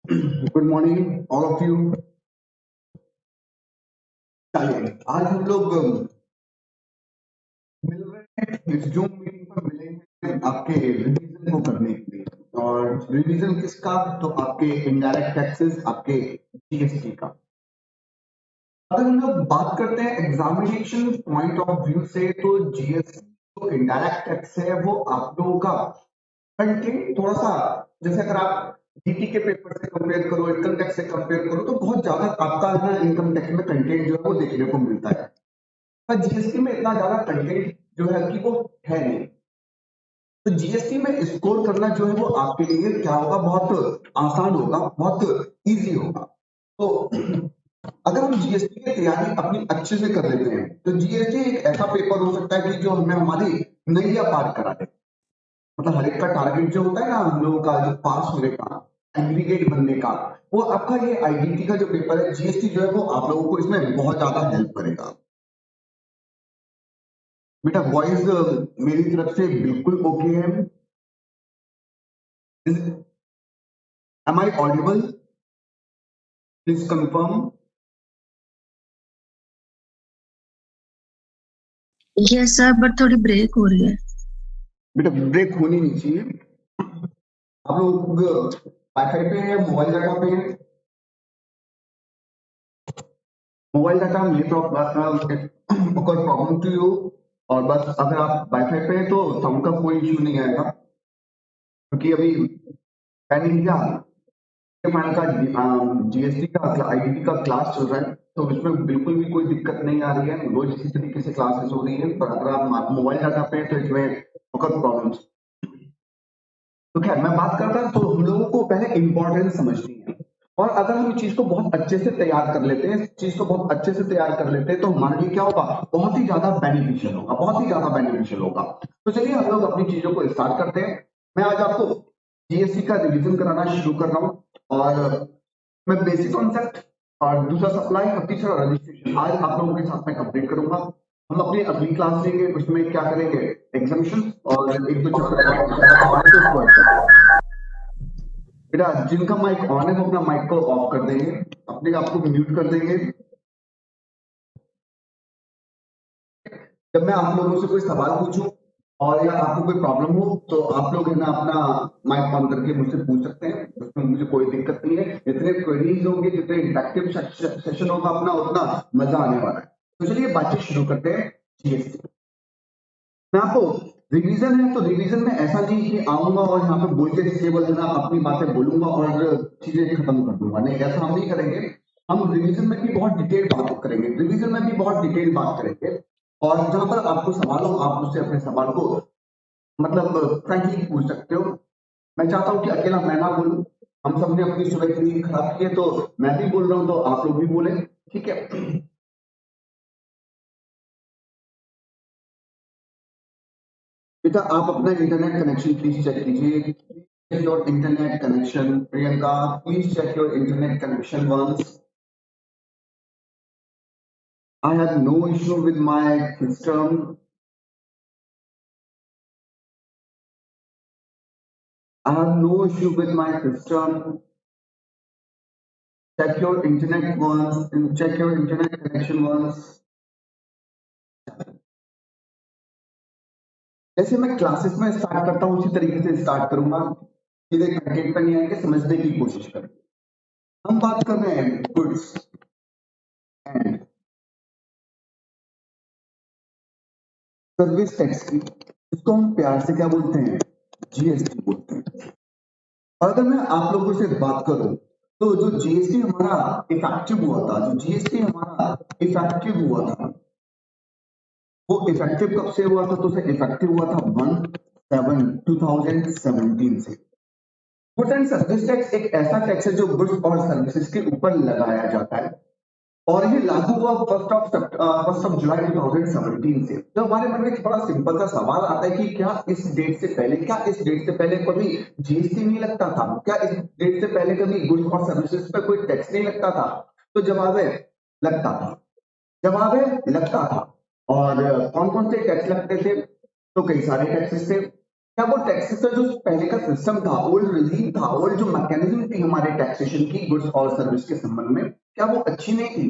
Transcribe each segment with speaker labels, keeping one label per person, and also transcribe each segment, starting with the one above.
Speaker 1: Good morning all of you. चलिए आज हम लोग मिल रहे हैं, इस जूम मीटिंग पर मिलेंगे आपके रिवीजन को करने के लिए। और रिवीजन किसका? तो आपके इनडायरेक्ट टैक्सेस, आपके जीएसटी का। अगर हम लोग बात करते हैं एग्जामिनेशन पॉइंट ऑफ व्यू से, तो जीएसटी जो इनडायरेक्ट टैक्स है वो आप लोगों का कंटेंट थोड़ा सा, जैसे अगर आप जीटी के पेपर से कंपेयर करो, इनकम टैक्स से कंपेयर करो, तो बहुत ज्यादा आपका है ना इनकम टैक्स में कंटेंट जो है वो देखने को मिलता है। पर जीएसटी में इतना ज्यादा कंटेंट जो है कि वो है नहीं। तो जीएसटी में स्कोर करना जो है वो आपके लिए क्या होगा, बहुत आसान होगा, बहुत इजी होगा। तो अगर हम जीएसटी की तैयारी अपनी अच्छे से कर लेते हैं, तो जीएसटी एक ऐसा पेपर हो सकता है कि जो हमें हमारी नैया पार करा दे। मतलब हर एक का टारगेट जो होता है ना हम लोगों का, जो पास होने का, एग्रीगेट बनने का, वो आपका ये आईडीटी का जो पेपर है, जीएसटी जो है वो आप लोगों को इसमें बहुत ज्यादा हेल्प करेगा। बेटा वॉइस मेरी तरफ से बिल्कुल ओके है। Am I audible? Please confirm.
Speaker 2: Yes sir, but थोड़ी ब्रेक हो रही है।
Speaker 1: बेटा ब्रेक होनी नहीं चाहिए। आप लोग वाईफाई पे है, मोबाइल डाटा पे है? मोबाइल डाटा में प्रॉब्लम टू यू। और बस अगर आप वाईफाई पे है तो साउंड का कोई इश्यू नहीं आएगा, क्योंकि अभी मैंने क्या फाइनल का जीएसटी का आईडीटी का क्लास चल रहा है, तो इसमें बिल्कुल भी कोई दिक्कत नहीं आ रही है। रोज इसी तरीके से क्लासेस हो रही है। पर अगर आप मोबाइल डाटा पे हैं, तो इसमें प्रॉब्लम्स। तो खैर मैं बात करता हूं, तो हम लोगों को पहले इंपॉर्टेंस समझनी है। और अगर हम इस चीज को बहुत अच्छे से तैयार कर लेते हैं, इस चीज को बहुत अच्छे से तैयार कर लेते हैं, तो हमारे लिए क्या होगा, बहुत ही ज्यादा बेनिफिशियल होगा, बहुत ही ज्यादा बेनिफिशियल होगा। तो चलिए हम लोग अपनी चीजों को स्टार्ट करते हैं। मैं आज आपको जीएसटी का रिवीजन कराना शुरू कर रहा हूँ। और मैं बेसिक कॉन्सेप्ट और दूसरा सप्लाई और तीसरा रजिस्ट्रेशन आज आप लोगों के साथ में कंप्लीट करूंगा। हम अपनी अगली क्लास लेंगे, उसमें क्या करेंगे, एग्जामिशन और एक दो चैप्टर और पढ़ के उसको ऐड करेंगे। बेटा जिनका माइक ऑन है वो अपना माइक को ऑफ कर देंगे, अपने आप को म्यूट कर देंगे। जब मैं आप लोगों से कोई सवाल पूछूं और या आपको कोई प्रॉब्लम हो, तो आप लोग है ना अपना माइक ऑन करके मुझसे पूछ सकते हैं, उसमें मुझे कोई दिक्कत नहीं है। जितने क्वेरीज होंगे, जितने इंटरेक्टिव सेशन होगा अपना, उतना मजा आने वाला है। तो चलिए बातचीत शुरू करते हैं जीएसटी। मैं आपको रिवीजन है, तो रिवीजन में ऐसा नहीं कि आऊंगा और यहाँ पे बोल के केवल है ना अपनी बातें बोलूंगा और चीजें खत्म कर दूंगा, नहीं ऐसा हम नहीं करेंगे। हम रिवीजन में भी बहुत डिटेल बात करेंगे, रिवीजन में भी बहुत डिटेल बात करेंगे। और जहां पर आपको सवाल हो, आप मुझसे अपने सवाल को मतलब फ्रेंकली पूछ सकते हो। मैं चाहता हूँ कि अकेला मैं ना बोलूं। हम सबने अपनी सुबह की नींद खराब की है, तो मैं भी बोल रहा हूँ तो आप लोग भी बोले, ठीक है। बेटा आप अपना इंटरनेट कनेक्शन प्लीज चेक कीजिए। Check your internet connection. Priyanka please check your internet connection once. I have no issue with my system. I have no issue with my system. Check your internet once and check your internet connection once. जैसे मैं classes में start करता हूँ, उसी तरीके से start करूंगा। सीधे कंटेंट पर नहीं आएंगे, समझने की कोशिश करें। हम बात कर रहे हैं गुड्स एंड सर्विस टैक्स की, इसको हम प्यार से क्या बोलते हैं, जीएसटी बोलते हैं। और अगर मैं आप लोगों से बात करूं, तो जो जीएसटी हमारा इफेक्टिव हुआ था, जो जीएसटी हमारा इफेक्टिव हुआ था, वो इफेक्टिव कब से हुआ था? तो उसे इफेक्टिव हुआ था 1/7/2017 से। गुड्स एंड सर्विस टैक्स एक ऐसा टैक्स है जो गुड्स और सर्विसेज के ऊपर लगाया जाता है। और ये लागू हुआ 1 जुलाई 2017 से। तो हमारे मन में एक बड़ा सिंपल सा सवाल आता है कि क्या इस डेट से पहले, कभी जीएसटी नहीं लगता था? क्या इस डेट से पहले कभी गुड्स और सर्विसेज पर कोई टैक्स नहीं लगता था? तो जवाब है लगता था। जवाब है लगता था। और कौन कौन से टैक्स लगते थे? तो कई सारे टैक्सेस थे। क्या वो टैक्सेस का जो पहले का सिस्टम था, ओल्ड रिजीम था, ओल्ड जो मैकेनिज्म थी हमारे टैक्सेशन की गुड्स और सर्विस के संबंध में, क्या वो अच्छी नहीं थी?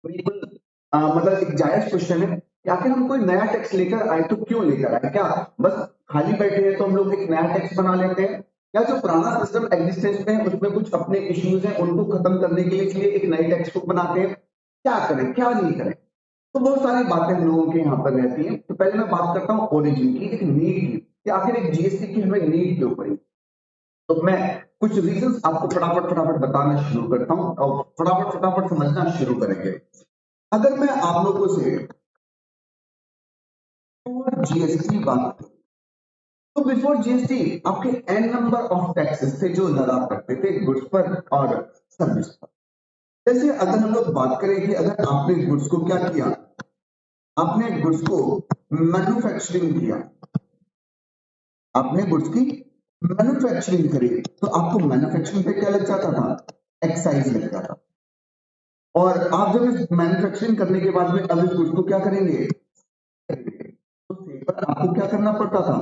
Speaker 1: बिल्कुल। मतलब एक जायज क्वेश्चन है कि आखिर हम कोई नया टैक्स लेकर आए तो क्यों लेकर आए? क्या बस खाली बैठे हैं तो हम लोग एक नया टैक्स बना लेते हैं, या जो पुराना सिस्टम एग्जिस्टेंस में है उसमें कुछ अपने इश्यूज हैं उनको खत्म करने के लिए एक नई टैक्स को बनाते हैं? क्या करें क्या नहीं करें? तो बहुत सारी बातें हम लोगों के यहाँ पर रहती हैं। तो पहले मैं बात करता हूँ ओरिजिन की, एक नीड की, कि आखिर एक जीएसटी की हमें नीड क्यों पड़ी। तो मैं कुछ रीजंस आपको फटाफट फटाफट बताना शुरू करता हूँ और फटाफट फटाफट समझना शुरू करेंगे। अगर मैं आप लोगों से जीएसटी बात करूं, तो बिफोर जीएसटी आपके एन नंबर ऑफ टैक्सेस थे जो लगा करते थे गुड्स पर और सर्विस पर। जैसे अगर हम लोग बात करें कि अगर आपने गुड्स को क्या किया, आपने गुड्स को मैन्युफैक्चरिंग किया, आपने गुड्स की मैन्युफैक्चरिंग करी, तो आपको मैन्युफैक्चरिंग पे क्या लग जाता था? एक्साइज लग जाता। और आप जब इस मैन्युफैक्चरिंग करने के बाद में अब इस गुड्स को क्या करेंगे? तो सेल पर आपको क्या करना पड़ता था?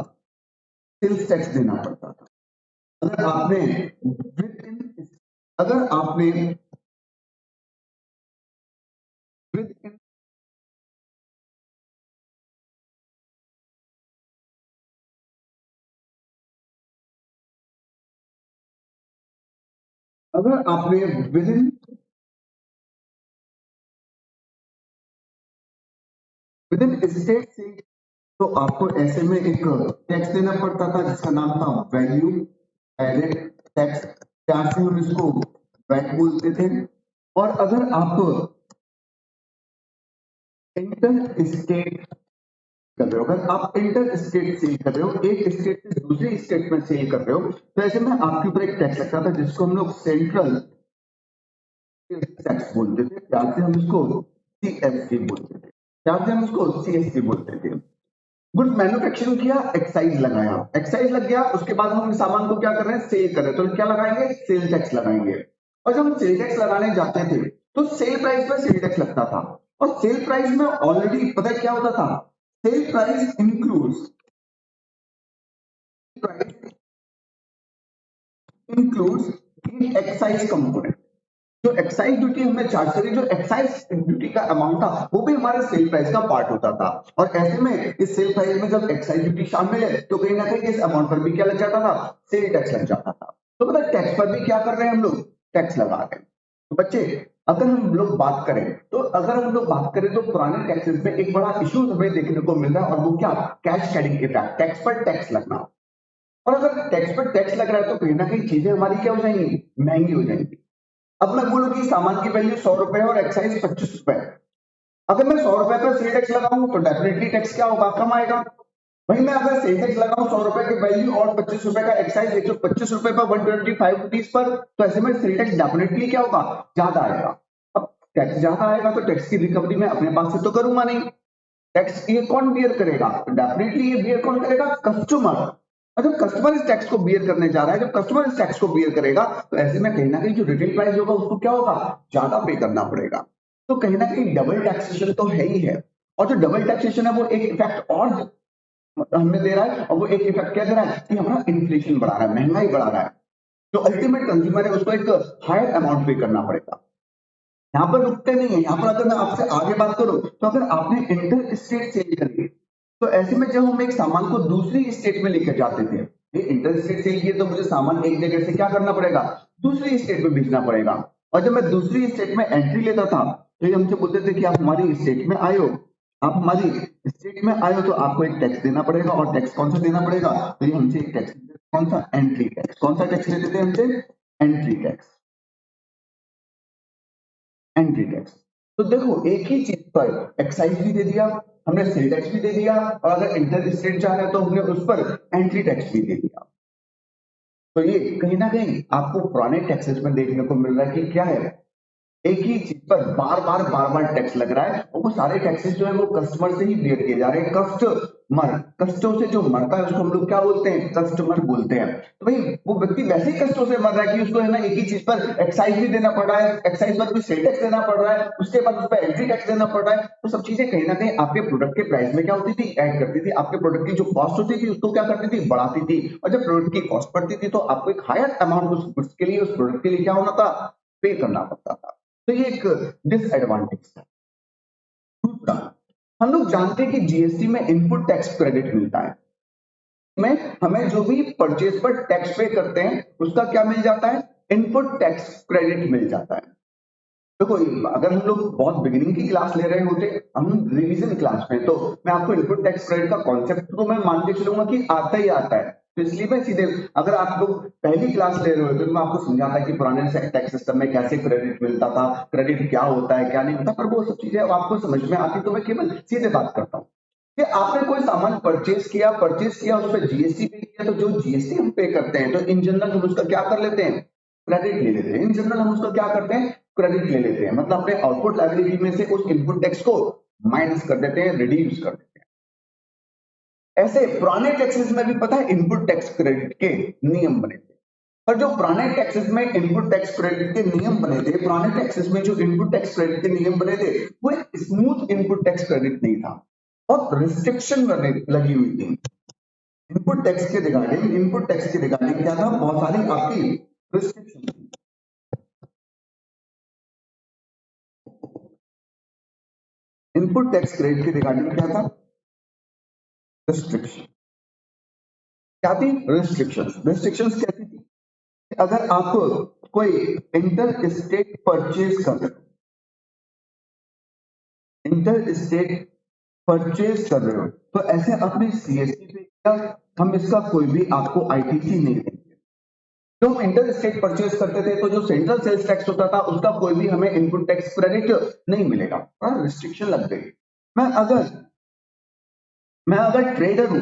Speaker 1: सेल्स टैक्स देना पड़ता था। अगर आपने विद इन अगर आपने विद इन अगर आपने विद इन स्टेट से, तो आपको ऐसे में एक टैक्स देना पड़ता था जिसका नाम था वैल्यू एडेड टैक्स, प्यार से हम इसको वैट बोलते थे। और अगर आप इंटर स्टेट कर रहे हो, अगर आप इंटर स्टेट सेल कर रहे हो, एक स्टेट से दूसरे स्टेट में सेल कर रहे हो, तो ऐसे में आपके ऊपर एक टैक्स लगता था जिसको हम लोग सेंट्रल टैक्स बोलते थे, प्यार से हम इसको सीएसटी बोलते थे, प्यार से हम इसको सीएसटी बोलते थे। गुड्स मैन्युफैक्चरिंग किया, एक्साइज लगाया, एक्साइज लग गया, उसके बाद हम सामान को क्या कर रहे हैं? सेल कर रहे हैं, तो क्या लगाएंगे? सेल टैक्स लगाएंगे। और जब हम सेल टैक्स लगाने जाते थे तो सेल प्राइस पर सेल टैक्स लगता था, और सेल प्राइस में ऑलरेडी पता है क्या होता था? Sale price includes excise component. जो एक्साइज ड्यूटी हमें चार्ज करी, जो एक्साइज ड्यूटी का अमाउंट था वो भी हमारे सेल प्राइस का पार्ट होता था। और ऐसे में इस सेल प्राइस में जब एक्साइज ड्यूटी शामिल है तो कहीं ना कहीं इस अमाउंट पर भी क्या लग जाता था? सेल टैक्स लग जाता था। तो मतलब टैक्स पर भी क्या कर रहे हैं हम लोग? टैक्स लगा रहे हैं। तो बच्चे, अगर हम लोग बात करें तो पुराने टैक्सेस में एक बड़ा इशू हमें देखने को मिल रहा है, और वो क्या? कैश कैरिंग इफेक्ट, टैक्स पर टैक्स लगना। और अगर टैक्स पर टैक्स लग रहा है तो कहीं ना कहीं चीजें हमारी क्या हो जाएंगी? महंगी हो जाएंगी। अब मैं बोलूं कि सामान की वैल्यू 100 रुपए है और एक्साइज 25 रुपए है। अगर मैं 100 रुपए पर सेल टैक्स लगाऊं तो डेफिनेटली टैक्स क्या होगा? कम आएगा। वहीं मैं अगर सेल टैक्स लगाऊं 100 रुपए की वैल्यू और 25 रुपए का एक्साइज, 125 रुपए पर 125 रुपीज पर, तो ऐसे में सेल टैक्स डेफिनेटली क्या होगा? ज्यादा आएगा। अब टैक्स ज्यादा आएगा तो टैक्स की रिकवरी मैं अपने पास से तो करूंगा नहीं। टैक्स ये कौन बियर करेगा? डेफिनेटली ये बियर कौन करेगा? कस्टमर। और जब कस्टमर इस टैक्स को बियर करने जा रहा है, जब कस्टमर इस टैक्स को बियर करेगा, तो ऐसे में कहीं ना कहीं जो रिटेल प्राइस होगा उसको क्या होगा? ज्यादा पे करना पड़ेगा। तो कहीं ना कहीं डबल टैक्सेशन तो है ही है। और जो डबल टैक्सेशन है वो एक इफेक्ट और हमें दे रहा है, और वो एक इफेक्ट क्या दे रहा है? कि हमारा इन्फ्लेशन बढ़ा रहा है, महंगाई बढ़ा रहा है। जो अल्टीमेट कंज्यूमर है उसको एक हायर अमाउंट पे करना पड़ेगा। यहाँ पर रुकते नहीं है। यहाँ पर अगर मैं आपसे आगे बात करूं, तो अगर आपने इंटर स्टेट सेल करी, तो ऐसे में जब हम एक सामान को दूसरी स्टेट में लेकर जाते थे, ये इंटर स्टेट सेल किए तो मुझे सामान एक जगह से क्या करना पड़ेगा? दूसरी स्टेट में भेजना पड़ेगा। और जब मैं दूसरी स्टेट में एंट्री लेता था तो ये हमसे बोलते थे कि आप हमारी स्टेट में आए हो, आप हमारी स्टेट में आए हो तो आपको एक टैक्स देना पड़ेगा। और टैक्स कौन सा देना पड़ेगा? तो ये हमसे एक टैक्स, कौन सा? Entry tax. कौन सा टैक्स लेते थे हमसे? Entry tax. Entry tax. तो देखो एक ही चीज पर एक्साइज भी दे दिया हमने, सेल टैक्स भी दे दिया, और अगर इंटर स्टेट जा रहे हैं तो हमने उस पर एंट्री टैक्स भी दे दिया। तो ये कहीं ना कहीं आपको पुराने टैक्सेस में देखने को मिल रहा है कि क्या है? एक ही चीज पर बार बार टैक्स लग रहा है, और वो सारे टैक्सेस जो है वो कस्टमर से ही बियर किए जा रहे हैं। कष्टों से जो मरता है उसको हम लोग क्या बोलते हैं? कस्टमर बोलते हैं। तो भाई वो व्यक्ति वैसे ही कष्टों से मर रहा है कि उसको है ना एक ही चीज पर एक्साइज भी देना पड़ रहा है, एक्साइज पर भी सेल टैक्स देना पड़ रहा है, उसके बाद उस पर एंट्री टैक्स देना पड़ रहा है। तो सब चीजें कहीं ना कहीं आपके प्रोडक्ट के प्राइस में क्या होती थी? ऐड करती थी। आपके प्रोडक्ट की जो कॉस्ट होती थी उसको क्या करती थी? बढ़ाती थी। और जब प्रोडक्ट की कॉस्ट बढ़ती थी तो आपको एक हायर अमाउंट उस गुड्स के लिए, उस प्रोडक्ट के लिए क्या होना था? पे करना पड़ता था। तो ये एक डिसएडवांटेज था। दूसरा, हम लोग जानते हैं कि जीएसटी में इनपुट टैक्स क्रेडिट मिलता है। में हमें जो भी परचेज पर टैक्स पे करते हैं उसका क्या मिल जाता है? इनपुट टैक्स क्रेडिट मिल जाता है। देखो, अगर हम लोग बहुत बिगिनिंग की क्लास ले रहे होते, हम रिवीजन क्लास में, तो मैं आपको इनपुट टैक्स क्रेडिट का कॉन्सेप्ट तो मैं मान के चलूंगा कि आता ही आता है। तो इसलिए मैं सीधे, अगर आप लोग पहली क्लास ले रहे होते तो मैं आपको समझाता कि पुराने टैक्स सिस्टम में कैसे क्रेडिट मिलता था, क्रेडिट क्या होता है क्या नहीं होता, पर वो सब चीजें आपको समझ में आती, तो मैं केवल सीधे बात करता हूँ कि आपने कोई सामान परचेज किया उस पर जीएसटी पे किया, तो जो जीएसटी हम पे करते हैं, तो इन जनरल हम उसका क्या कर लेते हैं? क्रेडिट ले लेते हैं। इन जनरल हम उसका क्या करते हैं? क्रेडिट ले लेते हैं। मतलब अपने आउटपुट लायबिलिटी में से उस इनपुट टैक्स को माइनस कर देते हैं, रिड्यूस कर देते हैं। ऐसे पुराने टैक्सेस में भी पता है इनपुट टैक्स क्रेडिट के नियम बने थे। पर जो पुराने टैक्सेस में इनपुट टैक्स क्रेडिट के नियम बने थे, पुराने टैक्सेस में जो इनपुट टैक्स क्रेडिट के नियम बने थे, वो एक स्मूथ इनपुट टैक्स क्रेडिट नहीं था, और रिस्ट्रिक्शन लगी हुई थी। इनपुट टैक्स के रिगार्डिंग क्या था? बहुत सारी आपकी रिस्ट्रिक्शन थी। इनपुट टैक्स क्रेडिट के रिगार्डिंग क्या था? रिस्ट्रिक्शन। क्या थी? रिस्ट्रिक्शंस कैसी थी? अगर आप कोई इंटर स्टेट परचेज कर रहे हो, तो ऐसे अपने सीएसटी पे किया, हम इसका कोई भी आपको आईटीसी नहीं देंगे। जो हम इंटर स्टेट परचेज करते थे, तो जो सेंट्रल सेल्स टैक्स होता था उसका कोई भी हमें इनपुट टैक्स क्रेडिट नहीं मिलेगा, और रिस्ट्रिक्शन लग गई। मैं अगर ट्रेडर हूं,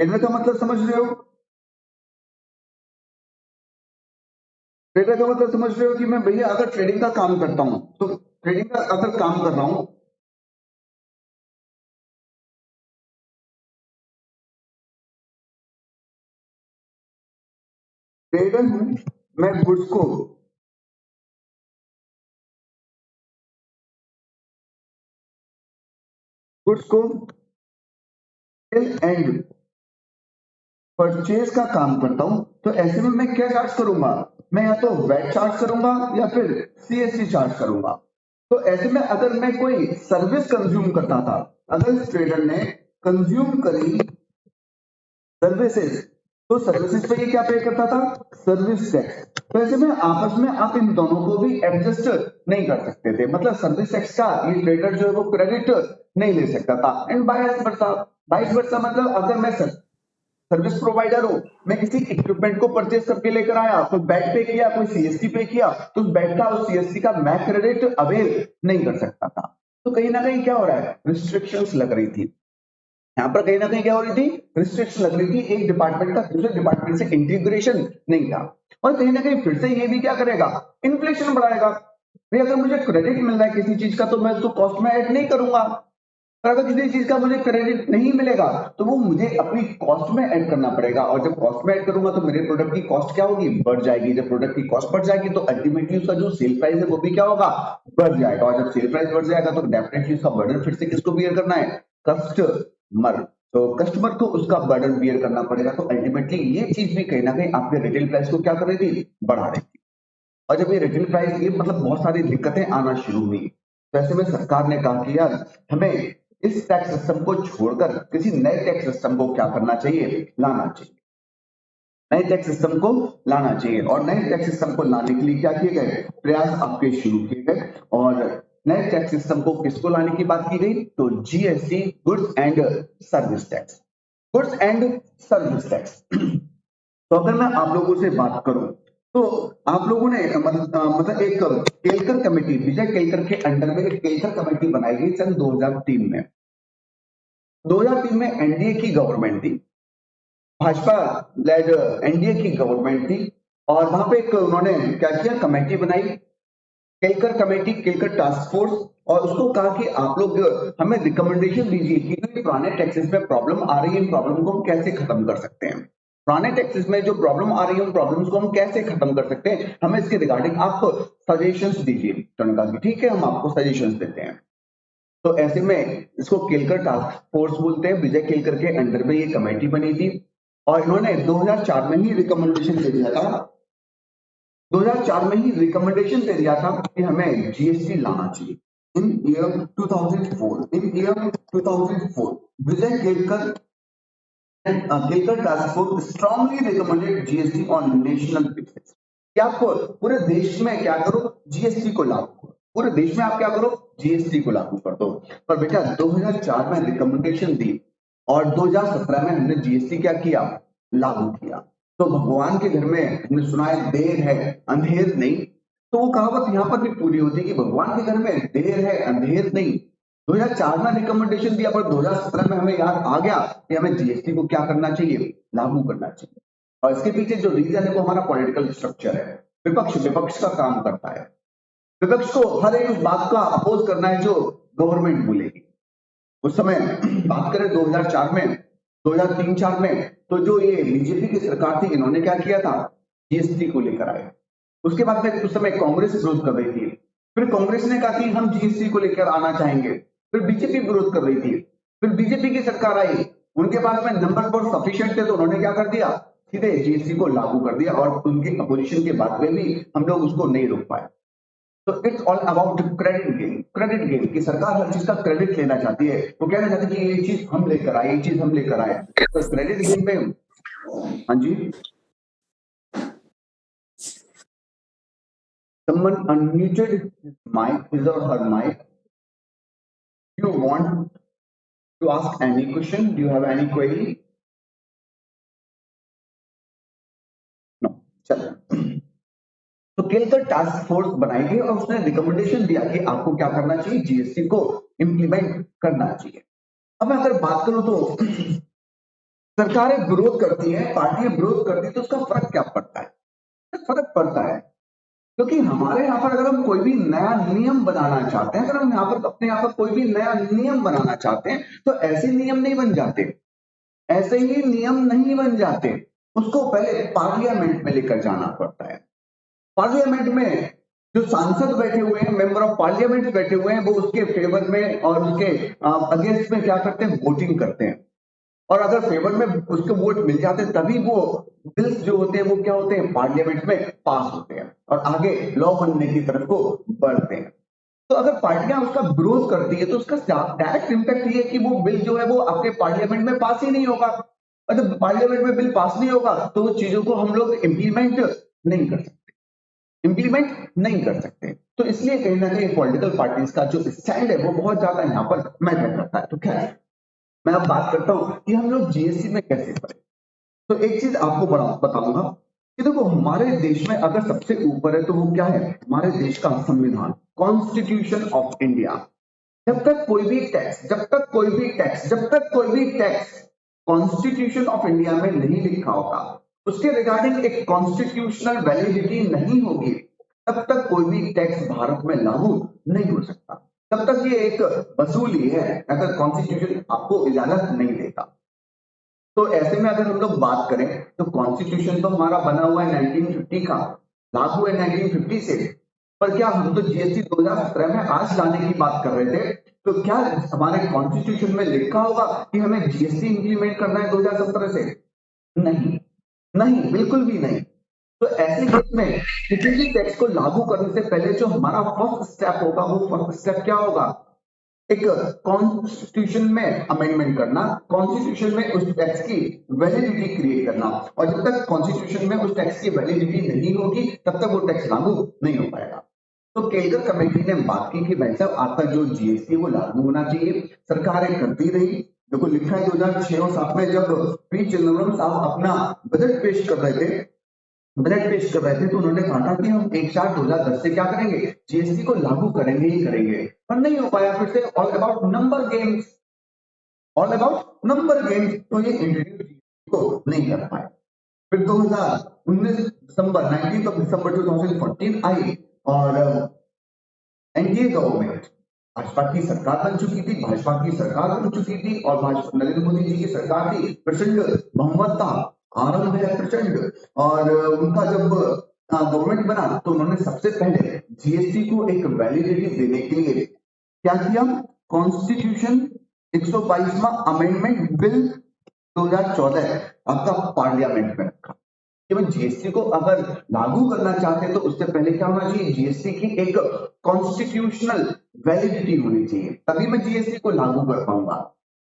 Speaker 1: ट्रेडर का मतलब समझ रहे हो? ट्रेडर का मतलब समझ रहे हो कि मैं भैया अगर ट्रेडिंग का काम करता हूं, तो ट्रेडिंग का अगर काम कर रहा हूं, ट्रेडर हूं, मैं गुड्स को सेल एंड परचेज का काम करता हूं, तो ऐसे में मैं क्या चार्ज करूंगा? मैं या तो वैट चार्ज करूंगा या फिर सीएसटी चार्ज करूंगा। तो ऐसे में अगर मैं कोई सर्विस कंज्यूम करता था, अगर इस ट्रेडर ने कंज्यूम करी सर्विसेज, तो सर्विसेज पे ये क्या पे करता था? Service tax. तो ऐसे में आपस में आप इन दोनों को भी एडजस्ट नहीं कर सकते थे, मतलब सर्विस टैक्स का ये ट्रेडर जो है वो क्रेडिट नहीं ले सकता था। एंड बाइस वर्षा मतलब अगर मैं सर्विस प्रोवाइडर हूं, मैं किसी इक्विपमेंट को परचेज करके लेकर आया, कोई बैट पे किया, कोई सीएसटी पे किया, तो उस बैट का उस सीएसटी का मैं क्रेडिट अवेल नहीं कर सकता था। तो कहीं ना कहीं क्या हो रहा है? रिस्ट्रिक्शंस लग रही थी। यहाँ पर कहीं ना कहीं क्या हो रही थी? रिस्ट्रिक्शन लग रही थी। एक डिपार्टमेंट का दूसरे डिपार्टमेंट से इंटीग्रेशन नहीं था। और कहीं ना कहीं फिर से ये भी क्या करेगा? इन्फ्लेशन बढ़ाएगा। भाई अगर मुझे क्रेडिट मिल रहा है किसी चीज का, तो मैं उसको कॉस्ट में ऐड नहीं करूंगा। और अगर किसी चीज का मुझे क्रेडिट नहीं मिलेगा, तो वो मुझे अपनी कॉस्ट में ऐड करना पड़ेगा, और जब कॉस्ट में ऐड करूंगा तो मेरे प्रोडक्ट की कॉस्ट क्या होगी? बढ़ जाएगी। जब प्रोडक्ट की कॉस्ट बढ़ जाएगी तो अल्टीमेटली उसका जो सेल प्राइस है वो भी क्या होगा? बढ़ जाएगा। और जब सेल प्राइस बढ़ जाएगा तो डेफिनेटली उसका बर्डन फिर से किसको बियर करना है? कस्टमर। तो कस्टमर को उसका बर्डन बियर करना पड़ेगा। तो अल्टीमेटली ये चीज भी कहीं ना कहीं आपके रिटेल प्राइस को क्या कर रही थी? बढ़ा रही थी। और जब ये रिटेल प्राइस, ये मतलब बहुत सारी दिक्कतें आना शुरू हुई, तो ऐसे में सरकार ने कहा कि यार हमें इस टैक्स सिस्टम को छोड़कर किसी नए टैक्स सिस्टम को क्या करना चाहिए? लाना चाहिए। नए टैक्स सिस्टम को लाना चाहिए। और नए टैक्स सिस्टम को लाने के लिए क्या किए गए? प्रयास आपके शुरू किए गए। और नए टैक्स सिस्टम को किसको लाने की बात की गई? तो GST, goods and service tax. Goods and service tax. तो अगर मैं आप लोगों से बात करूं, तो आप लोगों ने मतलब एक केलकर कमेटी, विजय केलकर के अंडर में एक केलकर कमेटी बनाई गई सन 2003 में। 2003 में एनडीए की गवर्नमेंट थी, भाजपा लेड एनडीए की गवर्नमेंट थी। और वहां पे एक उन्होंने क्या किया, कमेटी बनाई, Kelkar committee, Kelkar task force, और उसको कहा कि आप लोग हमें रिकमेंडेशन दीजिए कि जो पुराने टैक्सेस में प्रॉब्लम आ रही है, इन प्रॉब्लम को हम कैसे खत्म कर सकते हैं। पुराने टैक्सेस में जो प्रॉब्लम आ रही है उन प्रॉब्लम्स को हम कैसे खत्म कर सकते हैं, हमें इसके रिगार्डिंग आप सजेशंस दीजिए। उन्होंने कहा कि ठीक है, हम आपको सजेशंस देते हैं। तो ऐसे में इसको केलकर टास्क फोर्स बोलते हैं, विजय केलकर के अंडर में ये कमेटी बनी थी, और इन्होंने 2004 में ही रिकमेंडेशन दे दिया था, 2004 में ही रिकमेंडेशन दे दिया था कि हमें जीएसटी लाना चाहिए। In year 2004 Vijay Kelkar Kelkar task force strongly recommended GST on national basis कि आप पूरे देश में क्या करो, जीएसटी को लागू करो, पूरे देश में आप क्या करो, जीएसटी को लागू कर दो। पर बेटा 2004 में रिकमेंडेशन दी और 2017 में हमने जीएसटी क्या किया, लागू किया। तो भगवान के घर में हमने सुना है देर है अंधेर नहीं, तो वो कहावत यहाँ पर भी पूरी होती है कि भगवान के घर में देर है अंधेर नहीं। 2004 में रिकमेंडेशन दिया, पर 2017 में हमें याद आ गया कि हमें जीएसटी को क्या करना चाहिए, लागू करना चाहिए। और इसके पीछे जो रीजन है वो हमारा पॉलिटिकल स्ट्रक्चर है। विपक्ष का काम करता है, विपक्ष को हर एक उस बात का अपोज करना है जो गवर्नमेंट बोलेगी। उस समय बात करें 2004 में, 2003-4 में, तो जो ये बीजेपी की सरकार थी, इन्होंने क्या किया था, जीएसटी को लेकर आए। उसके बाद में उस समय कांग्रेस विरोध कर रही थी, फिर कांग्रेस ने कहा कि हम जीएसटी को लेकर आना चाहेंगे, फिर बीजेपी विरोध कर रही थी, फिर बीजेपी की सरकार आई, उनके पास में नंबर फॉर सफिशिएंट थे, तो उन्होंने क्या कर दिया, सीधे जीएसटी को लागू कर दिया, और उनकी अपोजिशन के बाद में भी हम लोग उसको नहीं रोक पाए। तो it's all about credit game की सरकार हर चीज का क्रेडिट लेना चाहती है, वो कहना चाहती है कि ये चीज हम लेकर आए, ये चीज हम लेकर आए, तो क्रेडिट गेम पे। हाँ जी, someone unmuted his mic, his or her mic. Do you want to ask any question? Do you have any query? No. चलो, तो केलकर टास्क फोर्स बनाई गई और उसने रिकमेंडेशन दिया कि आपको क्या करना चाहिए, जीएसटी को इंप्लीमेंट करना चाहिए। अब मैं अगर बात करूं तो सरकारें विरोध करती हैं, पार्टियां विरोध करती हैं, तो उसका फर्क क्या पड़ता है? फर्क पड़ता है क्योंकि हमारे यहाँ पर अगर हम कोई भी नया नियम बनाना चाहते हैं, अगर हम यहाँ पर अपने यहाँ पर कोई भी नया नियम बनाना चाहते हैं, तो ऐसे नियम नहीं बन जाते, ऐसे ही नियम नहीं बन जाते, उसको पहले पार्लियामेंट में लेकर जाना पड़ता है। पार्लियामेंट में जो सांसद बैठे हुए हैं, मेंबर ऑफ पार्लियामेंट बैठे हुए हैं, वो उसके फेवर में और उसके अगेंस्ट में क्या करते हैं, वोटिंग करते हैं, और अगर फेवर में उसके वोट मिल जाते हैं तभी वो बिल्स जो होते हैं वो क्या होते हैं, पार्लियामेंट में पास होते हैं और आगे लॉ बनने की तरफ को बढ़ते हैं। तो अगर पार्टियां उसका विरोध करती है तो उसका डायरेक्ट इंपैक्ट ये है कि वो बिल जो है वो आपके पार्लियामेंट में पास ही नहीं होगा। अगर पार्लियामेंट में बिल पास नहीं होगा तो वो चीजों को हम लोग इंप्लीमेंट नहीं कर सकते, इंप्लीमेंट नहीं कर सकते। तो इसलिए कहीं ना कहीं पॉलिटिकल पार्टीज का जो स्टैंड है वो बहुत ज्यादा यहाँ पर मैटर करता है। तो खैर, मैं अब बात करता हूं कि हम लोग जीएसटी में कैसे पढ़े। तो एक चीज आपको बताऊंगा कि देखो, हमारे देश में अगर सबसे ऊपर है तो वो क्या है, हमारे देश का संविधान, कॉन्स्टिट्यूशन ऑफ इंडिया। जब तक कोई भी टैक्स कॉन्स्टिट्यूशन ऑफ इंडिया में नहीं लिखा होगा, उसके रिगार्डिंग एक कॉन्स्टिट्यूशनल वैलिडिटी नहीं होगी, तब तक कोई भी टैक्स भारत में लागू नहीं हो सकता। तब तक ये एक वसूली है अगर कॉन्स्टिट्यूशन आपको इजाजत नहीं देता। तो ऐसे में अगर हम लोग बात करें तो कॉन्स्टिट्यूशन तो हमारा बना हुआ है 1950 का, लागू है 1950 से, पर क्या हम तो जीएसटी 2017 में आज लाने की बात कर रहे थे, तो क्या हमारे कॉन्स्टिट्यूशन में लिखा होगा कि हमें जीएसटी इंप्लीमेंट करना है 2017 से? नहीं, नहीं, बिल्कुल भी नहीं। तो ऐसे केस में किसी भी टैक्स को लागू करने से पहले जो हमारा फर्स्ट स्टेप होगा, वो फर्स्ट स्टेप क्या होगा, एक कॉन्स्टिट्यूशन में अमेंडमेंट करना, कॉन्स्टिट्यूशन में उस टैक्स की वैलिडिटी क्रिएट करना, और जब तक कॉन्स्टिट्यूशन में उस टैक्स की वैलिडिटी नहीं होगी तब तक वो टैक्स लागू नहीं हो पाएगा। तो केलकर कमेटी ने बात की कि भाई साहब आपका जो जीएसटी वो लागू होना चाहिए, सरकारें करती रही। देखो लिखा है 2006 और 2007 में जब पी चिदम्बरम साहब अपना बजट पेश कर रहे थे, तो उन्होंने कहा था कि हम 1/7/2010 से क्या करेंगे, जीएसटी को लागू करेंगे ही करेंगे, पर नहीं हो पाया। फिर से ऑल अबाउट नंबर गेम्स, तो ये इंट्रोड्यूस को नहीं कर पाए। फिर 2019 दिसंबर 19 दिसंबर 2014 आई और एनडीए गवर्नमेंट भाजपा की सरकार बन चुकी थी, भाजपा की सरकार बन चुकी थी और भाजपा नरेंद्र मोदी जी की सरकार थी, प्रचंड बहुमत था, आरंभ है प्रचंड। और उनका जब गवर्नमेंट बना तो उन्होंने सबसे पहले जीएसटी को एक वैलिडिटी देने के लिए क्या किया, कॉन्स्टिट्यूशन 122वां अमेंडमेंट बिल 2014 आपका पार्लियामेंट में रखा कि भाई जीएसटी को अगर लागू करना चाहते हैं तो उससे पहले क्या होना चाहिए, जीएसटी की एक कॉन्स्टिट्यूशनल वैलिडिटी होनी चाहिए, तभी मैं जीएसटी को लागू कर पाऊंगा।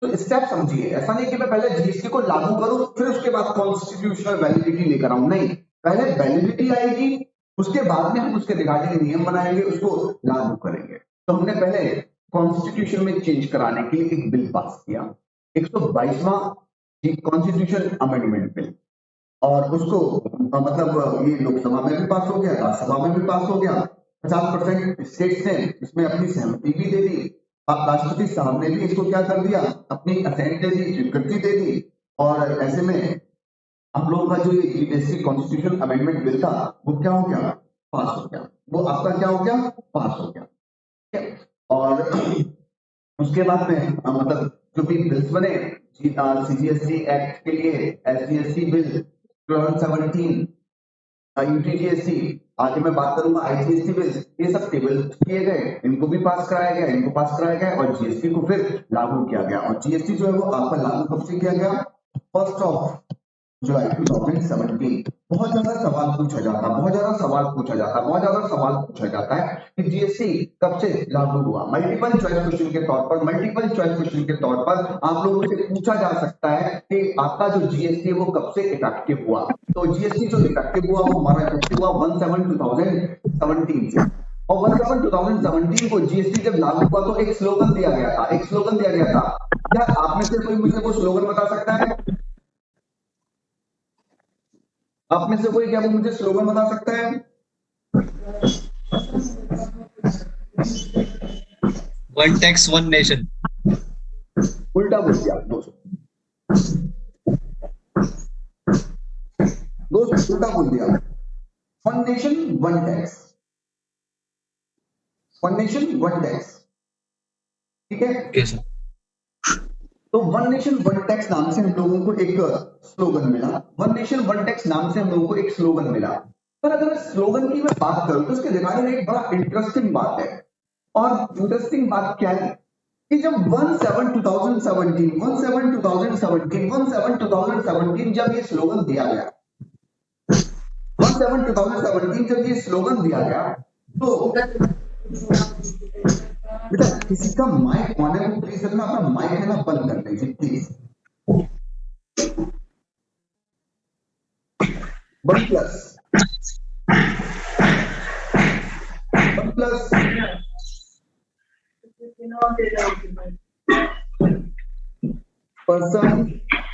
Speaker 1: तो स्टेप समझिए, ऐसा नहीं कि मैं पहले जीएसटी को लागू करूं फिर उसके बाद कॉन्स्टिट्यूशनल वैलिडिटी लेकर आऊं, नहीं, पहले वैलिडिटी आएगी उसके बाद में हम उसके रिगार्डिंग नियम बनाएंगे, उसको लागू करेंगे। तो हमने पहले कॉन्स्टिट्यूशन में चेंज कराने के लिए एक बिल पास किया, 122वां कॉन्स्टिट्यूशन अमेंडमेंट बिल, और उसको मतलब ये लोकसभा में भी पास हो गया, राज्यसभा में भी पास हो गया, 50% स्टेट्स ने इसमें अपनी सहमति भी दे दी, राष्ट्रपति साहब ने भी इसको क्या कर दिया, अपनी असेंट दे दी, स्वीकृति दे दी। और ऐसे में आप लोगों का जो ये जीएसटी कॉन्स्टिट्यूशन अमेंडमेंट बिल था वो क्या हो गया, पास हो गया, वो आपका क्या हो गया, पास हो गया, ठीक है। और उसके बाद में मतलब जो भी बिल्स बने, सीजीएसटी एक्ट के लिए एसजीएसटी बिल 2017, यूटीजीएसटी, आगे मैं बात करूंगा आईजीएसटी बिल, ये सब टेबल किए गए, इनको भी पास कराया गया, इनको पास कराया गया और जीएसटी को फिर लागू किया गया। और जीएसटी जो है वो आपका लागू कब से किया गया, 1 जुलाई 2017। बहुत ज्यादा सवाल पूछा जाता, बहुत ज्यादा सवाल पूछा जाता, बहुत ज्यादा सवाल पूछा जाता है कि जीएसटी कब से लागू हुआ। मल्टीपल चॉइस क्वेश्चन के तौर पर, मल्टीपल चॉइस क्वेश्चन के तौर पर आप लोगों से पूछा जा सकता है कि आपका जो जीएसटी है वो कब से इफेक्टिव हुआ। तो जीएसटी जो इफेक्टिव हुआ वो हमारा इफेक्टिव हुआ 1/7/2017 से। और 1/7/2017 को जीएसटी जब लागू हुआ तो एक स्लोगन दिया गया था, एक स्लोगन दिया गया था। क्या आप में से कोई मुझे वो स्लोगन बता सकता है? आप में से कोई क्या वो मुझे स्लोगन बता सकता है?
Speaker 3: One tax one nation.
Speaker 1: उल्टा बोल दिया दोस्त, उल्टा बोल दिया। One nation one tax, one nation one tax, ठीक है।
Speaker 3: Okay sir.
Speaker 1: तो वन नेशन वन टैक्स नाम से हम लोगों को एक स्लोगन मिला, वन नेशन वन टैक्स नाम से हम लोगों को एक स्लोगन मिला। पर अगर स्लोगन की मैं बात करूं तो उसके रिगार्डिंग एक बड़ा इंटरेस्टिंग बात है। और इंटरेस्टिंग बात क्या है कि जब 1/7/2017 जब ये स्लोगन दिया गया, 1/7/2017 जब ये स्लोगन दिया गया तो बेटा किसी का माइक ऑन है वो प्लीज अपना माइक है ना बंद कर लीजिए please. One plus person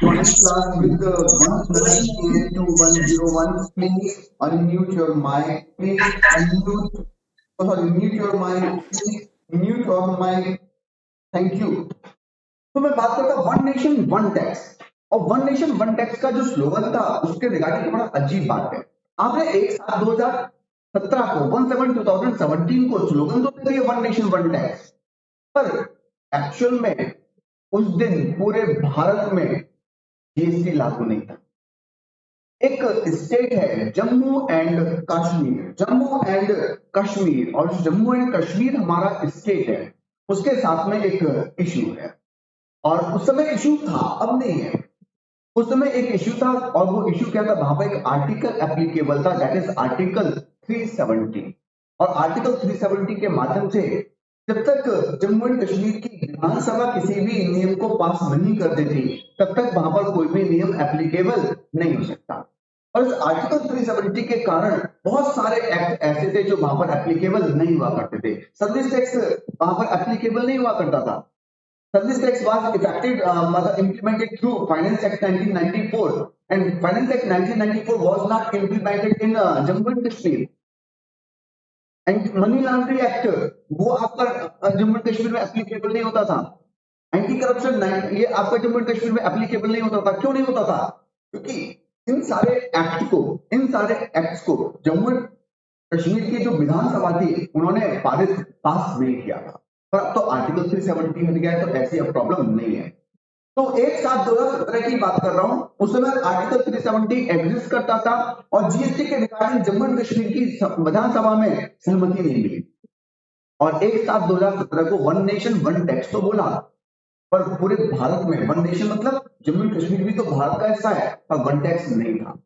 Speaker 1: join class with the 1+A2101. Please unmute your mic. Please unmute. Oh, sorry, mute your mic. Please mute your mic. Thank you. तो मैं बात करता वन नेशन वन टैक्स, और वन नेशन वन टैक्स का जो slogan था उसके regarding बड़ा अजीब बात है। आपने 1/7/2017 को 1/7/2017 को स्लोगन तो दे दिया वन नेशन वन टैक्स, पर एक्चुअल में उस दिन पूरे भारत में जीएसटी लागू नहीं था। एक स्टेट है जम्मू एंड कश्मीर, जम्मू एंड कश्मीर, और जम्मू एंड कश्मीर हमारा स्टेट है, उसके साथ में एक इश्यू है। और उस समय इश्यू था, अब नहीं है। उस समय एक इश्यू था और वो इश्यू क्या था, वहां पर एक आर्टिकल एप्लीकेबल था, दैट इज आर्टिकल 370। और आर्टिकल 370 के माध्यम से जब तक जम्मू एंड कश्मीर की विधानसभा किसी भी नियम को पास नहीं कर देती तब तक वहां पर कोई भी नियम एप्लीकेबल नहीं हो सकता। और इस आर्टिकल 370 के कारण बहुत सारे एक्ट ऐसे थे जो वहां पर एप्लीकेबल नहीं हुआ करते थे। सर्विस टैक्स वहां पर एप्लीकेबल नहीं हुआ करता था। Service tax was effected, implemented through Finance Act 1994, and Finance Act 1994 was not implemented in Jammu and Kashmir. And Money Laundering Act वो आपका जम्मू एंड कश्मीर में एप्लीकेबल नहीं होता था। एंटी करप्शन ये आपका जम्मू एंड कश्मीर में एप्लीकेबल नहीं होता था। क्यों नहीं होता था? क्योंकि इन सारे एक्ट्स को जम्मू एंड कश्मीर की जो विधानसभा थी उन्होंने पास नहीं किया था। पर अब तो आर्टिकल 370 हट गया है, तो ऐसी अब प्रॉब्लम नहीं है। तो 1/7/2017 की बात कर रहा हूं, उस समय आर्टिकल 370 एग्जिस्ट करता था और जीएसटी के रिगार्डिंग जम्मू एंड कश्मीर की विधानसभा में सहमति नहीं मिली और 1/7/2017 को वन नेशन वन टैक्स तो बोला, पर पूरे भारत में वन नेशन मतलब जम्मू एंड कश्मीर भी तो भारत का हिस्सा है, पर वन टैक्स नहीं था।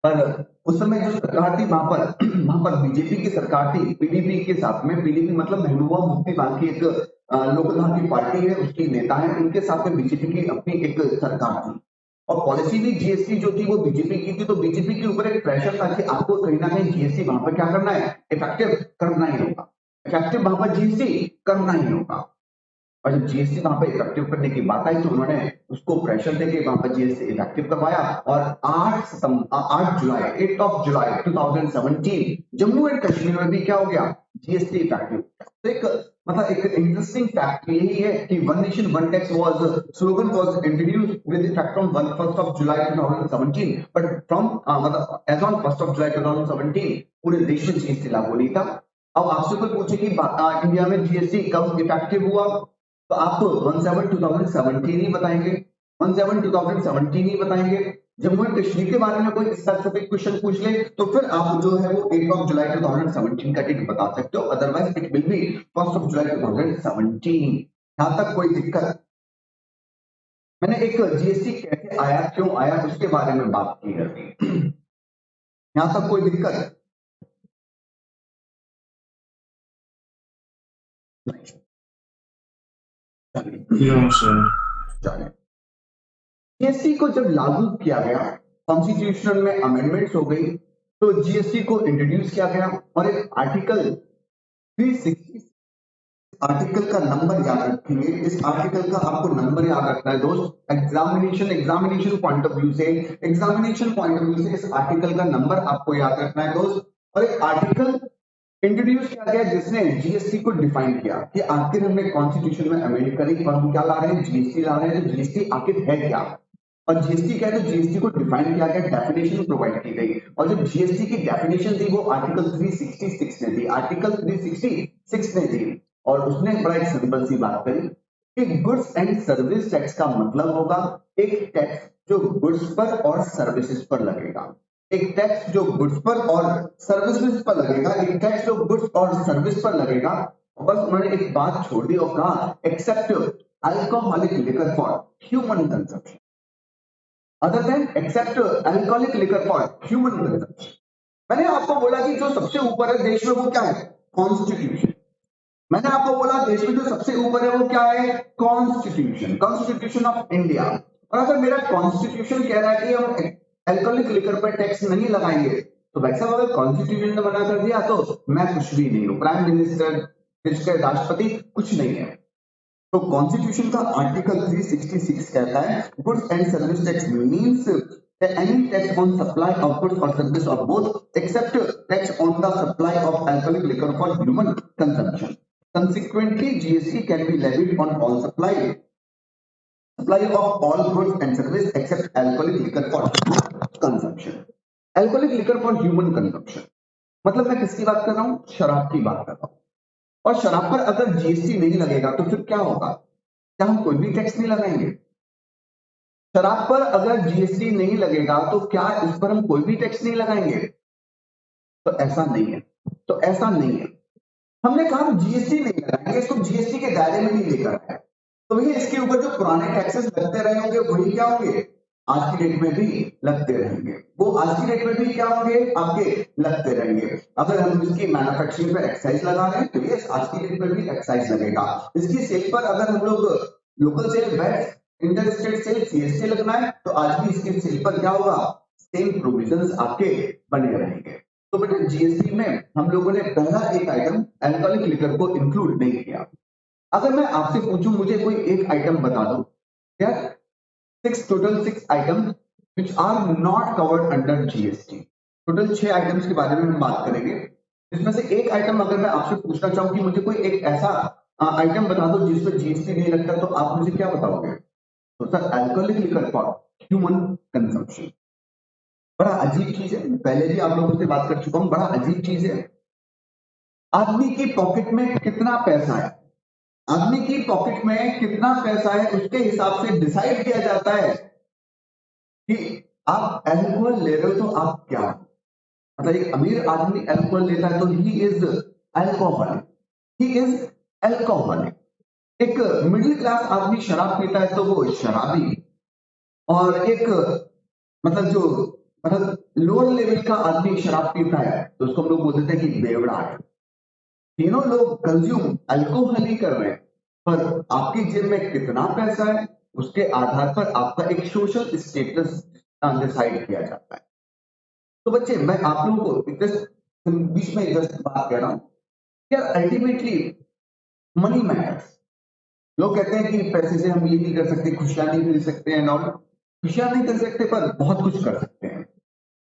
Speaker 1: पर उस समय जो सरकार थी वहां पर बीजेपी की सरकार थी, पीडीपी के साथ में, पीडीपी मतलब महबूबा मुफ्ती वहां की एक लोकसभा की पार्टी है, उसकी नेता है, उनके साथ में बीजेपी की अपनी एक सरकार थी और पॉलिसी भी जीएसटी जो थी वो बीजेपी की थी। तो बीजेपी के ऊपर एक प्रेशर था कि आपको कहीं ना कहीं जीएसटी वहां पर क्या करना है, इफेक्टिव करना ही होगा, इफेक्टिव वहां पर जीएसटी करना ही होगा। और जब जीएसटी वहां पर इफेक्टिव करने की बात आई तो उन्होंने उसको प्रेशर देके वहां पर जीएसटी इफेक्टिव करवाया और 8 जुलाई 2017 जम्मू एंड कश्मीर में भी क्या हो गया, जीएसटी इफेक्टिव। तो एक मतलब एक इंटरेस्टिंग फैक्ट यही है कि one nation one tax slogan was introduced with effect from 1 July 2017, but from मतलब एज ऑन 1 जुलाई 2017 पूरे देश में जीएसटी लागू नहीं था। अब आपसे कोई पूछे कि इंडिया में जीएसटी कब इफेक्टिव हुआ, तो आप 17/2017 ही बताएंगे, 17/2017 ही बताएंगे। जम्मू एंड कश्मीर के बारे में कोई स्पेसिफिक क्वेश्चन पूछ ले तो फिर आप जो है वो 8 जुलाई 2017 का डेट बता सकते हो, अदरवाइज इट विल बी 1 जुलाई 2017। यहां तक कोई दिक्कत? मैंने एक जीएसटी कैसे आया, क्यों आया, उसके बारे में बात की है। यहां तक कोई दिक्कत नहीं? चलिए, जीएसटी को जब लागू किया गया, कॉन्स्टिट्यूशन में अमेंडमेंट्स हो गई, तो जीएसटी को इंट्रोड्यूस किया गया और एक आर्टिकल 360 आर्टिकल का नंबर याद रखेंगे। इस आर्टिकल का आपको नंबर याद रखना है दोस्त। एग्जामिनेशन पॉइंट ऑफ व्यू से इस आर्टिकल का नंबर आपको याद रखना है दोस्त। और एक आर्टिकल इंट्रोड्यूस किया गया जिसने जीएसटी को डिफाइन किया कि आखिर हमने कॉन्स्टिट्यूशन में अमेंड करी और हम क्या ला रहे हैं, जीएसटी ला रहे हैं। तो जीएसटी आखिर है क्या और जीएसटी क्या है, तो जीएसटी को डिफाइन किया गया, डेफिनेशन प्रोवाइड की गई और जो जीएसटी की डेफिनेशन थी वो आर्टिकल 366 ने दी, आर्टिकल 366 ने दी। और उसने बड़ा एक सिंपल सी बात करी कि गुड्स एंड सर्विस टैक्स का मतलब होगा एक टैक्स जो गुड्स पर और सर्विसेज पर लगेगा, एक टैक्स जो गुड्स पर और सर्विसेज पर लगेगा, एक टैक्स जो गुड्स और सर्विस पर लगेगा। बस उन्होंने एक बात छोड़ दी और कहा except alcoholic liquor for human consumption, other than except alcoholic liquor for human consumption. मैंने आपको बोला कि जो सबसे ऊपर है देश में वो क्या है, कॉन्स्टिट्यूशन। मैंने आपको बोला देश में जो सबसे ऊपर है वो क्या है, कॉन्स्टिट्यूशन ऑफ इंडिया। और अगर मेरा कॉन्स्टिट्यूशन कह रहा है कि हम अल्कोहलिक लिकर पर टैक्स नहीं लगाएंगे, तो वैसा अगर कॉन्स्टिट्यूशन ने मना कर दिया तो मैं कुछ भी नहीं हूं, प्राइम मिनिस्टर, देश के राष्ट्रपति कुछ नहीं है। तो कॉन्स्टिट्यूशन का आर्टिकल 366 कहता है goods and service tax means any tax on supply of goods or service or both except tax on the supply of alcoholic liquor for human consumption. Consequently, GST can be levied on all supply of all goods and service except alcoholic liquor for consumption. Alcoholic liquor for human consumption मतलब मैं किसकी बात कर रहा हूँ, शराब की बात कर रहा हूँ। और शराब पर अगर जीएसटी नहीं लगेगा तो फिर क्या होगा, क्या हम कोई भी टैक्स नहीं लगाएंगे? शराब पर अगर जीएसटी नहीं लगेगा तो क्या इस पर हम कोई भी टैक्स नहीं लगाएंगे? तो ऐसा नहीं है, हमने कहा हम जीएसटी नहीं लगाएंगे, इसको जीएसटी के दायरे में नहीं लेकर आए। तो भैया इसके ऊपर जो पुराने टैक्सेस लगते रहे होंगे वही क्या होंगे, आज की डेट में भी लगते रहेंगे, वो आज की डेट में भी क्या होंगे, आपके लगते रहेंगे। अगर हम इसकी मैन्युफैक्चरिंग पर एक्साइज लगा रहे हैं तो ये आज की डेट में भी एक्साइज लगेगा। इसकी सेल पर अगर हम लोग local sale, VAT, inter state sale, CST लगना है तो आज भी इसके सेल पर क्या होगा, सेम प्रोविजंस आपके बने रहेंगे। तो बेटा जीएसटी में हम लोगों ने पहला एक आइटम अल्कोहलिक लिकर को इंक्लूड नहीं किया। अगर मैं आपसे पूछूं मुझे कोई एक आइटम बता दो, क्या total 6 items which are not covered under GST. Total 6 items के बारे में हम बात करेंगे। इसमें से एक आइटम अगर मैं आपसे पूछना चाहूं कि मुझे कोई एक ऐसा आइटम बता दो जिस पर जीएसटी नहीं लगता, तो आप मुझे क्या बताओगे? तो sir alcoholic liquor for human consumption. बड़ा अजीब चीज है, पहले भी आप लोगों से बात कर चुका हूं, बड़ा अजीब चीज है। आदमी की पॉकेट में कितना पैसा है, आदमी की पॉकेट में कितना पैसा है उसके हिसाब से डिसाइड किया जाता है कि आप अल्कोहल ले रहे हो तो आप क्या हो। मतलब एक अमीर आदमी अल्कोहल लेता है तो he is alcoholic, he is alcoholic. एक मिडिल क्लास आदमी शराब पीता है तो वो शराबी। और एक मतलब जो मतलब लोअर लेवल का आदमी शराब पीता है तो उसको हम लोग बोल देते हैं कि बेवड़ा। तीनों लोग कंज्यूम अल्कोहल ही कर रहे हैं, पर आपकी जेब में कितना पैसा है उसके आधार पर आपका एक सोशल स्टेटस डिसाइड किया जाता है। तो बच्चे मैं आप लोगों को बीच में जस्ट बात कह रहा हूं, यार अल्टीमेटली मनी मैटर्स। लोग कहते हैं कि पैसे से हम ये नहीं कर सकते, खुशियां नहीं खरीद सकते हैं, और खुशियां नहीं कर सकते पर बहुत कुछ कर सकते हैं,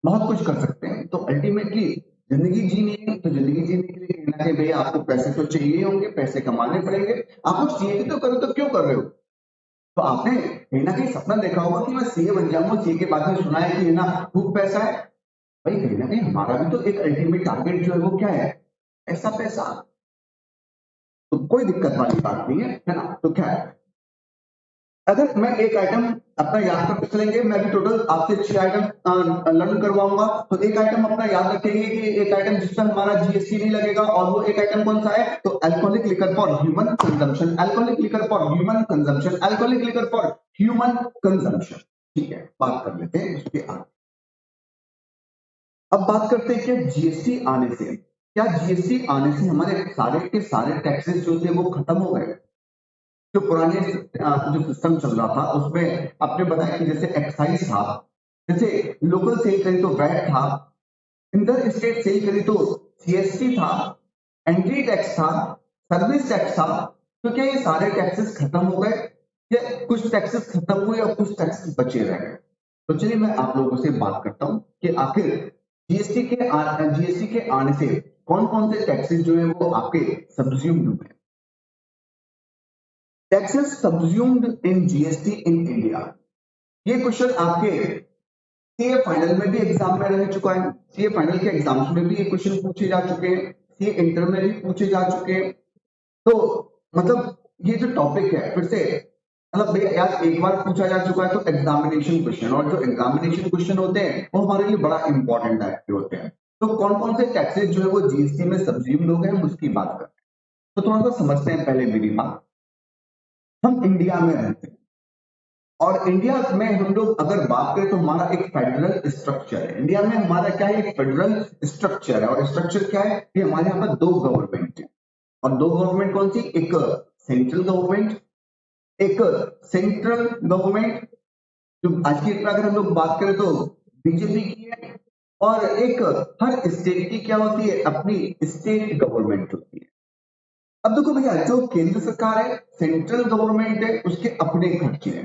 Speaker 1: बहुत कुछ कर सकते हैं। तो अल्टीमेटली जिंदगी जीनी है तो जिंदगी जीने के लिए कहना चाहिए भैया आपको पैसे तो चाहिए होंगे, पैसे कमाने पड़ेंगे। आप लोग सीए तो करो तो क्यों कर रहे हो? तो आपने कहीं ना कहीं सपना देखा होगा कि मैं सीए बन जाऊंगा, सीए के बाद में सुना है कि है ना खूब पैसा है। भाई कहीं ना कहीं हमारा भी तो एक अल्टीमेट टारगेट जो है वो क्या है, ऐसा पैसा। तो कोई दिक्कत वाली बात नहीं है ना। तो क्या है, अगर मैं एक आइटम अपना याद करते चलेंगे, मैं भी टोटल आपसे 6 आइटम लर्न करवाऊंगा। तो एक आइटम अपना याद रखेंगे कि एक आइटम जिसमें हमारा जीएसटी नहीं लगेगा, और वो एक आइटम कौन सा है, तो alcoholic liquor for human consumption, alcoholic liquor for human consumption, alcoholic liquor for human consumption. ठीक है, बात कर लेते हैं उसके आगे। अब बात करते हैं कि जीएसटी आने से, क्या जीएसटी आने से हमारे सारे के सारे टैक्सेस जो थे वो खत्म हो गए? जो पुराने जो सिस्टम चल रहा था उसमें आपने बताया कि जैसे एक्साइज था, जैसे लोकल सेल करी तो वैट था, इंटर स्टेट सेल करी तो सीएसटी था, एंट्री टैक्स था, सर्विस टैक्स था। तो क्या ये सारे टैक्सेस खत्म हो गए या कुछ टैक्सेस खत्म हुए और कुछ टैक्सेस बचे रह गए? तो चलिए मैं आप लोगों से बात करता हूं कि आखिर जीएसटी के आने से कौन कौन से टैक्सेस जो है वो आपके सब्ज्यूम्ड हुए। Taxes subsumed in GST in India, ये क्वेश्चन आपके सीए फाइनल में भी एग्जाम में रह चुका है, सीए फाइनल के एग्जाम्स में भी ये क्वेश्चन पूछे जा चुके हैं, सीए इंटर में भी पूछे जा चुके हैं। तो मतलब ये जो टॉपिक है फिर से मतलब भैया यार एक बार पूछा जा चुका है तो एग्जामिनेशन क्वेश्चन, और जो एग्जामिनेशन क्वेश्चन होते हैं वो हमारे लिए बड़ा इंपॉर्टेंट टाइप के होते हैं। तो कौन कौन से टैक्सेस जो है वो जीएसटी में सब्ज्यूम्ड हो गए हम उसकी बात करते हैं। तो थोड़ा सा समझते हैं पहले मेरी बात। हम इंडिया में रहते हैं, और इंडिया में हम लोग अगर बात करें तो हमारा एक फेडरल स्ट्रक्चर है। इंडिया में हमारा क्या है, एक फेडरल स्ट्रक्चर है। और स्ट्रक्चर क्या है कि हमारे यहाँ पर दो गवर्नमेंट है, और दो गवर्नमेंट कौन सी, एक सेंट्रल गवर्नमेंट, एक सेंट्रल गवर्नमेंट जो आज की डेट में अगर हम लोग बात करें तो बीजेपी की है, और एक हर स्टेट की क्या होती है, अपनी स्टेट गवर्नमेंट होती है। अब देखो भैया जो केंद्र सरकार है, सेंट्रल गवर्नमेंट है, उसके अपने खर्चे हैं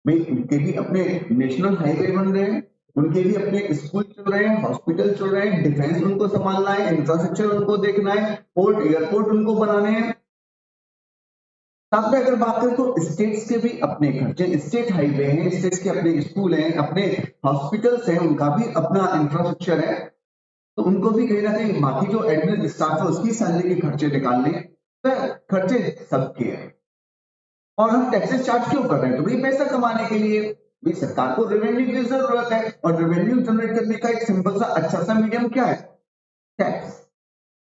Speaker 1: भाई, उनके भी अपने नेशनल हाईवे बन रहे हैं, उनके भी अपने स्कूल चल रहे हैं, हॉस्पिटल चल रहे हैं, डिफेंस उनको संभालना है, इंफ्रास्ट्रक्चर उनको देखना है, पोर्ट एयरपोर्ट उनको बनाने हैं। साथ में अगर बात करें तो स्टेट्स के भी अपने खर्चे, स्टेट हाईवे हैं, स्टेट्स के अपने स्कूल हैं, अपने हॉस्पिटल्स हैं, उनका भी अपना इंफ्रास्ट्रक्चर है। तो उनको भी कहीं ना कहीं बाकी जो एडमिन स्टाफ है उसकी सैलरी के खर्चे निकालने हैं। तो खर्चे सबके हैं। और हम टैक्सेस चार्ज क्यों कर रहे हैं, तो भाई पैसा कमाने के लिए। भाई सरकार को रेवेन्यू की जरूरत है, और रेवेन्यू जनरेट करने का एक सिंपल सा अच्छा सा मीडियम क्या है, टैक्स।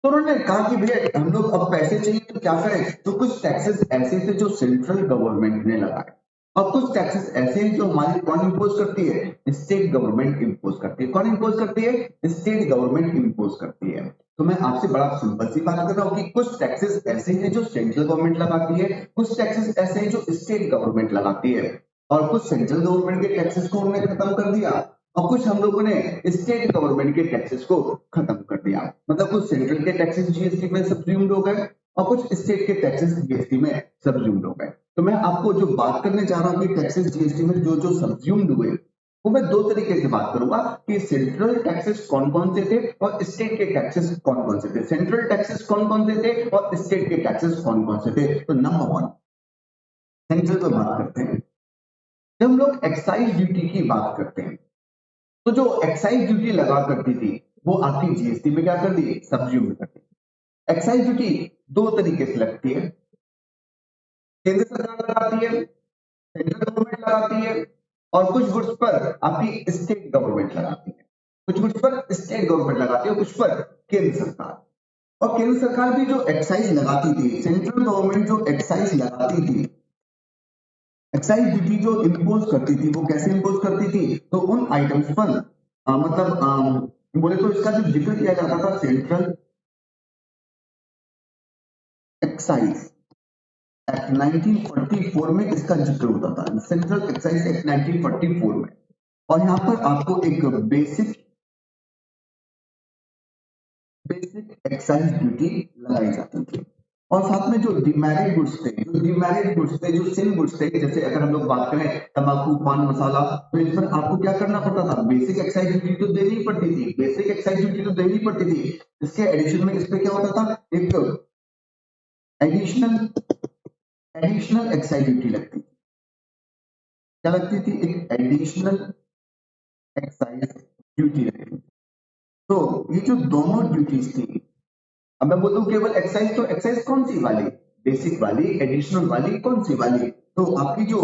Speaker 1: तो उन्होंने कहा कि भैया हम लोग अब पैसे चाहिए तो क्या करें, तो कुछ टैक्सेस ऐसे थे जो सेंट्रल गवर्नमेंट ने लगाए, और कुछ टैक्सेस ऐसे हैं जो हमारी कौन इंपोज करती है, स्टेट गवर्नमेंट इंपोज करती है। कौन इंपोज करती है, स्टेट गवर्नमेंट इंपोज करती है। तो मैं आपसे बड़ा सिंपल सी बात कर रहा हूँ कि कुछ टैक्सेस ऐसे हैं जो सेंट्रल गवर्नमेंट लगाती है, कुछ टैक्सेस ऐसे हैं जो स्टेट गवर्नमेंट लगाती है, और कुछ सेंट्रल गवर्नमेंट के टैक्सेस को उन्होंने खत्म कर दिया, और कुछ हम लोगों ने स्टेट गवर्नमेंट के टैक्सेस को खत्म कर दिया। मतलब कुछ सेंट्रल के टैक्सेस जीएसटी में सब्ज्यूम्ड हो गए, और कुछ स्टेट के टैक्सेस जीएसटी में सब्ज्यूम्ड हो गए। तो मैं आपको जो बात करने जा रहा हूँ कि टैक्सेस जीएसटी में जो जो सब्ज्यूम्ड हुए, वो मैं दो तरीके से बात करूंगा कि सेंट्रल टैक्सेस कौन कौन से थे और स्टेट के टैक्सेस कौन कौन से थे। सेंट्रल टैक्सेस कौन कौन से थे और स्टेट के टैक्सेस कौन कौन से थे। तो नंबर वन, सेंट्रल पर बात करते हैं। जब हम लोग एक्साइज ड्यूटी की बात करते हैं, तो जो एक्साइज ड्यूटी लगा करती थी वो आपकी जीएसटी में क्या कर दी, सब्ज्यूम कर दी। एक्साइज ड्यूटी दो तरीके से लगती है, केंद्र सरकार लगाती है, सेंट्रल गवर्नमेंट लगाती है, और कुछ गुड्स पर आपकी स्टेट गवर्नमेंट लगाती है। कुछ गुड्स पर स्टेट गवर्नमेंट लगाती है, कुछ पर केंद्र सरकार। और केंद्र सरकार भी जो एक्साइज लगाती थी, सेंट्रल गवर्नमेंट जो एक्साइज लगाती थी, एक्साइज ड्यूटी जो इम्पोज करती थी, वो कैसे इम्पोज करती थी, तो उन आइटम्स पर बोले तो इसका जो जिक्र किया जाता था सेंट्रल एक्साइज एक्ट 1944 में, इसका जिक्र होता था, सेंट्रल एक्साइज एक्ट 1944 में। और यहाँ पर आपको एक बेसिक एक्साइज ड्यूटी लगाई जाती थी। और साथ में जो डिमेरिट गुड्स थे, जो सिन गुड्स थे, जैसे अगर हम लोग बात करें तंबाकू, पान मसाला, तो इस पर आपको क्या करना पड़ता था, बेसिक एक्साइज ड्यूटी तो देनी पड़ती थी, इसके एडिशन में इस पे क्या होता था, एक एडिशनल एक्साइज ड्यूटी लगती थी। क्या लगती थी, एक एडिशनल एक्साइज ड्यूटी लगती थी। तो ये जो दोनों ड्यूटीज थी, अब मैं बोलूं केवल एक्साइज, तो एक्साइज कौन सी वाली, बेसिक वाली, एडिशनल वाली, कौन सी वाली, तो आपकी जो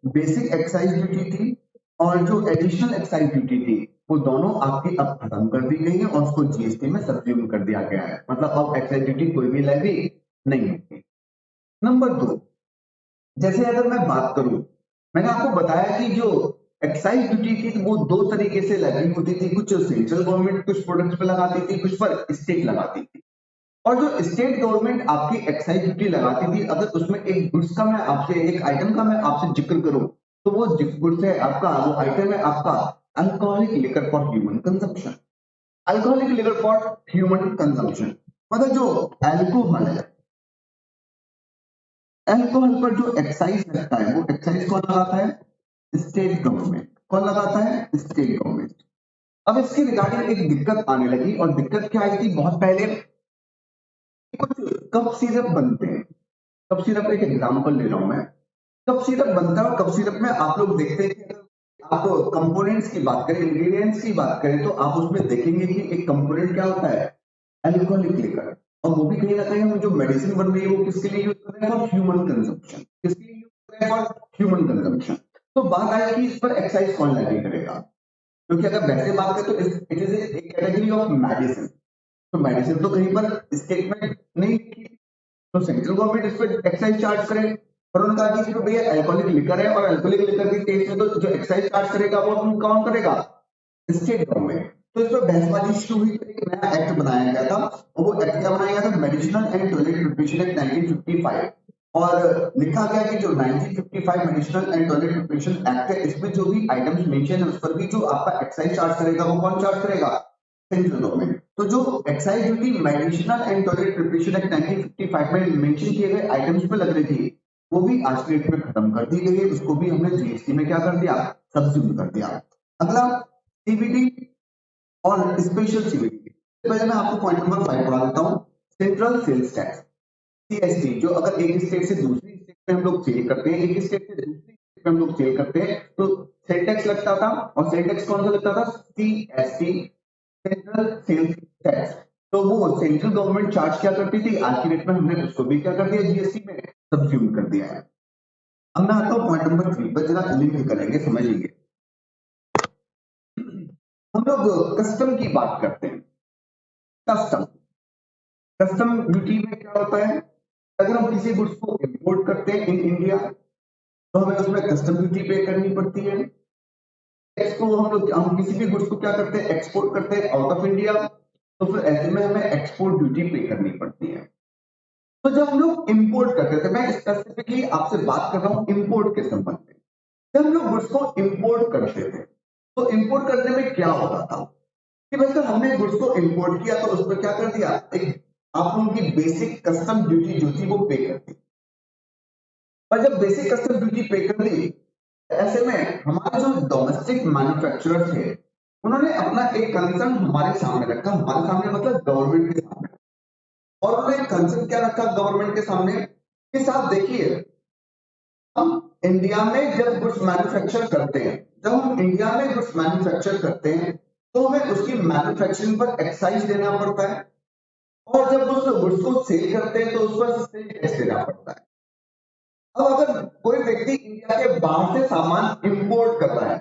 Speaker 1: बेसिक एक्साइज ड्यूटी थी और जो एडिशनल एक्साइज ड्यूटी थी, वो दोनों आपकी अब खत्म कर दी गई है और उसको जीएसटी में सब्ज्यूम कर दिया गया है। मतलब अब एक्साइज ड्यूटी कोई भी लेवी नहीं होती। नंबर 2, जैसे अगर मैं बात करूं, मैंने आपको बताया कि जो एक्साइज ड्यूटी थी वो दो तरीके से लगी होती थी, कुछ सेंट्रल गवर्नमेंट कुछ प्रोडक्ट्स पे लगाती थी, कुछ पर स्टेट लगाती थी। और जो स्टेट गवर्नमेंट आपकी एक्साइज ड्यूटी लगाती थी, अगर उसमें एक गुड्स का मैं आपसे, एक आइटम का मैं आपसे जिक्र करूं, तो वो गुड्स है आपका, वो आइटम है आपका alcoholic liquor for human consumption. Alcoholic liquor for human consumption मतलब जो अल्कोहल है, अल्कोहल पर जो एक्साइज लगता है, वो एक्साइज कौन लगाता है, स्टेट गवर्नमेंट। कौन लगाता है, स्टेट गवर्नमेंट। अब इसके रिगार्डिंग एक दिक्कत आने लगी, और दिक्कत क्या आई थी, बहुत पहले कुछ कप सिरप बनते हैं। कप सिरप एक एग्जांपल ले रहा हूं मैं। कप सिरप बनता है और कप सिरप में आप लोग देखते हैं कि आप कंपोनेंट्स की बात करें, इंग्रेडिएंट्स की बात करें, तो आप उसमें देखेंगे कि एक कंपोनेंट क्या होता है, अल्कोहलिक लिकर। और वो भी कहीं ना कहीं हम जो मेडिसिन बन रही है वो किसके लिए यूज कर रहे हैं, फॉर ह्यूमन कंजम्पशन। किसके लिए यूज कर रहे हैं, फॉर ह्यूमन कंजम्पशन। तो बात आई कि इस पर एक्साइज कौन लगे करेगा, क्योंकि अगर वैसे बात करें तो it is A category of medicine. तो मेडिसिन तो कहीं पर स्टेटमेंट नहीं लिखी, तो सेंट्रल गवर्नमेंट इस पर एक्साइज चार्ज करे। और उन्होंने कहा कि इसमें भैया अल्कोहलिक लिकर है, और अल्कोहलिक लिकर की टेस्ट में तो जो एक्साइज चार्ज करेगा वो कौन करेगा, स्टेट गवर्नमेंट। तो इस पर बहसबाजी शुरू हुई, तो एक नया एक्ट बनाया गया था, और वो एक्ट क्या बनाया गया था, medicinal and toilet preparation act 1955। और लिखा गया कि जो 1955 medicinal and toilet preparation act है, इसमें जो भी आइटम्स मेंशन है उस पर भी जो आपका एक्साइज चार्ज करेगा वो कौन चार्ज करेगा, सेंट्रल गवर्नमेंट। तो जो excise duty medicinal and toilet preparation act 1955 में मेंशन किए गए आइटम्स पे लग रही थी, वो भी आज के डेट में खत्म कर दी गई है। उसको भी हमने जीएसटी में क्या कर दिया, सब्ज्यूम कर दिया। अगला सीबीडी और स्पेशल सीबीडी। पहले मैं आपको पॉइंट नंबर 5 पढ़ा देता हूँ, सेंट्रल सेल्स टैक्स, सीएसटी। जो अगर एक स्टेट से दूसरी स्टेट में हम लोग सेल करते हैं, एक स्टेट से दूसरी स्टेट में हम लोग सेल करते हैं, तो सेल टैक्स लगता था। और सेल टैक्स कौन सा लगता था, सीएसटी, सेंट्रल सेल्स टैक्स। तो वो सेंट्रल गवर्नमेंट चार्ज क्या करती थी, आज की डेट में हमने उसको भी क्या कर दिया, जीएसटी में सब्ज्यूम कर दिया है। अब मैं आता हूँ पॉइंट नंबर 3 पर, जरा लिंक करेंगे, समझेंगे। हम लोग कस्टम की बात करते हैं। कस्टम ड्यूटी में क्या होता है, अगर हम किसी गुड्स को इंपोर्ट करते हैं इन इंडिया, तो हमें उसमें कस्टम ड्यूटी पे करनी पड़ती है। हम किसी भी गुड्स को क्या करते हैं, एक्सपोर्ट करते हैं आउट ऑफ इंडिया, तो फिर ऐसे में हमें एक्सपोर्ट ड्यूटी पे करनी पड़ती है। तो जब हम लोग इंपोर्ट करते थे, मैं स्पेसिफिकली आपसे बात कर रहा हूं इंपोर्ट के संबंध में, जब हम लोग गुड्स को इंपोर्ट करते थे, तो इंपोर्ट करने में क्या होता था कि बस हमने गुड्स को इंपोर्ट किया, तो उस पर क्या कर दिया, एक आप उनकी बेसिक कस्टम ड्यूटी जो थी वो पे कर दी। पर जब बेसिक कस्टम ड्यूटी पे कर दी, ऐसे में हमारे जो डोमेस्टिक मैन्युफैक्चरर थे, उन्होंने अपना एक कंसर्न हमारे सामने रखा, हमारे सामने मतलब गवर्नमेंट के सामने। और उन्होंने कंसर्न क्या रखा गवर्नमेंट के सामने कि साहब देखिए, हम इंडिया में जब गुड्स मैन्युफैक्चर करते हैं, जब हम इंडिया में गुड्स मैन्युफैक्चर करते हैं तो हमें उसकी मैन्युफैक्चरिंग पर एक्साइज देना पड़ता है, और जब उस गुड्स को सेल करते हैं तो उस पर सेल टैक्स देना पड़ता है। अब अगर कोई व्यक्ति इंडिया के बाहर से सामान इंपोर्ट कर रहा है,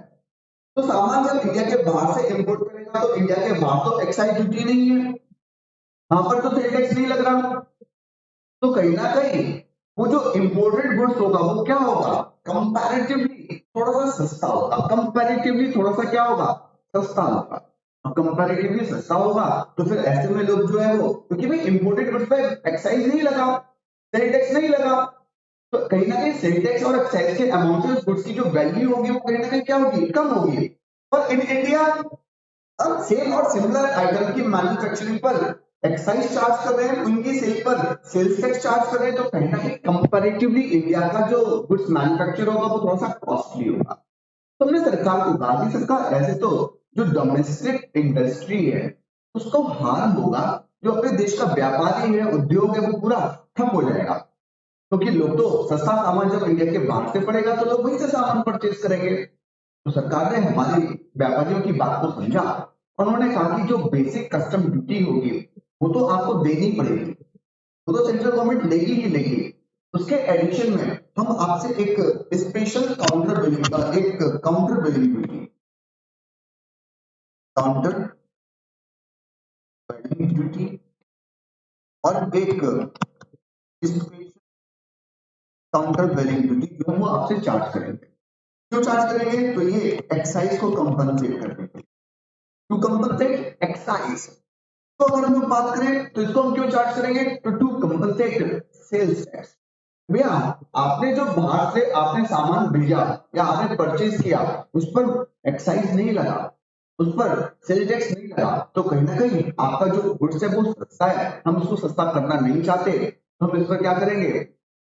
Speaker 1: तो सामान जब इंडिया के बाहर से इंपोर्ट करेगा तो इंडिया के बाहर तो एक्साइज ड्यूटी नहीं है, वहां पर तो सेल टैक्स नहीं लग रहा। तो कहीं ना कहीं वो जो इंपोर्टेड गुड्स होगा वो क्या होगा, कंपैरेटिवली थोड़ा सा सस्ता होगा, कंपैरेटिवली थोड़ा सा क्या होगा, सस्ता होगा। अब कंपैरेटिवली सस्ता होगा तो फिर ऐसे में लोग जो है वो, क्योंकि भाई इंपोर्टेड गुड्स पे एक्साइज नहीं लगा, सेल टैक्स नहीं लगा, तो कहीं ना कहीं सेल टैक्स और एक्साइज के अमाउंट से उस गुड्स की जो वैल्यू होगी वो कहीं ना कहीं क्या होगी, कम होगी। और इन इंडिया अब सेम और सिमिलर आइटम की मैन्युफैक्चरिंग पर एक्साइज चार्ज कर रहे हैं, उनकी सेल पर सेल्स टैक्स चार्ज कर रहे हैं, तो कहीं ना कहीं कंपैरेटिवली इंडिया का जो गुड्स मैन्युफैक्चर होगा वो थोड़ा सा कॉस्टली होगा। तो हमने सरकार को कहा कि सरकार ऐसे तो जो डोमेस्टिक इंडस्ट्री है उसको हार्म होगा, जो अपने देश का व्यापारी है, उद्योग है, वो पूरा ठप हो जाएगा, क्योंकि लोग तो सस्ता सामान जब इंडिया के बाहर से पड़ेगा तो लोग वहीं से सामान परचेज करेंगे। तो सरकार ने हमारी व्यापारियों की बात को समझा और उन्होंने कहा कि जो बेसिक कस्टम ड्यूटी होगी वो तो आपको देनी पड़ेगी, वो तो सेंट्रल गवर्नमेंट लेगी ही लेगी। उसके एडिशन में हम आपसे एक special counter billing duty, counter billing duty और एक स्पेशल काउंटर बिलिंग ड्यूटी जो वो आपसे चार्ज करेंगे। क्यों चार्ज करेंगे, तो ये एक्साइज को कंपनसेट करने के लिए, टू कंपनसेट एक्साइज। तो अगर हम लोग बात करें तो इसको हम क्यों चार्ज करेंगे, तो टू कंपनसेट सेल्स टैक्स। भैया आपने जो बाहर से आपने सामान भेजा या आपने परचेज किया उस पर एक्साइज नहीं लगा, उस पर सेल टैक्स नहीं लगा, तो कहीं ना कहीं आपका जो गुड्स है वो सस्ता है, हम उसको सस्ता करना नहीं चाहते, तो हम इस पर क्या करेंगे,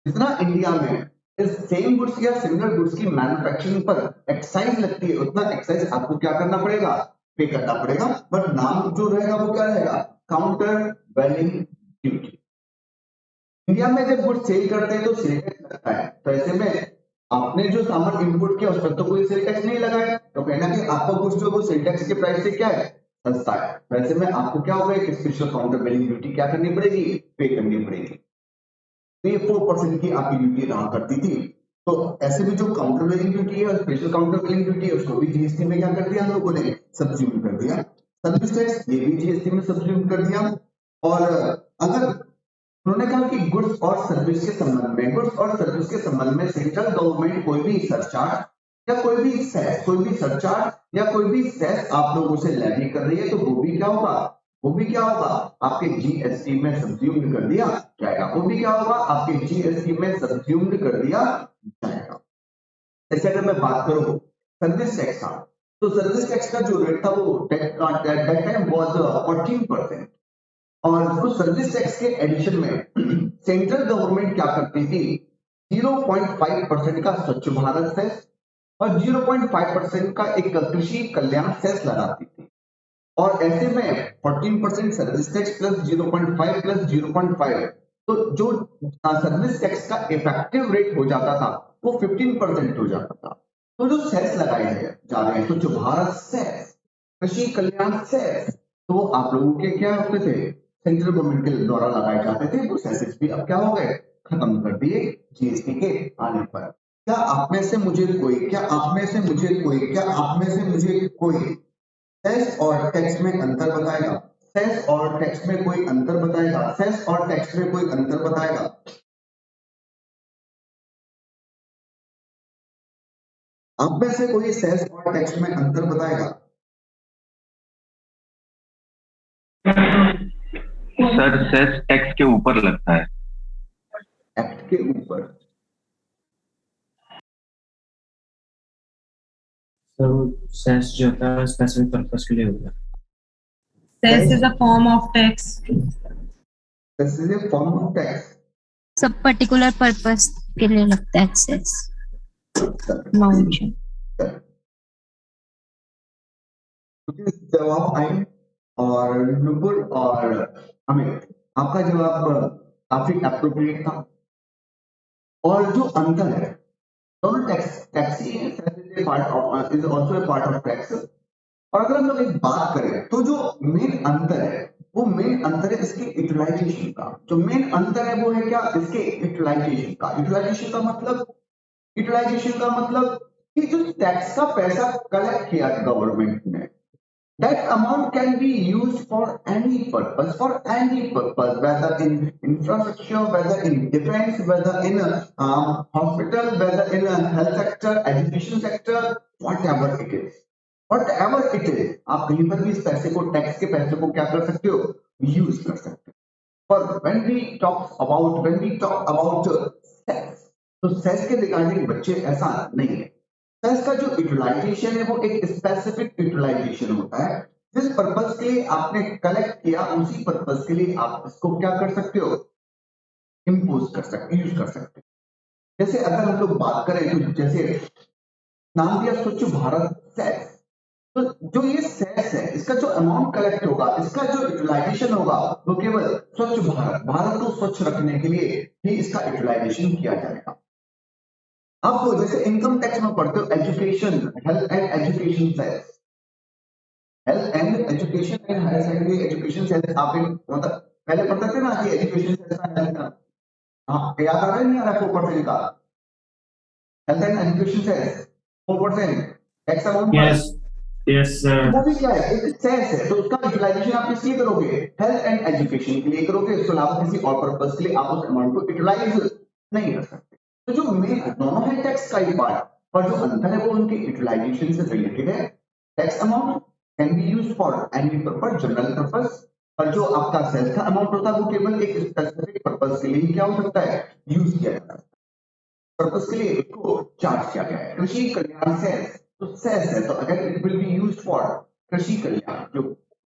Speaker 1: जितना इंडिया में इस सेम गुड्स या सिमिलर गुड्स की मैन्युफैक्चरिंग पर एक्साइज लगती है उतना एक्साइज आपको क्या करना पड़ेगा, पे करना पड़ेगा, बट नाम जो रहेगा वो क्या रहेगा, काउंटर वैलिंग ड्यूटी। इंडिया में जब गुड्स सेल करते हैं तो सेल टैक्स लगता है, तो ऐसे में आपने जो सामान इंपोर्ट किया उस पर तो कोई सेल टैक्स नहीं लगा है, तो कहना कि आपका गुड्स जो वो सेल टैक्स के प्राइस से क्या है, सस्ता है। तो ऐसे में आपको क्या होगा, एक स्पेशल काउंटर वैलिंग ड्यूटी क्या करनी पड़ेगी, पे करनी पड़ेगी। तो ये 4% की आपकी ड्यूटी रहा करती थी। तो ऐसे में जो काउंटर वैलिंग ड्यूटी है और स्पेशल काउंटर वैलिंग ड्यूटी है उसको भी जीएसटी में क्या कर दिया हम लोगों ने, सब्स्यूम कर दिया। सर्विस टैक्स ये भी जीएसटी में सब्स्यूम कर दिया। और अगर उन्होंने कहा कि गुड्स और सर्विस के संबंध में, गुड्स और सर्विस के संबंध में सेंट्रल गवर्नमेंट कोई भी सरचार्ज या कोई भी सेस, कोई भी सरचार्ज या कोई भी सेस आप लोगों से लेवी कर रही है तो वो भी क्या होगा, वो भी क्या होगा, आपके जीएसटी में सब्स्यूम्ड कर दिया जाएगा, वो भी क्या होगा, आपके जीएसटी में सब्स्यूम्ड कर दिया जाएगा। जैसे अगर मैं बात करूं सर्विस टैक्स का, तो सर्विस टैक्स का जो रेट था वो दैट टाइम वाज 14%। और उस सर्विस टैक्स के एडिशन में सेंट्रल गवर्नमेंट क्या करती थी, 0.5% का स्वच्छ भारत सेस और 0.5% का एक कृषि कल्याण सेस लगाती थी। और ऐसे में 14% सर्विस टैक्स प्लस 0.5 प्लस 0.5, तो जो सर्विस टैक्स का इफेक्टिव रेट हो जाता था वो 15% हो जाता था। तो जो सेस लगाए जा रहे हैं, स्वच्छ भारत सेस, कृषि कल्याण सेस, तो वो आप लोगों के क्या होते थे, सेंट्रल गवर्नमेंट के द्वारा लगाए जाते थे, वो सेसेस भी अब क्या हो गए, खत्म कर दिए जीएसटी के आने पर। क्या आप में से मुझे कोई, क्या आप में से मुझे कोई, क्या आप में से मुझे कोई सेस और टैक्स में अंतर बताएगा, सेस और टैक्स में कोई अंतर बताएगा, सेस और टैक्स में कोई अंतर बताएगा। आप में से कोई सेस और टैक्स में अंतर बताएगा।
Speaker 4: सर सेस टैक्स के ऊपर लगता है,
Speaker 1: एक्ट के ऊपर।
Speaker 5: सर सेस जो होता है स्पेसिफिक पर्पस के लिए होता है।
Speaker 6: Cess is a form of tax.
Speaker 1: This is a form of tax.
Speaker 2: सब पर्टिकुलर पर्पस के लिए लगता है एक्सेस अमाउंट।
Speaker 1: जवाब आए और नुपुर और अमित, आपका जवाब काफी एप्रोप्रिएट था। और जो अंतर है दोनों टैक्स ही है, is also a part of tax. और अगर हम लोग एक बात करें तो जो मेन अंतर है वो मेन अंतर है इसके यूटिलाइजेशन का। जो मेन अंतर है वो है क्या, इसके यूटिलाइजेशन का। यूटिलाइजेशन का मतलब कि जो टैक्स का पैसा कलेक्ट किया गवर्नमेंट ने, that amount can be used for any purpose, whether in infrastructure, whether in defense, whether in a hospital, whether in a health sector, education sector, whatever it is, आप कहीं पर भी इस पैसे को, टैक्स के पैसे को क्या कर सकते हो, यूज कर सकते हो। पर when we talk about cess, तो सेस के रिगार्डिंग बच्चे ऐसा नहीं है। सेस का जो यूटिलाइजेशन है वो एक स्पेसिफिक यूटिलाइजेशन होता है। जिस पर्पस के लिए आपने कलेक्ट किया उसी पर्पस के लिए आप इसको क्या कर सकते हो, इम्पोज कर सकते, यूज कर सकते हो। जैसे अगर हम लोग बात करें तो जैसे नाम दिया स्वच्छ भारत सेस, तो जो ये सेस है इसका जो अमाउंट कलेक्ट होगा, इसका जो यूटिलाइजेशन होगा वो केवल स्वच्छ भारत को स्वच्छ रखने के लिए ही इसका यूटिलाइजेशन किया जाएगा। अब जैसे इनकम टैक्स में पढ़ते हो education, health and education cess, health and education and higher secondary education cess, आप मतलब पहले पढ़ते थे ना कि एजुकेशन सेस का हेल्थ का, हाँ याद आ रहा है नहीं आ रहा 4% का health and education cess 4% tax amount.
Speaker 5: Yes sir.
Speaker 1: वो भी क्या है, एक सेस है, तो उसका यूटिलाइजेशन आप किस लिए करोगे, हेल्थ एंड एजुकेशन के लिए करोगे, इसके अलावा किसी और पर्पस के लिए आप उस अमाउंट को यूटिलाइज नहीं कर सकते। तो जो मेन दोनों है टैक्स का ही पार्ट, और जो अंतर है वो उनके यूटिलाइजेशन से रिलेटेड है। Tax amount can be used for any purpose, general purpose, और जो आपका सेल्स का अमाउंट होता है वो केवल एक स्पेसिफिक पर्पस के लिए क्या हो सकता है, यूज किया जाता है, पर्पस के लिए इसको चार्ज किया गया है। कृषि कल्याण सेस, तो सेस है, तो अगर it will be used for कृषि कल्याण, जो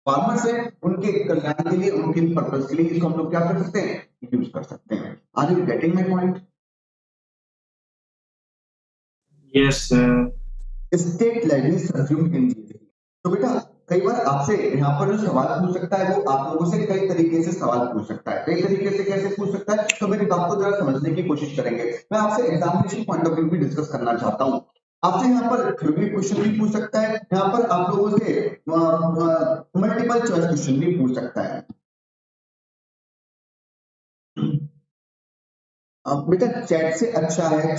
Speaker 1: फार्मर्स है उनके कल्याण के लिए, उनके पर्पस के लिए इसको हम लोग क्या कर सकते हैं, यूज कर सकते हैं। Are you getting my point?
Speaker 5: Yes sir.
Speaker 1: State levy subsumed in GST. तो बेटा कई बार आपसे यहाँ पर जो सवाल पूछ सकता है वो आप लोगों से कई तरीके से सवाल पूछ सकता है। कई तरीके से कैसे पूछ सकता है, तो मेरी बात को जरा समझने की कोशिश करेंगे। मैं आपसे एग्जामिनेशन पॉइंट ऑफ व्यू भी डिस्कस करना चाहता हूँ। आपसे यहाँ पर थ्योरी क्वेश्चन भी पूछ सकता है, यहाँ पर आप लोगों से मल्टीपल चॉइस क्वेश्चन भी पूछ सकता है। बेटा चैट से अच्छा है,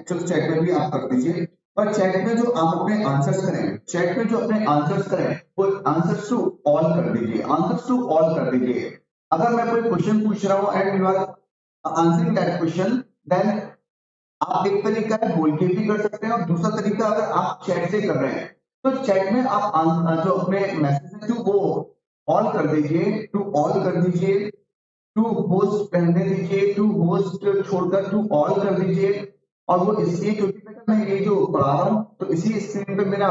Speaker 1: चलो चैट में भी आप कर दीजिए, और चैट में जो आप अपने आंसर्स करें, चैट में जो अपने आंसर्स करें वो आंसर्स टू ऑल कर दीजिए, अगर मैं कोई क्वेश्चन पूछ रहा हूँ and you are answering that question, then आप एक तरीका है बोल के भी कर सकते हैं, और दूसरा तरीका अगर आप चैट से कर रहे हैं तो चैट में आप जो अपने मैसेज है वो ऑल कर दीजिए, टू होस्ट रहने दीजिए, टू होस्ट छोड़कर टू ऑल कर दीजिए। और वो इसलिए क्योंकि बेटा मैं ये जो पढ़ा रहा हूँ तो इसी स्क्रीन पे मेरा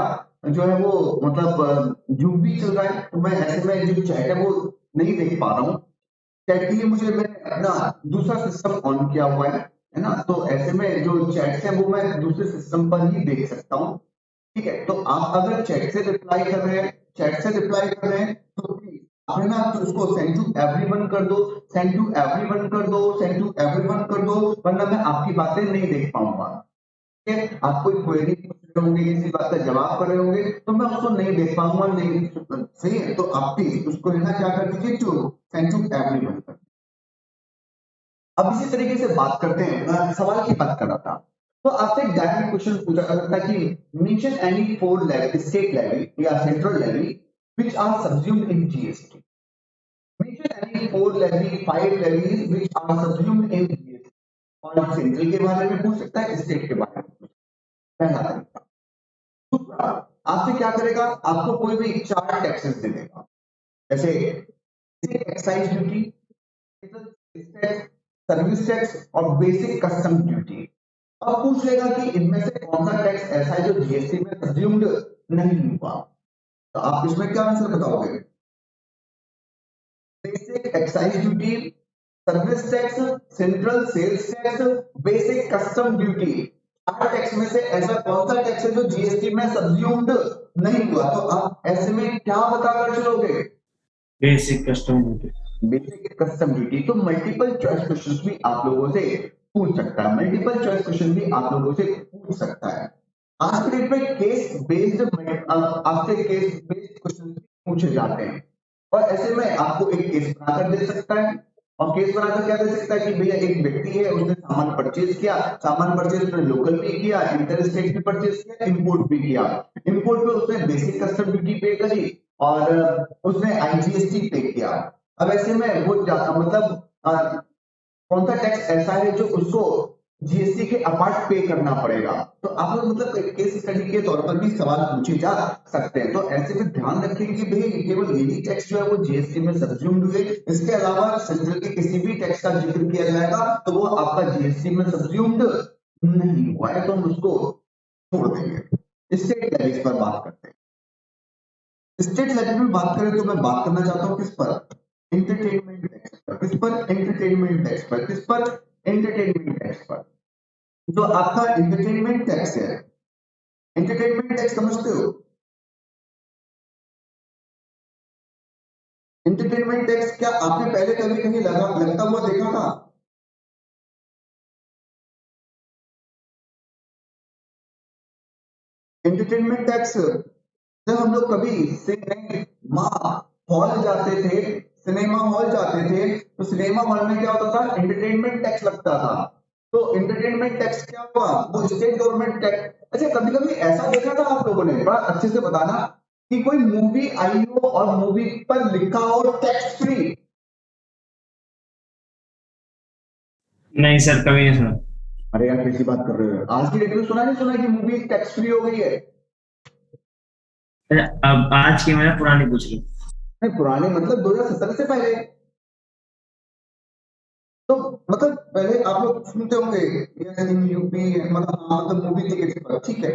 Speaker 1: जो है वो मतलब जूम भी चल रहा है, तो मैं ऐसे में जो चैट है वो नहीं देख पा रहा हूँ। चैट के लिए मुझे मैंने अपना दूसरा सिस्टम ऑन किया हुआ है ना, तो ऐसे में जो चैट है वो मैं दूसरे सिस्टम पर ही देख सकता हूँ। ठीक है, तो आप अगर चैट से रिप्लाई कर रहे हैं तो प्लीज आपने ना तो उसको सेंड टू एवरीवन कर दो, वरना मैं आपकी बातें नहीं देख पाऊंगा। ठीक है, आप कोई क्वेरी पूछ रहे होंगे, किसी बात का जवाब कर रहे होंगे तो मैं उसको नहीं देख पाऊंगा, नहीं सही है, तो आप प्लीज उसको है ना क्या कर दीजिए, टू सेंड टू एवरीवन कर। अब इसी तरीके से बात करते हैं, सवाल की बात कर रहा था, तो आपसे एक डायरेक्ट क्वेश्चन पूछा जा सकता है कि mention any 4 levy, state levy या central levy which are subsumed in GST. Mention any 4 levy, 5 levies which are subsumed in GST. और सेंट्रल के बारे में पूछ सकता है, स्टेट के बारे में पूछ सकता है, पहला तरीका। दूसरा आपसे क्या करेगा, आपको कोई भी 4 टैक्सेस दे देगा, जैसे एक्साइज ड्यूटी, सर्विस टैक्स और बेसिक कस्टम ड्यूटी। अब पूछ लेगा कि इनमें से कौन सा टैक्स ऐसा है जो जीएसटी में सब्ज्यूम्ड नहीं हुआ, तो आप इसमें क्या आंसर बताओगे? Basic excise duty, service tax, central sales tax, basic custom duty. 4 tax में से ऐसा कौन सा टैक्स है जो जीएसटी में सब्ज्यूम्ड नहीं हुआ, तो आप ऐसे में क्या बताकर चलोगे?
Speaker 5: Basic custom duty.
Speaker 1: Basic custom duty. तो मल्टीपल चॉइस क्वेश्चंस भी आप लोगों से पूछ सकता है, मल्टीपल चॉइस क्वेश्चन भी आप लोगों से पूछ सकता है। आज के डेट में केस बेस्ड आपसे केस बेस्ड क्वेश्चन पूछे जाते हैं और ऐसे में आपको एक केस बनाकर दे सकता है और केस बनाकर क्या दे सकता है कि भैया एक व्यक्ति है, उसने सामान परचेज किया, सामान परचेज उसने लोकल भी किया, इंटर स्टेट भी परचेज किया, इंपोर्ट भी किया। इंपोर्ट पे उसने बेसिक कस्टम ड्यूटी पे करी और उसने आईजीएसटी पे किया। अब ऐसे में वो मतलब कौन सा टैक्स ऐसा है जो उसको जीएसटी के अपार्ट पे करना पड़ेगा। तो आप लोग मतलब केस स्टडी के तौर पर भी सवाल पूछे जा सकते हैं। तो ऐसे में ध्यान रखें कि भाई केवल यही टैक्स जो है वो जीएसटी में सब्ज्यूम्ड हुए, इसके अलावा सेंट्रल के किसी भी टैक्स का जिक्र किया जाएगा तो वो आपका जीएसटी में सब्ज्यूम्ड नहीं हुआ है, तो हम उसको छोड़ देंगे। स्टेट लेवीज पर बात करते हैं। स्टेट लेवी में बात करें तो मैं बात करना चाहता हूँ किस पर, एंटरटेनमेंट टैक्स पर। किस पर? एंटरटेनमेंट टैक्स पर। किस पर? एंटरटेनमेंट टैक्स पर। जो आपका एंटरटेनमेंट टैक्स है, एंटरटेनमेंट टैक्स समझते हो? एंटरटेनमेंट टैक्स क्या आपने पहले कभी कहीं लगता हुआ देखा था? एंटरटेनमेंट टैक्स जब हम लोग कभी सिनेमा हॉल जाते थे, सिनेमा हॉल जाते थे तो सिनेमा हॉल में क्या होता था? एंटरटेनमेंट टैक्स लगता था। तो एंटरटेनमेंट टैक्स क्या हुआ? वो स्टेट गवर्नमेंट टैक्स। अच्छा, कभी कभी ऐसा देखा था आप लोगों ने? बड़ा अच्छे से बताना कि कोई मूवी आई हो और मूवी पर लिखा हो टैक्स फ्री।
Speaker 5: नहीं सर, कभी नहीं सुना।
Speaker 1: अरे यार कैसी बात कर रहे हो? आज की डेट में सुना नहीं सुना कि मूवी टैक्स फ्री हो गई है?
Speaker 5: अरे, अब आज की मैं पुरानी पूछ रही हूँ।
Speaker 1: नहीं, पुराने मतलब 2017 से पहले। तो मतलब पहले आप लोग सुनते होंगे इन यूपी मतलब मूवी टिकट पर, ठीक है।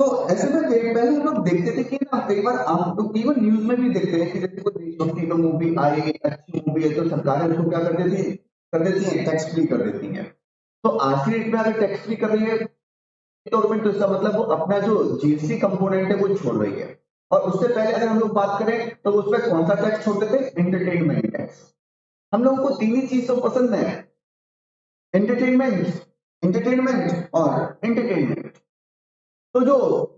Speaker 1: तो ऐसे में पहले हम लोग देखते थे कि ना, कई बार आप लोग इवन न्यूज में भी देखते हैं कि जैसे कोई देशभक्ति का मूवी आई, अच्छी मूवी है, तो सरकारें उसको क्या कर देती है, टैक्स फ्री कर देती है। तो आज की डेट में अगर टैक्स फ्री कर रही है गवर्नमेंट तो इसका मतलब वो अपना जो जीएसटी कंपोनेंट है वो छोड़ रही है। और उससे पहले अगर हम लोग बात करें तो उस पर कौन सा टैक्स छोड़ते थे? Entertainment tax. हम लोगों को तीन ही चीज तो पसंद है, एंटरटेनमेंट, एंटरटेनमेंट और एंटरटेनमेंट। तो जो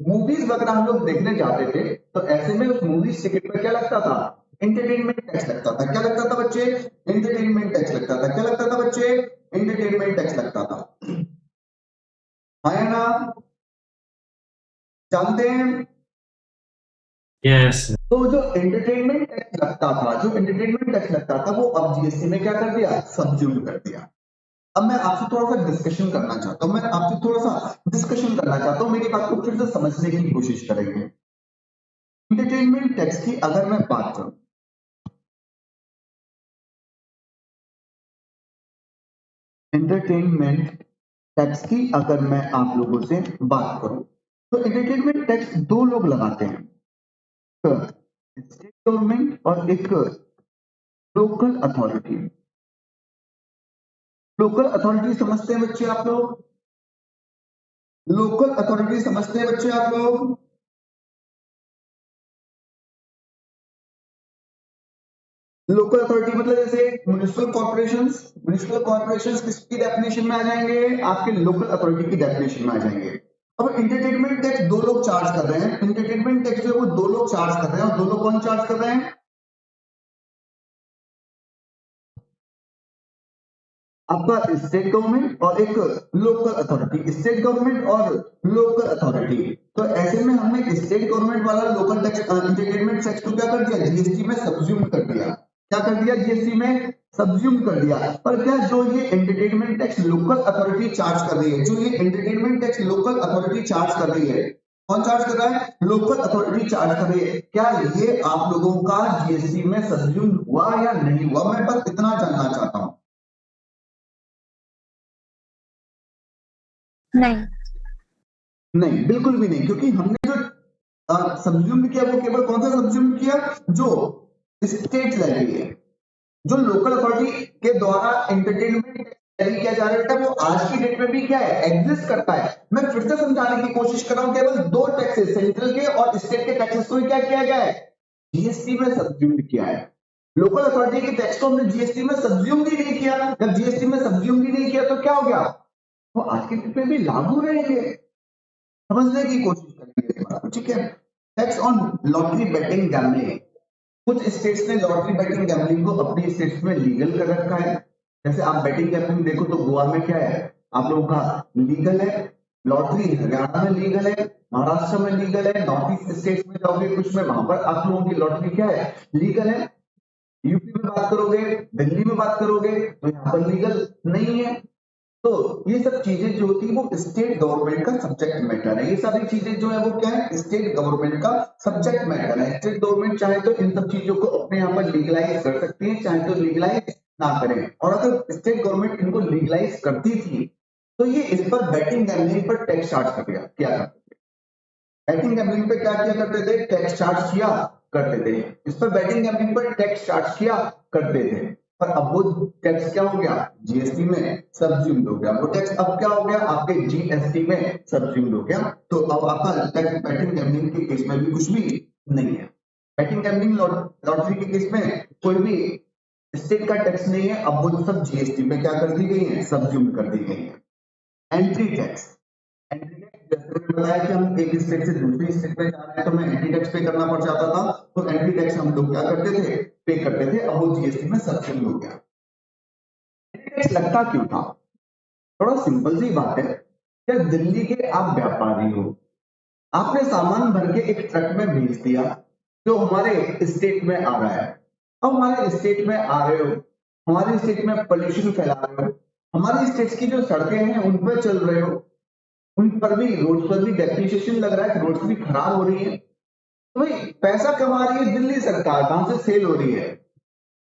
Speaker 1: मूवीज वगैरह हम लोग देखने जाते थे तो ऐसे में उस मूवीज टिकट पर क्या लगता था? एंटरटेनमेंट टैक्स लगता था। क्या लगता था बच्चे? एंटरटेनमेंट टैक्स लगता था। क्या लगता था बच्चे? एंटरटेनमेंट टैक्स लगता था। हाँ या ना? जानते हैं?
Speaker 5: यस।
Speaker 1: तो जो एंटरटेनमेंट टैक्स लगता था, जो एंटरटेनमेंट टैक्स लगता था वो अब जीएसटी में क्या कर दिया? सब्ज्यूम कर दिया। अब मैं आपसे थोड़ा सा डिस्कशन करना चाहता हूं, मेरी बात को फिर से समझने की कोशिश करेंगे। एंटरटेनमेंट टैक्स की अगर मैं बात करूं, एंटरटेनमेंट टैक्स की अगर मैं आप लोगों से बात करूं तो एंटरटेनमेंट टैक्स दो लोग लगाते हैं, स्टेट गवर्नमेंट और एक लोकल अथॉरिटी। लोकल अथॉरिटी समझते हैं बच्चे आप लोग? लोकल अथॉरिटी समझते हैं बच्चे आप लोग? लोकल अथॉरिटी मतलब जैसे म्युनिसिपल कॉर्पोरेशंस। म्युनिसिपल कॉर्पोरेशंस किसकी डेफिनेशन में आ जाएंगे? आपके लोकल अथॉरिटी की डेफिनेशन में आ जाएंगे। अब एंटरटेनमेंट टैक्स दो लोग चार्ज कर रहे हैं, एंटरटेनमेंट टैक्स जो है वो दो लोग चार्ज कर रहे हैं, और दो लोग कौन चार्ज कर रहे हैं? आपका स्टेट गवर्नमेंट और एक लोकल अथॉरिटी। स्टेट गवर्नमेंट और लोकल अथॉरिटी। तो ऐसे में हमने स्टेट गवर्नमेंट वाला लोकल टैक्स एंटरटेनमेंट टैक्स को क्या कर दिया? जीएसटी में सब्ज्यूम कर दिया। क्या कर दिया? जीएसटी में सब्ज्यूम कर दिया। पर क्या जो ये entertainment tax local authority charge कर रही है, जो ये entertainment tax local authority charge कर रही है, कौन चार्ज कर रहा है? लोकल अथॉरिटी चार्ज कर रही है। क्या ये आप लोगों का जीएसटी में सब्ज्यूम हुआ या नहीं हुआ? मैं बस इतना जानना चाहता हूं।
Speaker 2: नहीं।
Speaker 1: नहीं, बिल्कुल भी नहीं, क्योंकि हमने जो सब्ज्यूम किया वो केवल कौन सा सब्ज्यूम किया? जो स्टेट लेवी है, जो लोकल अथॉरिटी के द्वारा एंटरटेनमेंट लेवी किया जा रहा है, वो आज की डेट में भी क्या है? एग्जिस्ट करता है। मैं फिर से समझाने की कोशिश कर रहा हूं, केवल दो टैक्सेस, सेंट्रल के और स्टेट के टैक्सेस को ही क्या किया गया है? जीएसटी में सब्ज्यूम किया है। लोकल अथॉरिटी के टैक्स को हमने जीएसटी में सब्ज्यूम ही नहीं किया। जब जीएसटी में सब्ज्यूम ही नहीं किया तो क्या हो गया, वो आज के डेट में भी लागू रहेंगे। समझने की कोशिश करेंगे, ठीक है। Tax on lottery betting gambling, कुछ स्टेट्स ने लॉटरी बेटिंग गैम्बलिंग को अपनी स्टेट्स में लीगल कर रखा है। जैसे आप बेटिंग गैम्बलिंग देखो तो गोवा में क्या है, आप लोगों का लीगल है। लॉटरी हरियाणा में लीगल है, महाराष्ट्र में लीगल है, नॉर्थ ईस्ट स्टेट्स में जाओगे कुछ में, वहां पर आप लोगों की लॉटरी क्या है, लीगल है। यूपी में बात करोगे, दिल्ली में बात करोगे तो यहाँ पर लीगल नहीं है। तो ये सब चीजें जो होती है वो स्टेट गवर्नमेंट का सब्जेक्ट मैटर है। ये सारी चीजें जो है वो क्या है, स्टेट गवर्नमेंट का सब्जेक्ट मैटर है। स्टेट गवर्नमेंट चाहे तो इन सब चीजों को अपने यहाँ पर लीगलाइज कर सकती है, चाहे तो लीगलाइज ना करें। और अगर स्टेट गवर्नमेंट इनको लीगलाइज करती थी तो ये इस पर बैटिंग गैम्बलिंग पर टैक्स चार्ज कर दिया क्या करते थे। बैटिंग गैम्बलिंग पे क्या किया करते थे, टैक्स चार्ज किया करते थे। इस पर बैटिंग गैम्बलिंग पर टैक्स चार्ज किया करते थे, पर अब वो टैक्स क्या हो गया, जीएसटी में सब्ज्यूम्ड हो गया। वो टैक्स अब क्या हो गया, आपके जीएसटी में सब्ज्यूम्ड हो गया। तो अब आपका टैक्स बैटिंग गैम्बलिंग के केस में भी कुछ भी नहीं है। बैटिंग गैम्बलिंग लॉटरी के केस में कोई भी स्टेट का टैक्स नहीं है। अब वो सब जीएसटी में क्या कर दी गई है, सब्ज्यूम्ड कर दी गई है। एंट्री टैक्स, एंट्री टैक्स जैसे मैंने बताया कि हम एक स्टेट से दूसरी स्टेट में जा रहे हैं तो मैं एंट्री टैक्स पे करना पड़ जाता था, तो एंट्री टैक्स हम लोग क्या करते थे, पे करते थे। अब वो जीएसटी में सब्ज्यूम्ड हो गया। एंट्री टैक्स लगता क्यों था, थोड़ा सिंपल सी बात है। क्या दिल्ली के आप व्यापारी हो, आपने सामान भर के एक ट्रक में भेज दिया जो हमारे स्टेट में आ रहा है। अब हमारे स्टेट में आ रहे हो, हमारे स्टेट में पोल्यूशन फैला रहे हो, हमारी स्टेट की जो सड़कें हैं उन पर चल रहे हो, उन पर भी रोड पर भी डेप्रिसिएशन लग रहा है, रोड्स भी खराब हो रही है। तो भाई पैसा कमा रही है दिल्ली सरकार, कहां से सेल हो रही है,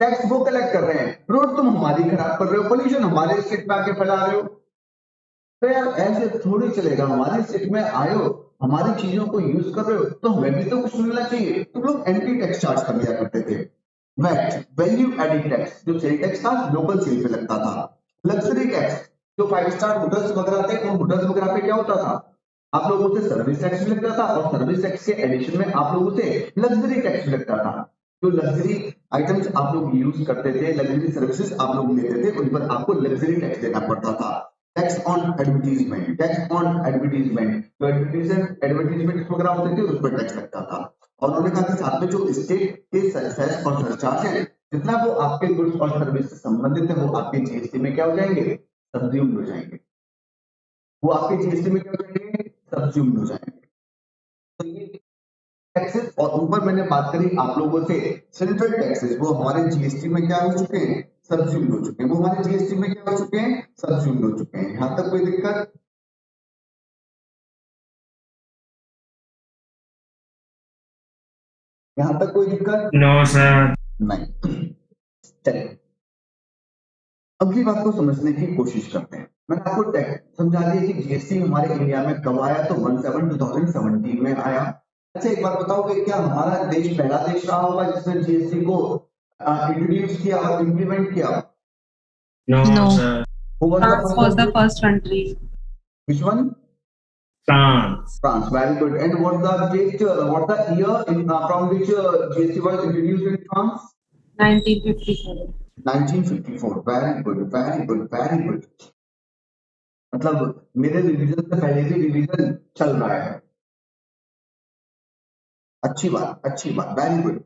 Speaker 1: टैक्स वो कलेक्ट कर रहे हैं, रोड तुम हमारी खराब कर रहे हो, पोल्यूशन हमारे स्टेट में आके फैला रहे हो। तो यार ऐसे थोड़ी चलेगा, हमारे स्टेट में आए हो, हमारी चीजों को यूज कर रहे हो तो हमें भी तो कुछ मिलना चाहिए। तो लोग एंटी टैक्स चार्ज कर दिया करते थे। वैट, वैल्यू एडिड टैक्स, जो सेल टैक्स था लोकल सेल पे लगता था। लग्जरी टैक्स, जो 5 स्टार होटल्स वगैरह थे उन होटल्स वगैरह पे क्या होता था, आप लोगों से सर्विस टैक्स भी लगता था, और सर्विस टैक्स के एडिशन में आप लोगों से लग्जरी टैक्स भी लगता था। जो लग्जरी आइटम्स आप लोग यूज करते थे, लग्जरी सर्विसेज आप लोग लेते थे, उन पर आपको लग्जरी टैक्स देना पड़ता था। Tax on advertisement, tax on advertisement, जो एडवर्टीजमेंट वगैरह होते थे उस पर टैक्स लगता था। और उन्होंने कहा कि साथ में जो स्टेट के सेस और सरचार्ज है, जितना वो आपके गुड्स और सर्विस से संबंधित है वो आपके जीएसटी में क्या हो जाएंगे, सब्ज्यूम्ड हो जाएंगे। वो आपके जीएसटी में क्या हो जाएंगे, सब्ज्यूम्ड हो जाएंगे। तो ये टैक्सेस, और ऊपर मैंने बात करी आप लोगों से सेंट्रल टैक्सेस, वो हमारे जीएसटी में क्या हो चुके हैं, सब्ज्यूम्ड हो चुके हैं। वो हमारे जीएसटी में क्या हो चुके हैं, सब्ज्यूम्ड हो चुके हैं। यहां तक कोई दिक्कत, यहां तक कोई दिक्कत
Speaker 5: नो सर।
Speaker 1: नहीं। चलिए अगली बात को समझने की कोशिश करते हैं। मैंने आपको टैक्स समझा दिया कि जीएसटी हमारे इंडिया में कब आया, तो 17/2017 में आया। अच्छा एक बात बताओगे, क्या हमारा देश पहला देश रहा होगा जिसने जीएसटी को इंट्रोड्यूस किया और इम्प्लीमेंट किया?
Speaker 5: No
Speaker 2: No.
Speaker 5: Sir.
Speaker 1: Who was the
Speaker 6: France
Speaker 1: first
Speaker 6: was the
Speaker 1: country?
Speaker 6: first country.
Speaker 1: Which one?
Speaker 5: France.
Speaker 1: France. Very good. And what's the date? What's the year from which GST was introduced in France?
Speaker 6: 1954.
Speaker 1: 1954. Very good. Very good. Very good. मतलब मेरे revision से पहले भी revision चल रहा है। अच्छी बात, अच्छी बात, वेरी गुड।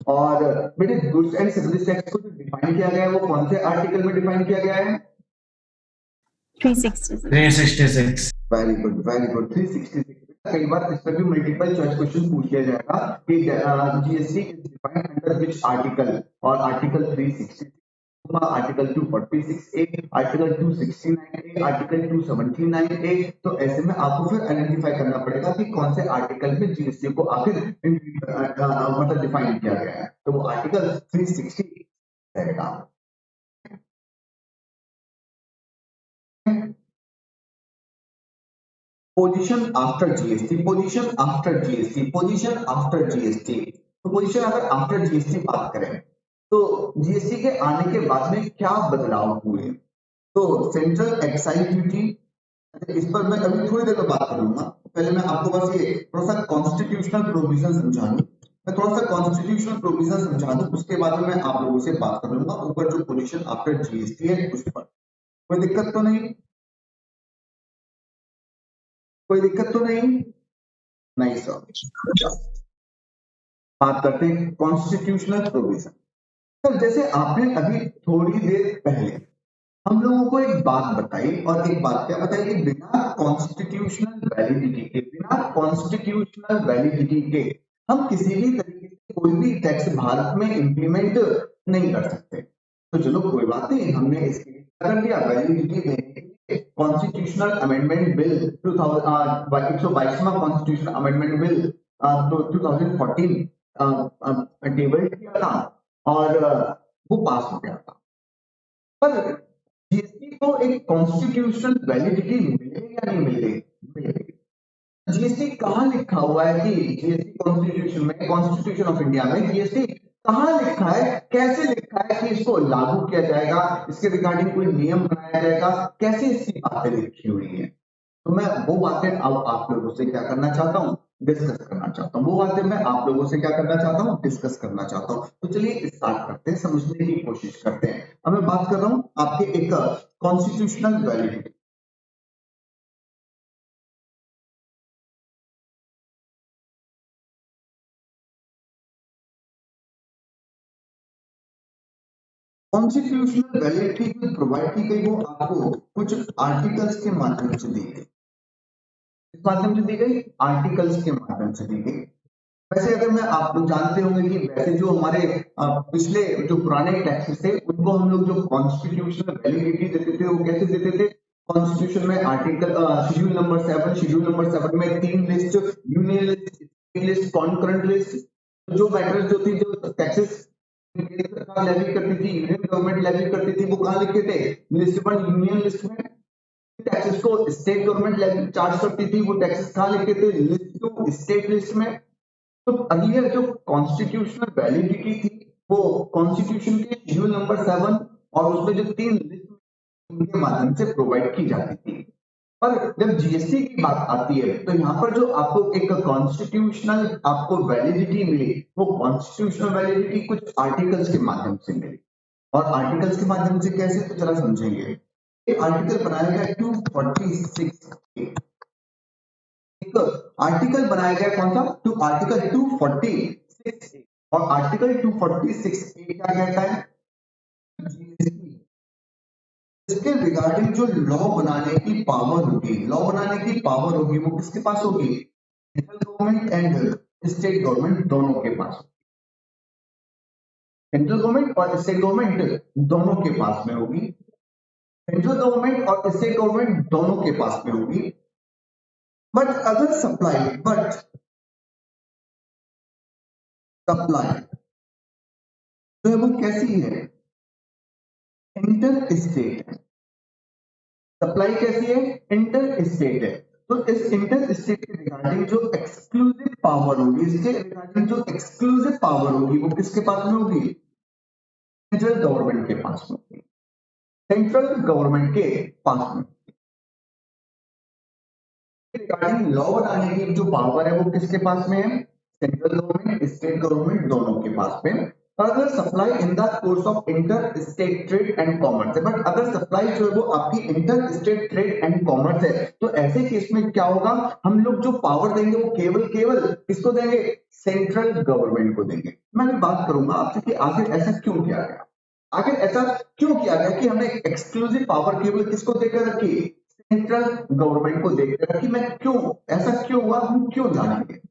Speaker 1: और बेटे गुड्स एंड सर्विस टैक्स को जो डिफाइन किया गया है वो कौन से आर्टिकल में डिफाइन किया गया है?
Speaker 2: 366.
Speaker 5: 366।
Speaker 1: Very good, very good. 366। कई बार इस पर भी मल्टीपल चॉइस क्वेश्चन पूछ लिया जाएगा कि GST is defined under which article, और article 366, article 246A, article 269A, article 279A। तो ऐसे में आपको फिर आइडेंटिफाई करना पड़ेगा कि कौन से आर्टिकल में जीएसटी को आखिर मतलब डिफाइन किया गया है। तो वो आर्टिकल 360 रहेगा। Position after GST, position after GST, position after GST. तो पोजीशन अगर आफ्टर जीएसटी बात करें तो जीएसटी के आने के बाद में क्या बदलाव हुए? तो सेंट्रल एक्साइज ड्यूटी, इस पर मैं अभी थोड़ी देर में बात करूंगा। पहले मैं आपको बस ये थोड़ा सा कॉन्स्टिट्यूशनल प्रोविजन समझा दूं मैं थोड़ा सा कॉन्स्टिट्यूशनल प्रोविजन समझा दूं, उसके बाद में मैं आप लोगों से बात कर लूंगा ऊपर जो पोजीशन आफ्टर जीएसटी है उस पर। कोई दिक्कत तो नहीं? कोई दिक्कत तो नहीं सर। बात करते हैं कॉन्स्टिट्यूशनल प्रोविजन। सर जैसे आपने अभी थोड़ी देर पहले हम लोगों को एक बात बताई, और एक बात क्या बताई कि बिना कॉन्स्टिट्यूशनल वैलिडिटी के हम किसी भी तरीके से कोई भी टैक्स भारत में इंप्लीमेंट नहीं कर सकते। तो चलो कोई बात नहीं, हमने इसके लिए क्या कर दिया, वैलिडिटी देने के लिए कॉन्स्टिट्यूशनल अमेंडमेंट बिल 122वां कॉन्स्टिट्यूशनल अमेंडमेंट बिल 2014 टेबल किया था और वो पास हो गया था। पर जीएसटी को एक कॉन्स्टिट्यूशनल वैलिडिटी मिले या नहीं मिले? जीएसटी कहाँ लिखा हुआ है कि जीएसटी कॉन्स्टिट्यूशन में, कॉन्स्टिट्यूशन ऑफ इंडिया में जीएसटी कहाँ लिखा है, कैसे लिखा है कि इसको लागू किया जाएगा, इसके रिगार्डिंग कोई नियम बनाया जाएगा, कैसे इसकी बातें लिखी हुई है? तो मैं वो बातें अब आप लोगों से क्या करना चाहता हूँ, डिस्कस करना चाहता हूँ। वो बातें मैं आप लोगों से क्या करना चाहता हूँ, डिस्कस करना चाहता हूँ। तो चलिए स्टार्ट करते हैं, समझने की कोशिश करते हैं। अब मैं बात कर रहा हूँ आपके एक constitutional validity. Constitutional validity provide की गई, वो आपको कुछ आर्टिकल्स के माध्यम से दी गई। किस माध्यम से दी गई? आर्टिकल्स के माध्यम से दी गई। वैसे अगर मैं, आप लोग जानते होंगे कि वैसे जो हमारे पिछले जो पुराने टैक्सेस थे उनको हम लोग जो कॉन्स्टिट्यूशनल वैलिडिटी देते थे वो कैसे देते थे? कॉन्स्टिट्यूशन में आर्टिकल शेड्यूल नंबर 7 में 3 list, union list, concurrent list, जो मैटर्स जो थी, जो टैक्सेस लेवी करती थी, यूनियन गवर्नमेंट लेवी करती थी, वो कहाँ लिखे थे? लिस्ट 1 यूनियन लिस्ट में। टैक्सेस को स्टेट गवर्नमेंट लेवी चार्ज करती थी, वो टैक्सेस कहाँ लिखे थे? लिस्ट 2 स्टेट लिस्ट में। तो अर्लियर जो कॉन्स्टिट्यूशनल वैलिडिटी थी वो कॉन्स्टिट्यूशन के शेड्यूल नंबर 7 और उसमें जो 3 लिस्ट उनके माध्यम से प्रोवाइड की जाती थी। पर जब जीएसटी की बात आती है तो यहाँ पर जो आपको एक कॉन्स्टिट्यूशनल आपको वैलिडिटी मिली, वो कॉन्स्टिट्यूशनल वैलिडिटी कुछ आर्टिकल्स के माध्यम से मिली। और आर्टिकल्स के माध्यम से कैसे, तो जरा समझेंगे। ये आर्टिकल बनाया गया 246 एक आर्टिकल बनाया गया, कौन सा? तो आर्टिकल 246 और आर्टिकल 246 क्या कहता है? इसके रिगार्डिंग जो लॉ बनाने की पावर होगी, वो किसके पास होगी? Central government and state government दोनों के पास। सेंट्रल गवर्नमेंट और स्टेट गवर्नमेंट दोनों के पास में होगी। सेंट्रल गवर्नमेंट और स्टेट गवर्नमेंट दोनों के पास में होगी। बट अगर सप्लाई जो है वो कैसी है? इंटर स्टेट है। सप्लाई कैसी है? इंटर स्टेट है। तो इस इंटर स्टेट के रिगार्डिंग जो एक्सक्लूसिव पावर होगी, इसके रिगार्डिंग जो एक्सक्लूसिव पावर होगी, वो किसके पास में होगी? सेंट्रल गवर्नमेंट के पास में होगी। सेंट्रल गवर्नमेंट के पास में रिगार्डिंग लॉ बनाने की जो पावर है वो किसके पास में है? सेंट्रल गवर्नमेंट, स्टेट गवर्नमेंट दोनों के पास में। अगर supply in the course of inter state trade and commerce है, बट अगर सप्लाई जो है वो आपकी inter state trade and commerce है, तो ऐसे केस में क्या होगा? हम लोग जो पावर देंगे वो केवल किसको देंगे? सेंट्रल गवर्नमेंट को देंगे। मैं भी बात करूंगा आपसे कि आखिर ऐसा क्यों किया गया, आखिर ऐसा क्यों किया गया कि हमने एक्सक्लूसिव पावर केवल किसको देकर रखी? सेंट्रल गवर्नमेंट को देकर रखी। मैं क्यों, ऐसा क्यों हुआ, हम क्यों जानेंगे?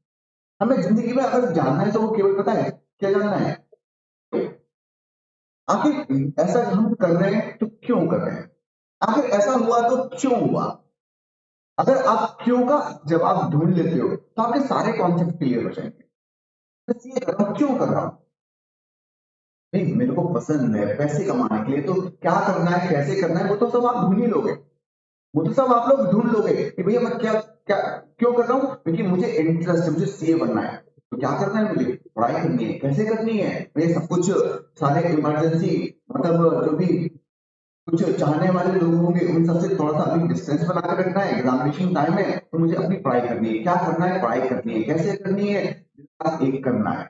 Speaker 1: हमें जिंदगी में अगर जानना है तो वो केवल पता है क्या जानना है, आखिर ऐसा हम कर रहे हैं तो क्यों कर रहे हैं, आखिर ऐसा हुआ तो क्यों हुआ। अगर आप क्यों का जवाब ढूंढ लेते हो तो आपके सारे कॉन्सेप्ट क्लियर हो जाएंगे। बस ये कर रहा हूं, क्यों कर रहा हूं? नहीं, मेरे को पसंद है पैसे कमाने के लिए, तो क्या करना है, कैसे करना है, वो तो सब आप ढूंढ ही लोगे, वो तो सब आप लोग ढूंढ लोगे कि भैया मैं क्या क्या क्यों कर रहा हूं? क्योंकि मुझे इंटरेस्ट है, मुझे सीए बनना है। तो क्या करना है? मुझे पढ़ाई करनी है। कैसे करनी है? ये सब कुछ सारे इमरजेंसी, मतलब जो भी कुछ चाहने वाले लोग होंगे उन सबसे थोड़ा सा अभी डिस्टेंस बना कर रखना है। एग्जामिनेशन टाइम है तो मुझे अपनी पढ़ाई करनी है। क्या करना है? पढ़ाई करनी है। कैसे करनी है? एक करना है।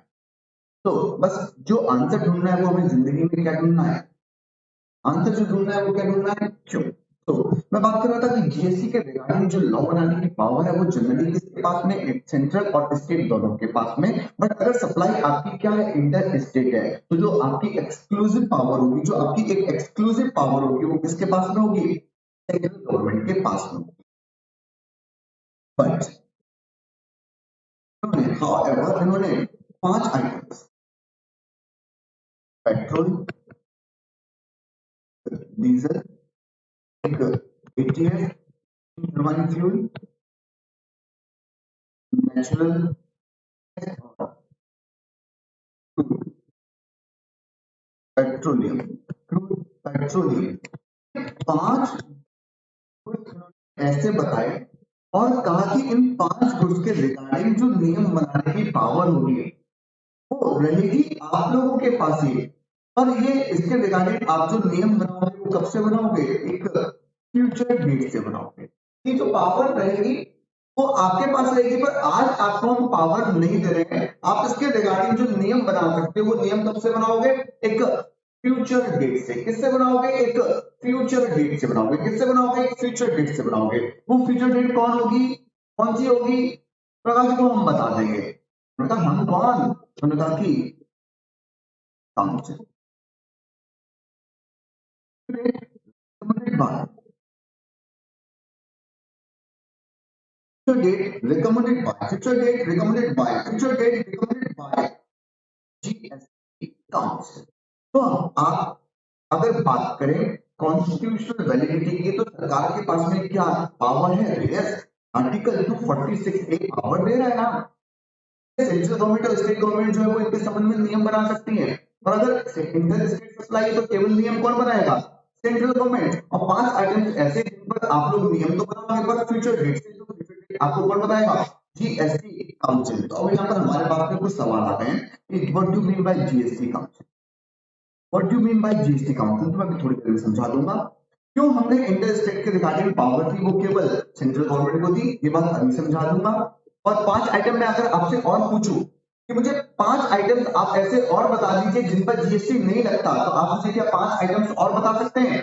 Speaker 1: तो बस जो आंसर ढूंढना है वो हमें जिंदगी में क्या ढूंढना है, आंसर जो ढूंढना है वो क्या ढूंढना है, क्यों। तो मैं बात कर रहा था कि जीएसटी के रिगार्डिंग जो लॉ बनाने की पावर है वो जनरली किसके पास में, सेंट्रल और स्टेट दोनों के पास में। बट अगर सप्लाई आपकी क्या है, इंटर स्टेट है, तो जो आपकी एक्सक्लूसिव पावर होगी, जो आपकी एक एक्सक्लूसिव पावर होगी वो किसके पास में होगी, सेंट्रल गवर्नमेंट के पास में होगी। बट हाउएवर इन्होंने 5 आइटम्स, पेट्रोल, डीजल, एक ETF, human fuel, natural, petroleum, crude petroleum, 5 goods ऐसे बताए और कहा कि इन 5 गुड्स के रिगार्डिंग जो नियम बनाने की पावर होगी वो रहेगी आप लोगों के पास ही। और ये इसके रिगार्डिंग आप जो नियम बनाओगे वो कब से बनाओगे, एक फ्यूचर डेट से बनाओगे। ये जो पावर रहेगी वो आपके पास रहेगी, पर आज आपको हम पावर नहीं दे रहे हैं। आप इसके रिगार्डिंग जो नियम बना सकते हो वो नियम कब से बनाओगे, एक फ्यूचर डेट से। किससे बनाओगे, एक फ्यूचर डेट से बनाओगे। किससे बनाओगे, एक फ्यूचर डेट से बनाओगे। वो फ्यूचर डेट कौन होगी, कौन सी होगी, प्रकाश को हम बता देंगे। उन्होंने कहा हम कौन, उन्होंने कहा कि council. Future date recommended by, future date recommended by, future date recommended by GST Council। तो आप अगर बात करें कॉन्स्टिट्यूशनल वैलिडिटी की तो सरकार के पास में क्या पावर है, यस आर्टिकल 246 ए पावर दे रहा है ना। सेंट्रल गवर्नमेंट और स्टेट गवर्नमेंट जो है वो इनके संबंध में नियम बना सकती है। और अगर इंटर स्टेट सप्लाई है तो केवल नियम कौन बनाएगा, सेंट्रल गवर्नमेंट। और 5 आइटम्स ऐसे जिन पर आप लोग नियम तो बनाओगे पर फ्यूचर डेट आपको कौन बताएगा, जीएसटी काउंसिल। तो अब यहाँ पर हमारे पास में कुछ सवाल आते हैं, what do mean by GST council, what do mean by GST council. तो मैं थोड़ी देर में समझा दूंगा। क्यों हमने इंटर स्टेट के रिगार्डिंग पावर थी वो केवल सेंट्रल गवर्नमेंट को दी, ये बात अभी समझा दूंगा। और 5 आइटम में अगर आपसे और पूछूं कि मुझे 5 आइटम्स आप ऐसे और बता दीजिए जिन पर जीएसटी नहीं लगता, तो आप मुझे क्या 5 आइटम्स और बता सकते हैं,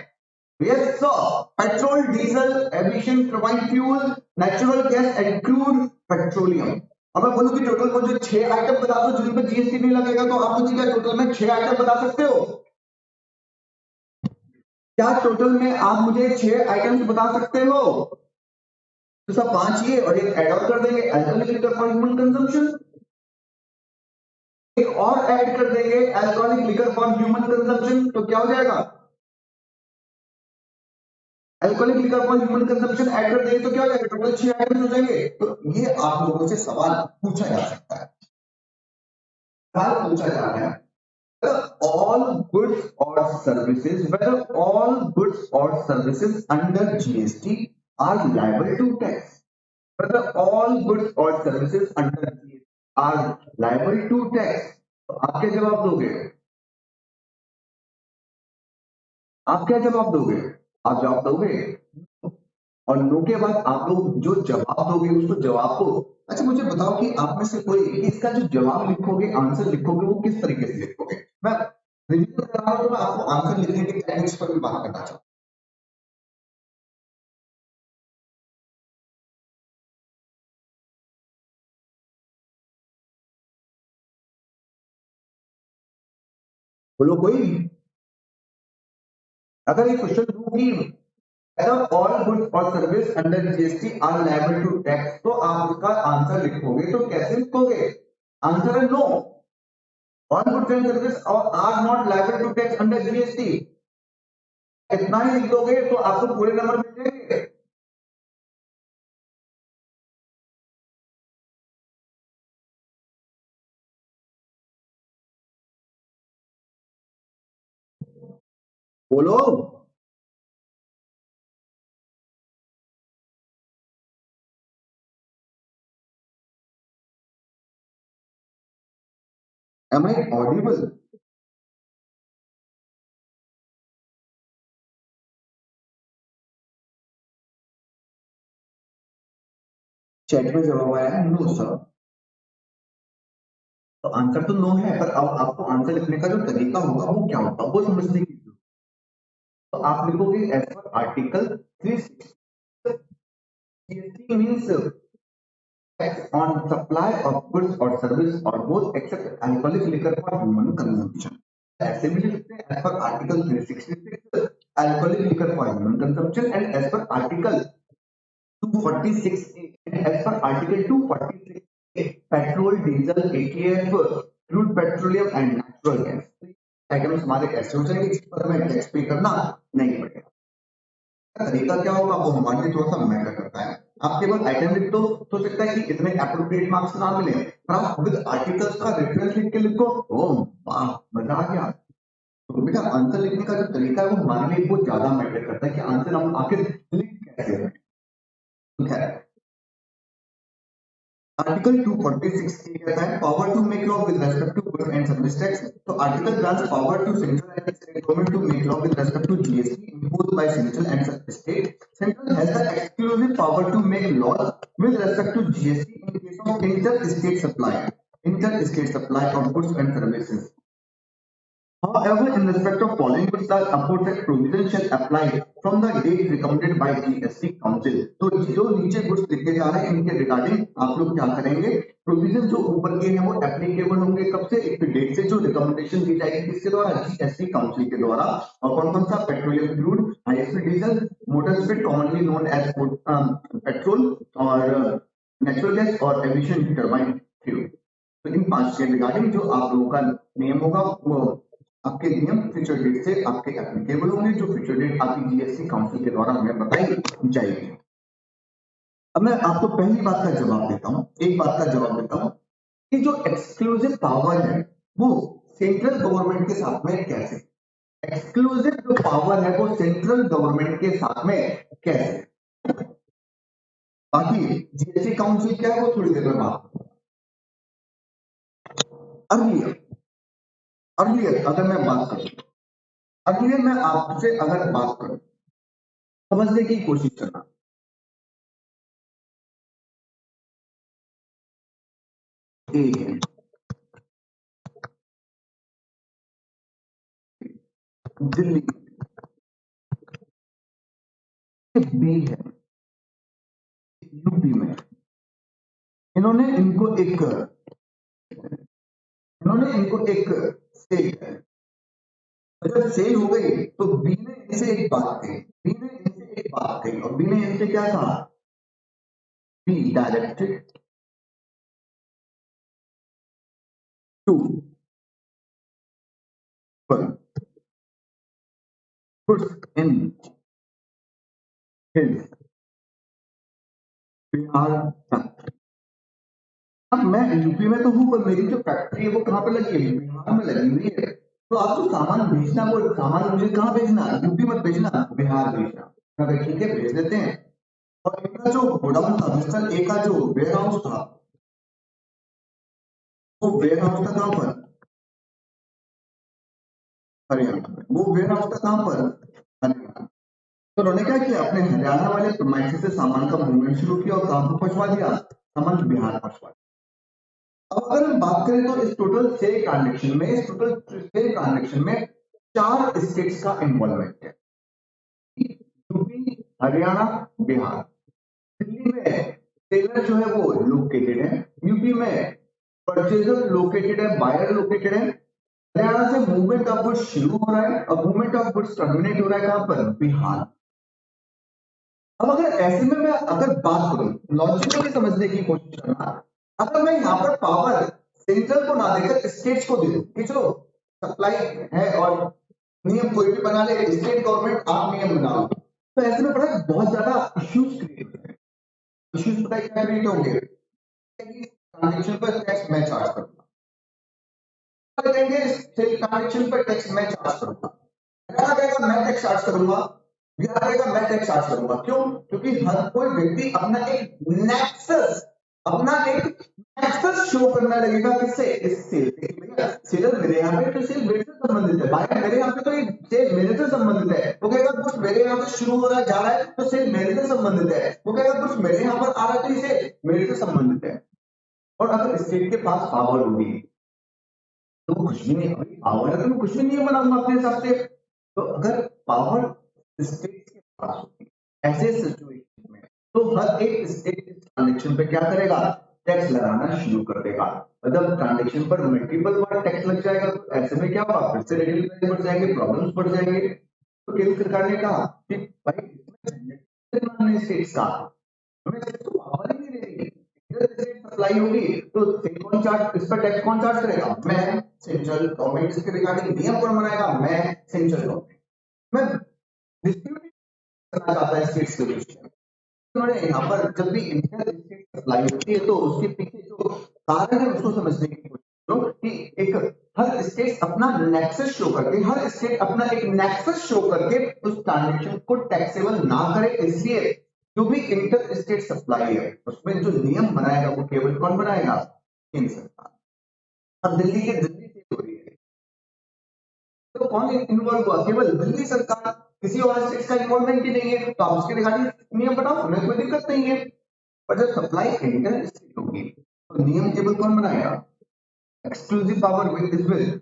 Speaker 1: yes sir, petrol, diesel, aviation turbine fuel, natural gas and crude petroleum. अब मैं बोलूं कि टोटल मुझे 6 आइटम बता दो जिन पर जीएसटी नहीं लगेगा, तो आप मुझे क्या टोटल में 6 आइटम बता सकते हो, क्या टोटल में आप मुझे 6 आइटम्स बता सकते हो। तो सब 5 ये और एक ऐड ऑन कर देंगे, alcoholic liquor for human consumption, एक और ऐड कर देंगे alcoholic liquor for human consumption, तो क्या हो जाएगा, alcoholic liquor for human consumption add कर देंगे तो क्या हो जाएगा, टोटल 6 आइटम्स हो जाएंगे। तो ये आप लोगों से सवाल पूछा जा सकता है, सवाल पूछा जा रहा है, all goods or services, whether all goods or services under GST are liable to tax, whether all goods or services under GST are liable to tax। तो आप क्या जवाब दोगे, आप क्या जवाब दोगे, आप जवाब दोगे, और नो के बाद आप लोग जो जवाब दोगे उसको जवाब को, अच्छा मुझे बताओ कि आप में से कोई इसका जो जवाब लिखोगे, आंसर लिखोगे, वो किस तरीके से लिखोगे। मैं रिवीजन कर रहा हूं तो मैं आपको आंसर लिखने की टेक्निक्स पर भी बात करना चाहता हूं। बोलो कोई, अगर ये क्वेश्चन दूं कि ऑल गुड्स और service under GST are liable to tax, तो आप उसका आंसर लिखोगे तो कैसे लिखोगे, आंसर है no, all goods and service are not liable to tax under GST. इतना ही लिख दोगे तो आपको पूरे नंबर मिल जाएंगे। बोलो, am I audible? चैट में जवाब आया है नो सर। तो आंसर तो नो है, पर अब आपको आंसर लिखने का जो तरीका होगा वो क्या होगा वो समझने की जरूरत है। तो आप लिखोगे as per article 360 GST means tax on supply of goods or service or both except alcoholic liquor for human consumption. ऐसे भी लिख सकते हैं as per article 366 alcoholic liquor for human consumption and as per article 246 and as per article 246 petrol, diesel, ATF, crude petroleum and natural gas. Items हमारे ऐसे हो जाएंगे जिस पर हमें टैक्स पे करना नहीं पड़ेगा। तरीका क्या होगा वो हमारे लिए थोड़ा सा मैटर करता है। आप केवल आइटम लिख दो तो सकता है कि इतने एप्रोप्रिएट मार्क्स ना मिले, पर आप विद आर्टिकल्स का रेफरेंस लिख के लिखो, ओह वाह मजा आ गया। तो बेटा आंसर लिखने का जो तरीका है वो हमारे लिए बहुत ज्यादा मैटर करता है कि आंसर हम आखिर लिख कैसे रहे। ठीक है, आर्टिकल 246 कहता है power to make law with respect to goods and service tax. तो article grants power to central and state government to make law with respect to GST imposed by central and state. Central has the exclusive power to make laws with respect to GST in case of interstate supply of goods and services. However, in respect of following goods, the aforesaid provision shall apply from the date recommended by GST Council. तो जो नीचे goods लिखे जा रहे हैं इनके regarding आप लोग क्या करेंगे, प्रोविजन जो ऊपर के हैं वो एप्लीकेबल होंगे कब से, एक डेट से जो रिकमेंडेशन दी जाएगी किसके द्वारा, जीएसटी काउंसिल के द्वारा। और कौन कौन सा, petroleum crude, high speed diesel, motor speed commonly known as petrol और नेचुरल गैस और एविएशन टरबाइन फ्यूल। तो इन 5 के रिगार्डिंग जो आप लोगों का नियम होगा वो आपके नियम फ्यूचर डेट से आपके एप्लीकेबल होंगे, जो फ्यूचर डेट आपकी जीएसटी काउंसिल के द्वारा हमें बताई जाएगी। अब मैं आपको पहली बात का जवाब देता हूं, एक बात का जवाब देता हूं कि जो एक्सक्लूसिव पावर है वो सेंट्रल गवर्नमेंट के साथ में कैसे, एक्सक्लूसिव जो पावर है वो सेंट्रल गवर्नमेंट के साथ में कैसे। बाकी जीएसटी काउंसिल क्या है वो थोड़ी देर में बात करूंगा। अर्लियर अगर मैं बात करूं, अर्लियर मैं आपसे अगर बात करूं, समझने की कोशिश करना। ए है, दिल्ली, बी है, यूपी में, इन्होंने इनको एक सेल है। जब सेल हो गई तो बी ने इनसे एक बात कही, और बी ने इनसे क्या कहा, be directed to goods in his Bihar factory. अब मैं यूपी में तो हूं, पर मेरी जो फैक्ट्री है वो कहां पे लगी है, बिहार में लगी हुई है। तो आपको सामान भेजना, वो सामान मुझे कहां भेजना, यूपी मत भेजना, बिहार भेजना। अगर ठीक है भेज देते हैं। और इनका जो गोडाउन था, मिस्टर ए का जो वेयर हाउस था, वो वेयर हाउस था कहां पर, हरियाणा में। वो वेयर हाउस था कहां पर, हरियाणा। तो उन्होंने क्या किया, अपने हरियाणा वाले प्रीमाइसेस से सामान का मूवमेंट शुरू किया और कहां पर पहुंचवा दिया, सामान बिहार पहुंचवा दिया। अब अगर हम बात करें तो इस टोटल सेल ट्रांजैक्शन में 4 स्टेट्स का इन्वॉल्वमेंट है, यूपी, हरियाणा, बिहार। दिल्ली में सेलर जो है वो लोकेटेड है, यूपी में परचेजर लोकेटेड है, बायर लोकेटेड है, हरियाणा से मूवमेंट ऑफ गुड्स शुरू हो रहा है और मूवमेंट ऑफ गुड्स टर्मिनेट हो रहा है कहां पर, बिहार। अब अगर ऐसे में मैं अगर बात करूं, लॉजिकली समझने की कोशिश करना, अगर मैं यहाँ पर पावर सेंट्रल को ना देकर स्टेट्स को दे दूं कि चलो सप्लाई है और नियम कोई भी बना ले, स्टेट गवर्नमेंट आप नियम बनाओ, तो ऐसे में पता है बहुत ज्यादा इश्यूज क्रिएट होते हैं। इश्यूज पता है क्या क्रिएट होंगे, ट्रांजैक्शन पर टैक्स मैं चार्ज करूंगा, ट्रांजैक्शन पर टैक्स मैं चार्ज करूंगा, मैं टैक्स चार्ज करूंगा, बिहार कहेगा मैं टैक्स चार्ज करूंगा। क्यों, क्योंकि हर कोई व्यक्ति अपना एक नेक्सस शो करना लगेगा, किससे, इस सेल से। सेलर मेरे यहाँ पे तो सेल मेरे से संबंधित है, बायर मेरे यहाँ पे तो ये सेल मेरे से संबंधित है। वो कहेगा कुछ मेरे यहाँ से शुरू हो रहा है, जा रहा है, तो सेल मेरे से संबंधित है। वो कहेगा कुछ मेरे यहाँ पर आ रहा है तो ये सेल मेरे से संबंधित है। और अगर स्टेट के पास पावर होगी तो कुछ भी नहीं, अभी पावर है तो मैं कुछ भी नहीं बनाऊंगा अपने हिसाब से। तो अगर पावर स्टेट के पास होती है ऐसे सिचुएशन में, तो हर एक स्टेट इस ट्रांजेक्शन पे क्या करेगा, टैक्स लगाना शुरू कर देगा। मतलब ट्रांजेक्शन पर मल्टीपल बार टैक्स लग जाएगा, तो ऐसे में क्या होगा, फिर से रेगुलेटरी बढ़ जाएंगे, प्रॉब्लम्स बढ़ जाएंगे। तो केंद्र सरकार ने कहा कि भाई इसमें स्टेट्स का हमें तो पावर ही नहीं रहेगी, सप्लाई होगी तो कौन चार्ज, इस पर टैक्स कौन चार्ज करेगा, मैं सेंट्रल गवर्नमेंट। इसके रिगार्डिंग नियम कौन बनाएगा, मैं सेंट्रल गवर्नमेंट। मैं डिस्ट्रीब्यूट करना चाहता है स्टेट्स के बीच में। उन्होंने यहाँ पर जब भी इंटर स्टेट सप्लाई होती है तो उसके पीछे जो कारण है उसको समझने की कोशिश करो कि एक हर स्टेट अपना नेक्सस शो करके, हर स्टेट अपना एक नेक्सस शो करके उस ट्रांजेक्शन को टैक्सेबल ना करे। इसलिए जो भी इंटर स्टेट सप्लाई है उसमें जो नियम बनाएगा वो केवल कौन बनाएगा, केंद्र सरकार। अब दिल्ली से हो रही है तो कौन इन्वॉल्व हुआ, केवल दिल्ली सरकार, किसी और स्टेट का इन्वॉल्वमेंट ही नहीं है। तो आप उसके रिगार्डिंग नियम बनाओ, हमें कोई दिक्कत नहीं है। पर जब सप्लाई इंटर स्टेट होगी तो नियम केवल कौन बनाएगा, exclusive power with is with.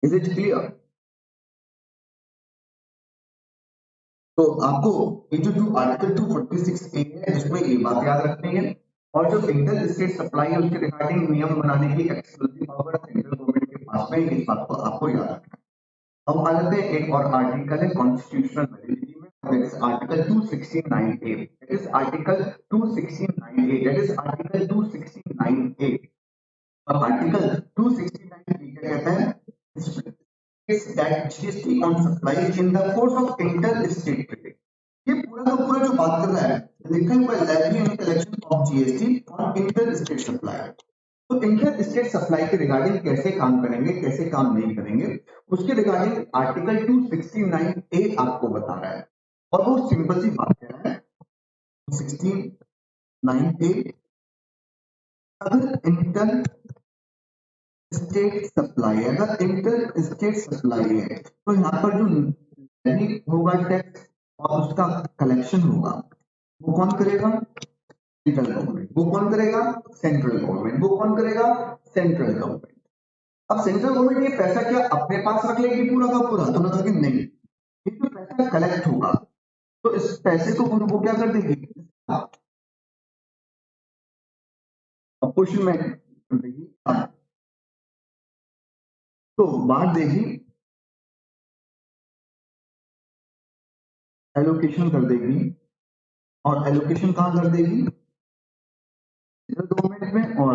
Speaker 1: Is it clear? तो आपको ये जो आर्टिकल 246A है इसमें ये बात याद रखनी है। और जो इंटर स्टेट सप्लाई है उसके रिगार्डिंग नियम बनाने की एक्सक्लूसिव पावर सेंट्रल गवर्नमेंट के पास में, इस बात को आपको याद रखना है। अब आ जाते हैं एक और आर्टिकल है कॉन्स्टिट्यूशनल वैलिडिटी में, that is article 269A। That is article 269A, that is article 269A। अब आर्टिकल 269A क्या कहता है, that GST on supply in the course of inter-state trade। ये पूरा का पूरा जो बात कर रहा है, लिखा हुआ है levy and collection of GST on inter-state supply। तो इंटर स्टेट सप्लाई के रिगार्डिंग कैसे काम करेंगे, कैसे काम नहीं करेंगे, उसके रिगार्डिंग आर्टिकल 269A आपको बता रहा है। और वो सिंपल सी बात कह रहा है 269A, अगर इंटर स्टेट सप्लाई है, अगर इंटर स्टेट सप्लाई है तो यहाँ पर जो लेवी होगा टैक्स और उसका कलेक्शन होगा वो कौन करेगा, सेंट्रल गवर्नमेंट। वो कौन करेगा, सेंट्रल गवर्नमेंट। वो कौन करेगा, सेंट्रल गवर्नमेंट। अब सेंट्रल गवर्नमेंट ये पैसा क्या अपने पास रख लेगी पूरा का पूरा, तो लगा कि नहीं, ये जो पैसा कलेक्ट होगा तो इस पैसे को वो क्या कर देगी, अपॉर्चुमेंट देगी, तो बांट देगी, एलोकेशन कर देगी। और एलोकेशन कहां कर देगी, सेंट्रल गवर्नमेंट में और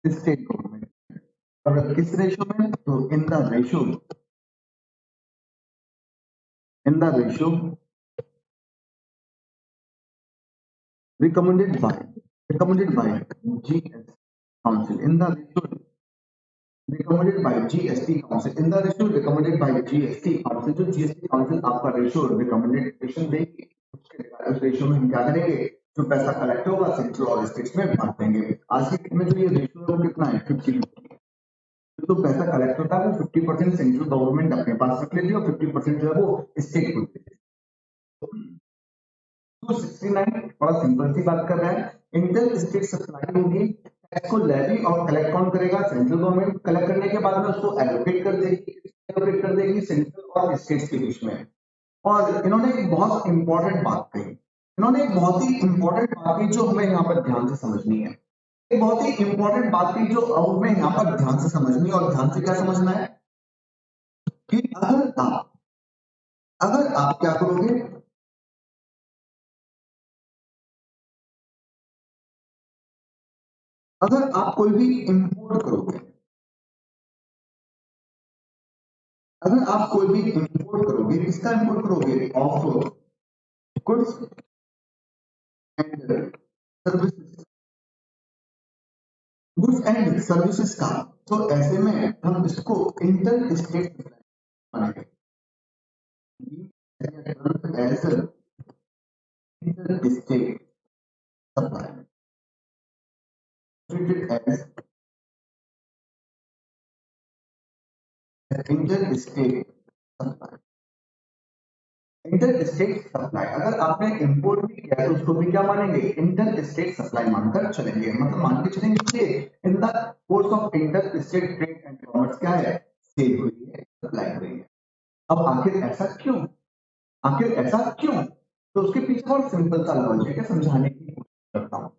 Speaker 1: स्टेट गवर्नमेंट में। और किस रेशो में, तो in the ratio recommended by GS council, in the ratio recommended by GST council, in the ratio recommended by GST council। जो GST council आपका रेशो रिकमेंडेशन देगी उस रेशो में हम क्या करेंगे, जो पैसा कलेक्ट होगा सेंट्रल और स्टेट्स में बांट देंगे। आज के में जो ये रेशो है वो कितना है, 50-50। तो पैसा कलेक्ट होता है वो 50% सेंट्रल गवर्नमेंट अपने पास रख लेती है और 50% जो है वो स्टेट को देती है। 269 बड़ा सिंपल सी बात कर रहा है, इंटर स्टेट सप्लाई होगी, टैक्स को लेवी और कलेक्ट कौन करेगा, सेंट्रल गवर्नमेंट। कलेक्ट करने के बाद में उसको एलोकेट कर देगी सेंट्रल और स्टेट्स के बीच में। और इन्होंने एक बहुत इंपॉर्टेंट बात कही, इन्होंने एक बहुत ही इंपॉर्टेंट बात कही जो हमें यहाँ पर ध्यान से समझनी है। एक बहुत ही इंपॉर्टेंट बात थी जो हमें यहाँ पर ध्यान से समझनी, और ध्यान से क्या समझना है कि अगर आप क्या करोगे, अगर आप कोई भी इंपोर्ट करोगे, अगर आप कोई भी इंपोर्ट करोगे, किसका इंपोर्ट करोगे, of goods and services, goods and services का, तो ऐसे में हम इसको इंटर स्टेट मानेंगे as inter state supply, treated as inter-state supply। Inter state supply, अगर आपने इंपोर्ट भी किया तो उसको भी क्या मानेंगे, इंटर स्टेट सप्लाई मानकर चलेंगे। मतलब मान के चलेंगे कि in the course of inter state trade and commerce क्या है, सेल हुई है, सप्लाई हुई है। अब आखिर ऐसा क्यों, आखिर ऐसा क्यों, तो उसके पीछे बहुत सिंपल सा लॉजिक है, समझाने की कोशिश करता हूँ।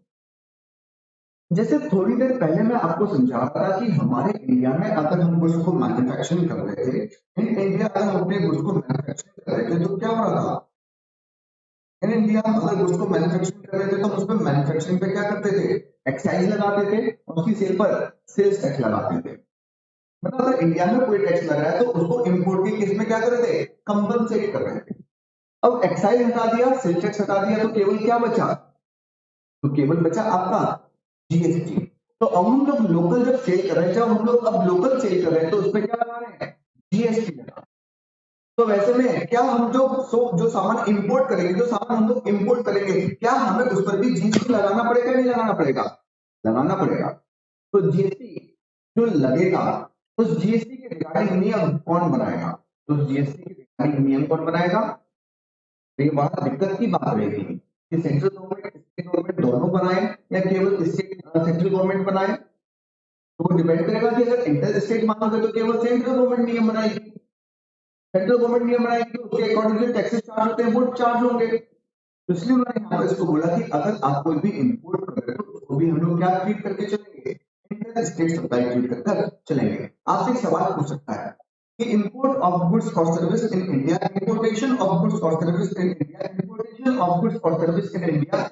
Speaker 1: जैसे थोड़ी देर पहले मैं आपको समझा रहा था कि हमारे इंडिया में अगर हम गुड्स को मैन्युफैक्चरिंग कर रहे थे, इन इंडिया अगर हम अपने गुड्स को मैन्युफैक्चरिंग कर रहे थे तो क्या हो रहा था, इन इंडिया में अगर गुड्स को मैन्युफैक्चरिंग कर रहे थे तो हम उसमें मैन्युफैक्चरिंग पे क्या करते थे, एक्साइज लगाते थे, और उसकी सेल पर सेल्स टैक्स लगाते थे। मतलब अगर इंडिया में कोई टैक्स लग रहा है तो उसको इंपोर्ट के केस में क्या कर रहे थे, कंपनसेट कर रहे थे। अब एक्साइज हटा दिया, सेल टैक्स हटा दिया, तो केवल क्या बचा, तो केवल बचा आपका जीएसटी। तो अब हम लोग लोकल जब सेल कर रहे हैं, जब हम लोग अब लोकल सेल कर रहे हैं तो उसमें क्या लगा रहे हैं, जीएसटी लगा। तो वैसे में क्या हम जो सामान इंपोर्ट करेंगे, जो सामान हम लोग इंपोर्ट करेंगे, क्या हमें उस पर भी जीएसटी लगाना पड़ेगा, नहीं लगाना पड़ेगा, लगाना पड़ेगा। तो जीएसटी जो लगेगा, उस जीएसटी के रिगार्डिंग नियम कौन बनाएगा, तो जीएसटी के रिगार्डिंग नियम कौन बनाएगा, तो ये बड़ा दिक्कत की बात रहेगी कि सेंट्रल गवर्नमेंट स्टेट गवर्नमेंट दोनों बनाए या केवल सेंट्रल गवर्नमेंट बनाए। तो वो डिपेंड करेगा कि अगर इंटर स्टेट मानोगे तो केवल सेंट्रल गवर्नमेंट नियम बनाएगी, सेंट्रल गवर्नमेंट नियम बनाएगी, उसके अकॉर्डिंग जो टैक्सेस चार्ज होते हैं वो चार्ज होंगे। तो इसलिए उन्होंने यहाँ पर इसको बोला कि अगर आप कोई भी इंपोर्ट कर रहे हो तो उसको भी हम लोग क्या ट्रीट करके चलेंगे, इंटर स्टेट सप्लाई ट्रीट कर चलेंगे। आपसे एक सवाल पूछ सकता है कि इंपोर्ट ऑफ गुड्स और service in India, importation of goods और service in India, importation of goods और service in India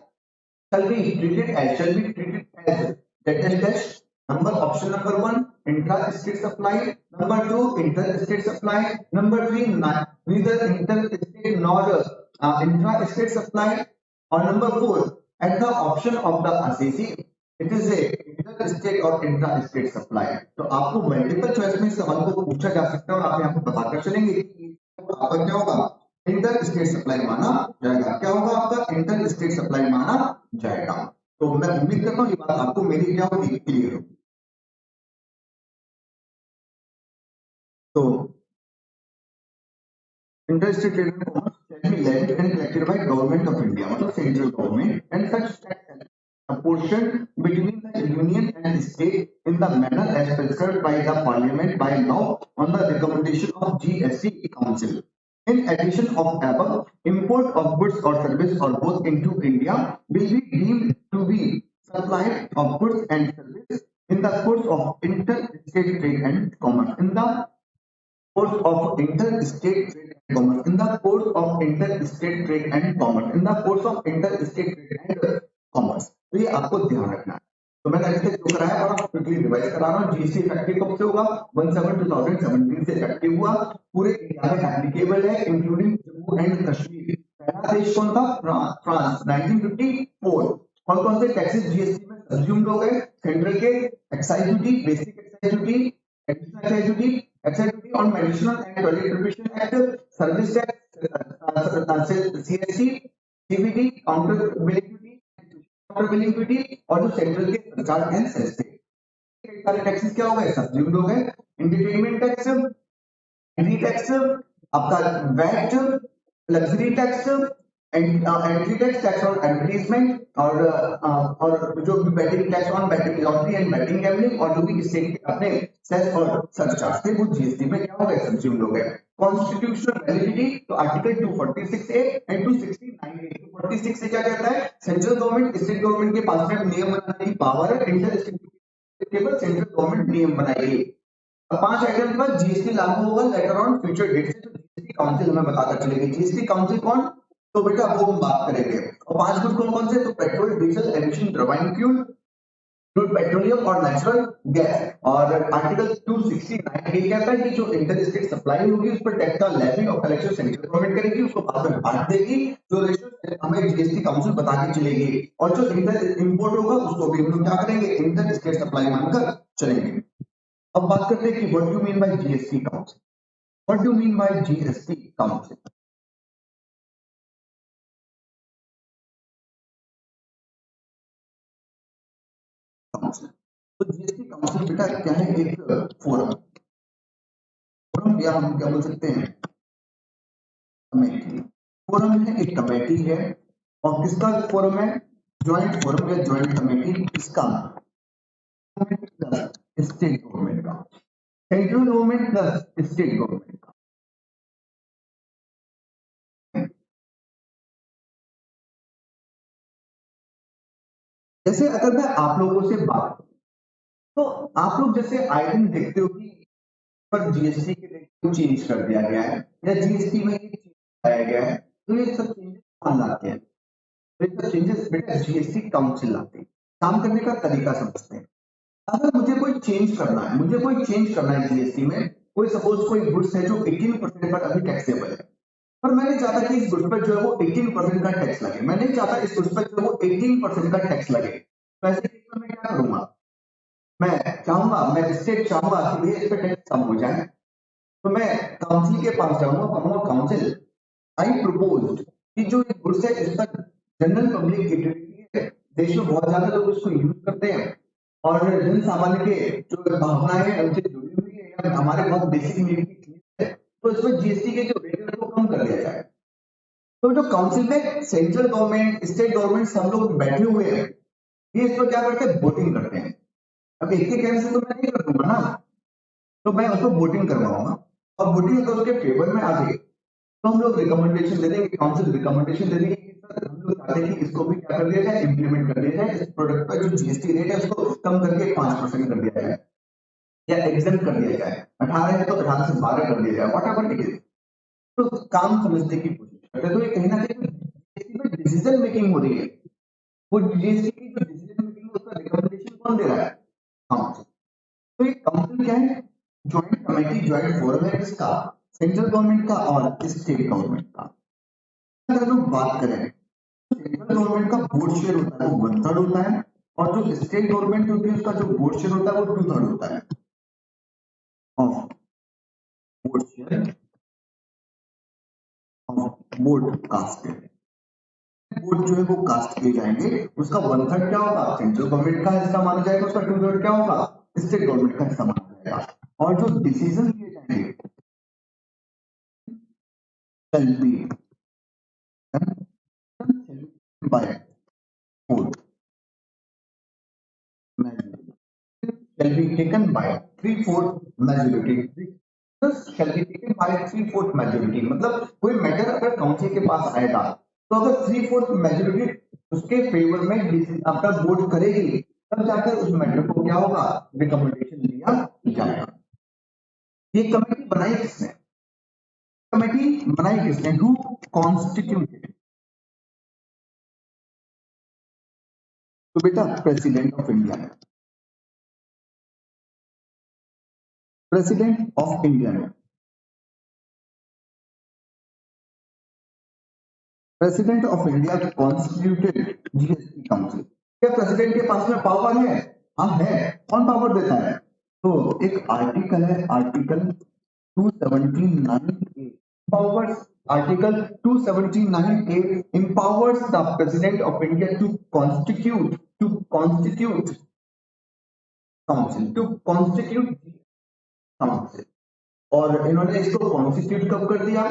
Speaker 1: shall be treated as dash. Number option number 1 intra-state supply, number 2 inter-state supply, number 3 neither inter-state nor intra-state supply, or number 4 at the option of the assessee it is a inter-state or intra-state supply। तो आपको multiple choice में सवाल को पूछा जा सकता है और आप यहाँ पर बताकर चलेंगे कि आपका क्या होगा, इंटर स्टेट सप्लाई माना जाएगा। क्या होगा आपका, इंटर स्टेट सप्लाई माना जाएगा। तो मैं उम्मीद करता हूँ ये बात आपको मेरी क्या होगी, क्लियर होगी। तो inter state trade and commerce can be levied and collected by government of India, मतलब central government, and such tax apportioned between the union and state in the manner as prescribed by the parliament by law on the recommendation of GST council. In addition of above, import of goods or service or both into India will be deemed to be supply of goods and service in the course of interstate trade and commerce. In the course of interstate trade and commerce. In the course of interstate trade and commerce. In the course of interstate trade and commerce. तो ये आपको ध्यान रखना है। तो मैंने अभी तक जो कराया और क्विकली रिवाइज करा रहा हूँ। जीएसटी इफेक्टिव कब से होगा, 1/7/2017 से इफेक्टिव हुआ, पूरे इंडिया में एप्लीकेबल है इंक्लूडिंग जम्मू एंड कश्मीर। पहला देश कौन था, फ्रांस, 1954। कौन कौन से टैक्सेस जीएसटी में सब्ज्यूम्ड हो गए, सेंट्रल के excise duty, basic excise duty, additional excise duty, excise duty on medicinal and toilet preparation act, service tax, CST, CBD, counter billing duty, billing duty, और जो सेंट्रल के सरचार्ज एंड सेस थे। कई सारे taxes क्या हो गए, सब्ज्यूम्ड हो गए। एंटरटेनमेंट टैक्स, एंट्री टैक्स, आपका VAT, luxury tax, entry tax, tax on advertisement, और जो भी betting tax on betting lottery and betting gambling, और जो भी स्टेट के अपने सेस और सरचार्ज थे वो जीएसटी में क्या हो गए, सब्ज्यूम्ड हो गए। कॉन्स्टिट्यूशनल वैलिडिटी, तो आर्टिकल 246A एंड 269A। 246 से क्या कहता है, सेंट्रल गवर्नमेंट स्टेट गवर्नमेंट के पास में नियम बनाने की पावर है, इंटर स्टेट केवल सेंट्रल गवर्नमेंट नियम बनाएगी। 5 आइटम पर जीएसटी लागू होगा लेटर ऑन फ्यूचर डेट से, तो जीएसटी काउंसिल हमें बताकर चलेगी। जीएसटी काउंसिल कौन, तो बेटा वो हम बात करेंगे। और 5 गुड्स कौन कौन से, तो petrol, diesel, aviation, turbine fuel, crude petroleum और नेचुरल गैस। और आर्टिकल 269 ये कहता है कि जो इंटर स्टेट सप्लाई होगी उस पर टैक्स का लेवी और कलेक्शन सेंट्रल गवर्नमेंट करेगी, उसको बाद में बांट देगी, जो रेशियो हमें जीएसटी काउंसिल बता के चलेगी। और जो इंटर इंपोर्ट होगा उसको भी हम लोग क्या करेंगे, इंटर स्टेट सप्लाई मानकर चलेंगे। अब बात करते हैं कि what do mean by GST council, what do mean by GST council. तो जीएसटी काउंसिल बेटा क्या है, एक फोरम, या हम क्या बोल सकते हैं, कमेटी। फोरम है, एक कमेटी है, और किसका फोरम है? ज्वाइंट फोरम या ज्वाइंट कमेटी, किसका? स्टेट गवर्नमेंट का, central government plus state government का। जैसे अगर मैं आप लोगों से बात करूं, तो आप लोग जैसे आए दिन देखते हो कि पर जीएसटी के रेट को चेंज कर दिया गया है या जीएसटी में ये चेंज लाया गया है, तो ये सब चेंजेस कौन लाते हैं? तो ये सब चेंजेस बेटा जीएसटी काउंसिल लाते हैं। काम करने का तरीका समझते हैं। अगर मुझे कोई चेंज करना है जीएसटी में, कोई सपोज कोई गुड्स है जो 18% पर अभी टैक्सेबल है, पर मैं नहीं चाहता कि इस गुड्स पर जो है वो 18% का टैक्स लगे, मैं नहीं चाहता इस गुड्स पर जो है वो 18% का टैक्स लगे, तो ऐसे केस में मैं क्या करूंगा? मैं स्टेट चाहूंगा कि भैया इस पे टैक्स कम हो जाए, तो मैं काउंसिल के पास जाऊंगा, कहूंगा काउंसिल आई प्रपोज कि जो गुड्स है इस पर जनरल पब्लिक यूटिलिटी है, देश में बहुत ज्यादा लोग उसको यूज करते हैं और जन सामान्य के जो भावनाएं हैं उनसे जुड़ी हुई है या हमारे बहुत बेसिक नीड की चीज है, तो इसमें जीएसटी के जो रेट है वो कम कर दिया जाए। तो जो काउंसिल में सेंट्रल गवर्नमेंट, स्टेट गवर्नमेंट सब लोग बैठे हुए हैं, ये इस पर क्या करते हैं? वोटिंग करते हैं। अब एक के कहने से तो मैं नहीं कर दूंगा ना, तो मैं उसको वोटिंग करवाऊंगा, और वोटिंग अगर उसके फेवर में आ गई तो हम लोग रिकमेंडेशन दे देंगे, काउंसिल रिकमेंडेशन दे देंगे कि सर हम लोग चाहते हैं कि इसको भी क्या कर दिया जाए, इंप्लीमेंट कर दिया जाए, इस प्रोडक्ट पर जो जीएसटी रेट है उसको कम करके 5% कर दिया जाए या एग्जेम्प्ट कर दिया जाए, 18 है तो 18 से 12 कर दिया जाए, व्हाटएवर इट इज। तो काम समझने की कोशिश करते हैं। तो ये कहीं ना कहीं जीएसटी में डिसीजन मेकिंग हो रही है, वो जीएसटी की जो डिसीजन मेकिंग है उसका रिकमेंडेशन कौन दे रहा है? काउंसिल। तो ये काउंसिल क्या है? ज्वाइंट कमेटी, ज्वाइंट फोरम है, किसका? सेंट्रल गवर्नमेंट का और स्टेट गवर्नमेंट का। अगर लोग बात करें, सेंट्रल गवर्नमेंट का बोर्ड शेयर होता है वो 1/3 होता है, और जो स्टेट गवर्नमेंट होती है उसका जो बोर्ड शेयर होता है वो 2/3 होता है। Of board share of board casted, board जो है वो कास्ट किए जाएंगे, उसका 1/3 क्या होगा? सेंट्रल गवर्नमेंट का हिस्सा माना जाएगा, उसका 2/3 क्या होगा? स्टेट गवर्नमेंट का हिस्सा माना जाएगा। और जो डिसीजन लिए जाएंगे shall be by 4 majority, shall be taken by 3/4 majority, shall be taken by 3/4 majority। मतलब कोई मैटर अगर काउंसिल के पास आएगा तो अगर 3/4 मेजोरिटी उसके फेवर में आपका वोट करेगी, तब जाकर उस मैटर को क्या होगा? रिकमेंडेशन दिया जाएगा। ये कमेटी बनाई किसने? Who constituted? तो बेटा प्रेसिडेंट ऑफ इंडिया ने, प्रेसिडेंट ऑफ इंडिया ने, president of India constituted GST council. क्या प्रेसिडेंट के पास में पावर है? हाँ है। कौन पावर देता है? तो एक आर्टिकल है, article 279A powers, article 279A empowers the president of India to constitute council, और इन्होंने इसको कॉन्स्टिट्यूट कब कर दिया?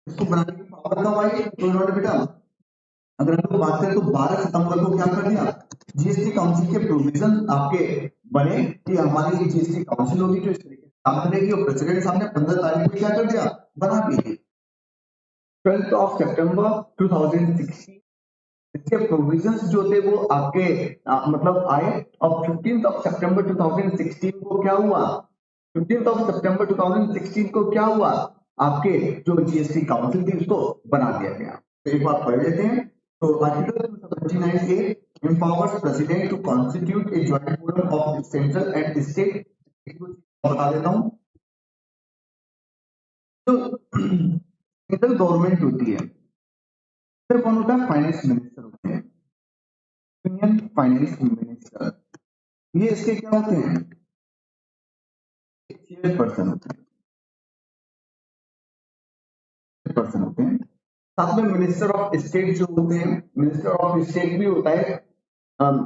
Speaker 1: इसको बनाने की पावर कब आई? तो इन्होंने बेटा अगर हम लोग बात करें तो 12 सितंबर को क्या कर दिया? जीएसटी काउंसिल के प्रोविजन आपके बने कि हमारी जीएसटी काउंसिल होगी जो इस तरीके से काम करेगी, और प्रेसिडेंट साहब ने 15 तारीख को क्या कर दिया? बना दी। 12 of September 2016 इसके प्रोविजंस जो थे वो आपके मतलब आए, और 15 of September 2016 को क्या हुआ? 15 of September 2016 को क्या हुआ? आपके जो जीएसटी काउंसिल थी उसको बना दिया गया। तो एक बार पढ़ लेते हैं। तो article 279A empowers president to constitute a joint forum of central and state। बता देता हूँ। तो सेंट्रल गवर्नमेंट होती है, फिर कौन होता है? फाइनेंस मिनिस्टर होते हैं, यूनियन फाइनेंस मिनिस्टर। ये इसके क्या होते हैं? चेयरपर्सन होते हैं। साथ में मिनिस्टर ऑफ स्टेट जो होते हैं, मिनिस्टर ऑफ स्टेट भी होता है,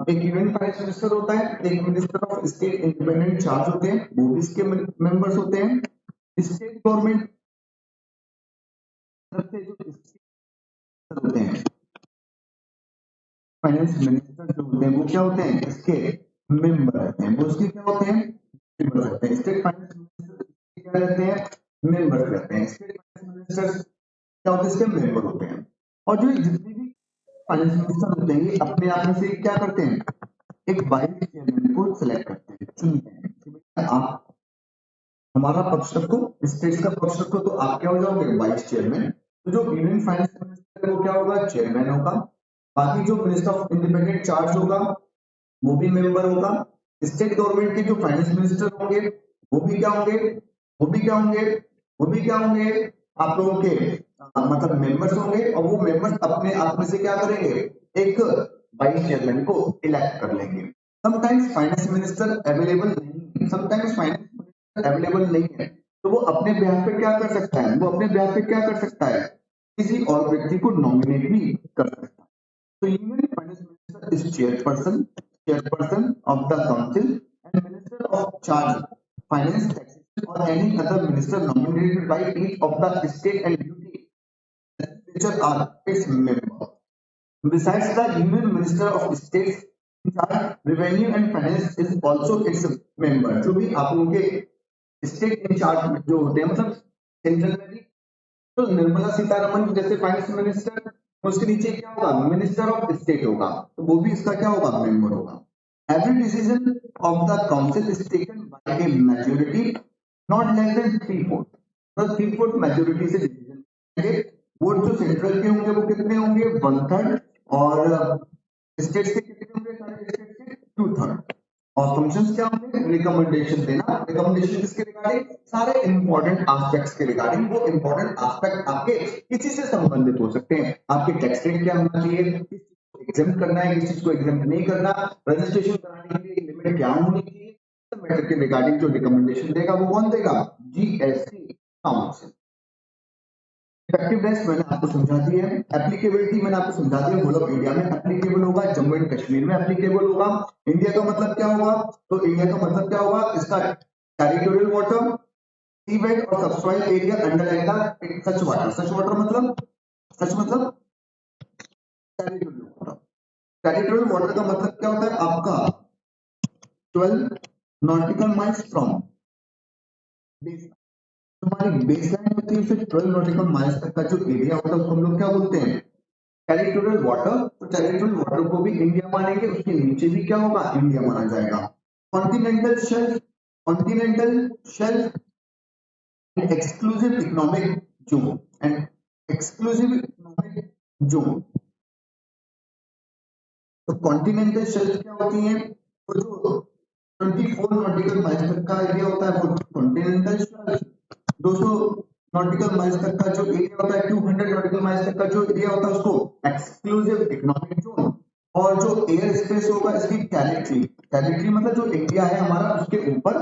Speaker 1: एक यूनियन फाइनेंस मिनिस्टर होता है, एक minister of state independent charge होते हैं, वो भी इसके मेंबर्स होते हैं। स्टेट गवर्नमेंट होते हैं, फाइनेंस मिनिस्टर जो होते हैं वो क्या होते हैं, इसके मेंबर रहते हैं। वो उसके क्या होते हैं, मेंबर रहते हैं। स्टेट फाइनेंस मिनिस्टर क्या रहते हैं, मेंबर रहते हैं। स्टेट फाइनेंस मिनिस्टर क्या होते हैं, इसके मेंबर होते हैं। और जो जितने भी फाइनेंस मिनिस्टर होते हैं ये अपने आप में से क्या करते हैं, एक वाइस चेयरमैन को सिलेक्ट करते हैं, चुनते हैं कि भैया आप हमारा पक्ष रखो, स्टेट्स का पक्ष रखो, तो आप क्या हो जाओगे, वाइस चेयरमैन। तो जो यूनियन फाइनेंस मिनिस्टर है वो क्या होगा, चेयरमैन होगा। बाकी जो मिनिस्टर ऑफ इंडिपेंडेंट चार्ज होगा वो भी मेंबर होगा। स्टेट गवर्नमेंट के जो फाइनेंस मिनिस्टर होंगे वो भी क्या होंगे, वो भी क्या होंगे, वो भी क्या होंगे, आप लोगों के मतलब मेंबर्स होंगे। और वो मेंबर्स अपने आप में से क्या करेंगे, एक वाइस चेयरमैन को इलेक्ट कर लेंगे। समटाइम्स फाइनेंस मिनिस्टर अवेलेबल नहीं, समटाइम्स फाइनेंस मिनिस्टर अवेलेबल नहीं है, तो वो अपने बिहाफ पे क्या कर सकता है, वो अपने बिहाफ पे क्या कर सकता है, किसी और व्यक्ति को नॉमिनेट भी कर सकता है। तो union finance minister is chairperson of the council and minister of charge finance, taxation or any other minister nominated by each of the state and duty legislature are its member. Besides, the union minister of states in charge revenue and finance is also its member. जो भी आप लोगों के state in charge जो होते हैं, मतलब central में भी, तो निर्मला सीतारमण जैसे फाइनेंस मिनिस्टर, उसके नीचे क्या होगा, मिनिस्टर ऑफ स्टेट होगा, तो वो भी इसका क्या होगा, मेंबर होगा। Every decision of the council is taken by a majority not less than 3/4। तो 3/4 majority से डिसीजन लेंगे। वोट जो सेंट्रल के होंगे वो कितने होंगे, 1/3, और स्टेट के कितने होंगे, सारे स्टेट के 2/3। और फंक्शंस क्या होंगे, रिकमेंडेशन देना। रिकमेंडेशन किसके रिगार्डिंग, सारे इंपॉर्टेंट एस्पेक्ट्स के रिगार्डिंग। वो इंपॉर्टेंट एस्पेक्ट आपके किसी से संबंधित हो सकते हैं, आपके टैक्स रेट क्या होना चाहिए, एग्जाम करना है, किस चीज को एग्जाम नहीं करना, रजिस्ट्रेशन कराने के लिए लिमिट क्या होनी चाहिए, मैटर के रिगार्डिंग जो रिकमेंडेशन देगा वो कौन देगा, जीएसटी काउंसिल। इफेक्टिवनेस मैंने आपको समझा दी है, एप्लीकेबिलिटी मैंने आपको समझा दिया, होल ऑफ इंडिया में एप्लीकेबल होगा, जम्मू एंड कश्मीर में एप्लीकेबल होगा। इंडिया का मतलब क्या होगा, तो इंडिया का मतलब क्या होगा, इसका टेरिटोरियल वाटर, सी वेट और subsoil area underline the such water. Such water मतलब, सच मतलब टेरिटोरियल वाटर। टेरिटोरियल वाटर का मतलब क्या होता है, आपका 12 नॉटिकल माइल्स फ्रॉम बेस, तुम्हारी बेसलाइन होती है, उसे 12 नॉटिकल माइल्स तक का जो एरिया होता है उसको हम लोग क्या बोलते हैं, टेरिटोरियल वाटर। तो टेरिटोरियल वाटर को भी इंडिया मानेंगे, उसके नीचे भी क्या होगा, इंडिया माना जाएगा। Continental shelf, continental shelf and exclusive economic zone, and exclusive economic zone. तो कॉन्टिनेंटल शेल्फ क्या होती है, तो जो 24 नॉटिकल माइल्स तक का एरिया होता है वो कॉन्टिनेंटल शेल्फ। 200 नॉटिकल माइल्स तक का जो एरिया होता है, 200 नॉटिकल माइल्स तक का जो एरिया होता है उसको एक्सक्लूसिव इकोनॉमिक जोन। और जो एयर स्पेस होगा इसकी टेरिटरी, टेरिटरी मतलब जो इंडिया है हमारा उसके ऊपर,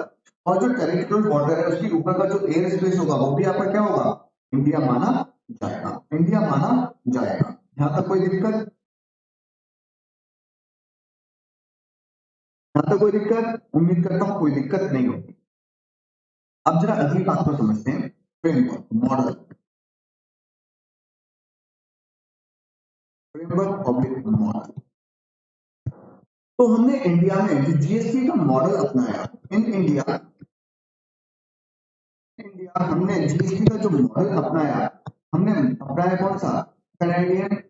Speaker 1: और जो टेरिटोरियल बॉर्डर है उसके ऊपर का जो एयर स्पेस होगा वो भी आपका क्या होगा, इंडिया माना जाएगा, इंडिया माना जाएगा। यहां तक कोई दिक्कत, यहां तक कोई दिक्कत, उम्मीद करता हूं कोई दिक्कत नहीं होगी। अब जरा अगली बात को समझते हैं, framework model, framework public model. तो हमने इंडिया में जो जीएसटी का मॉडल अपनाया, इन इंडिया हमने जीएसटी का जो मॉडल अपनाया, हमने अपनाया कौन सा, कैनेडियन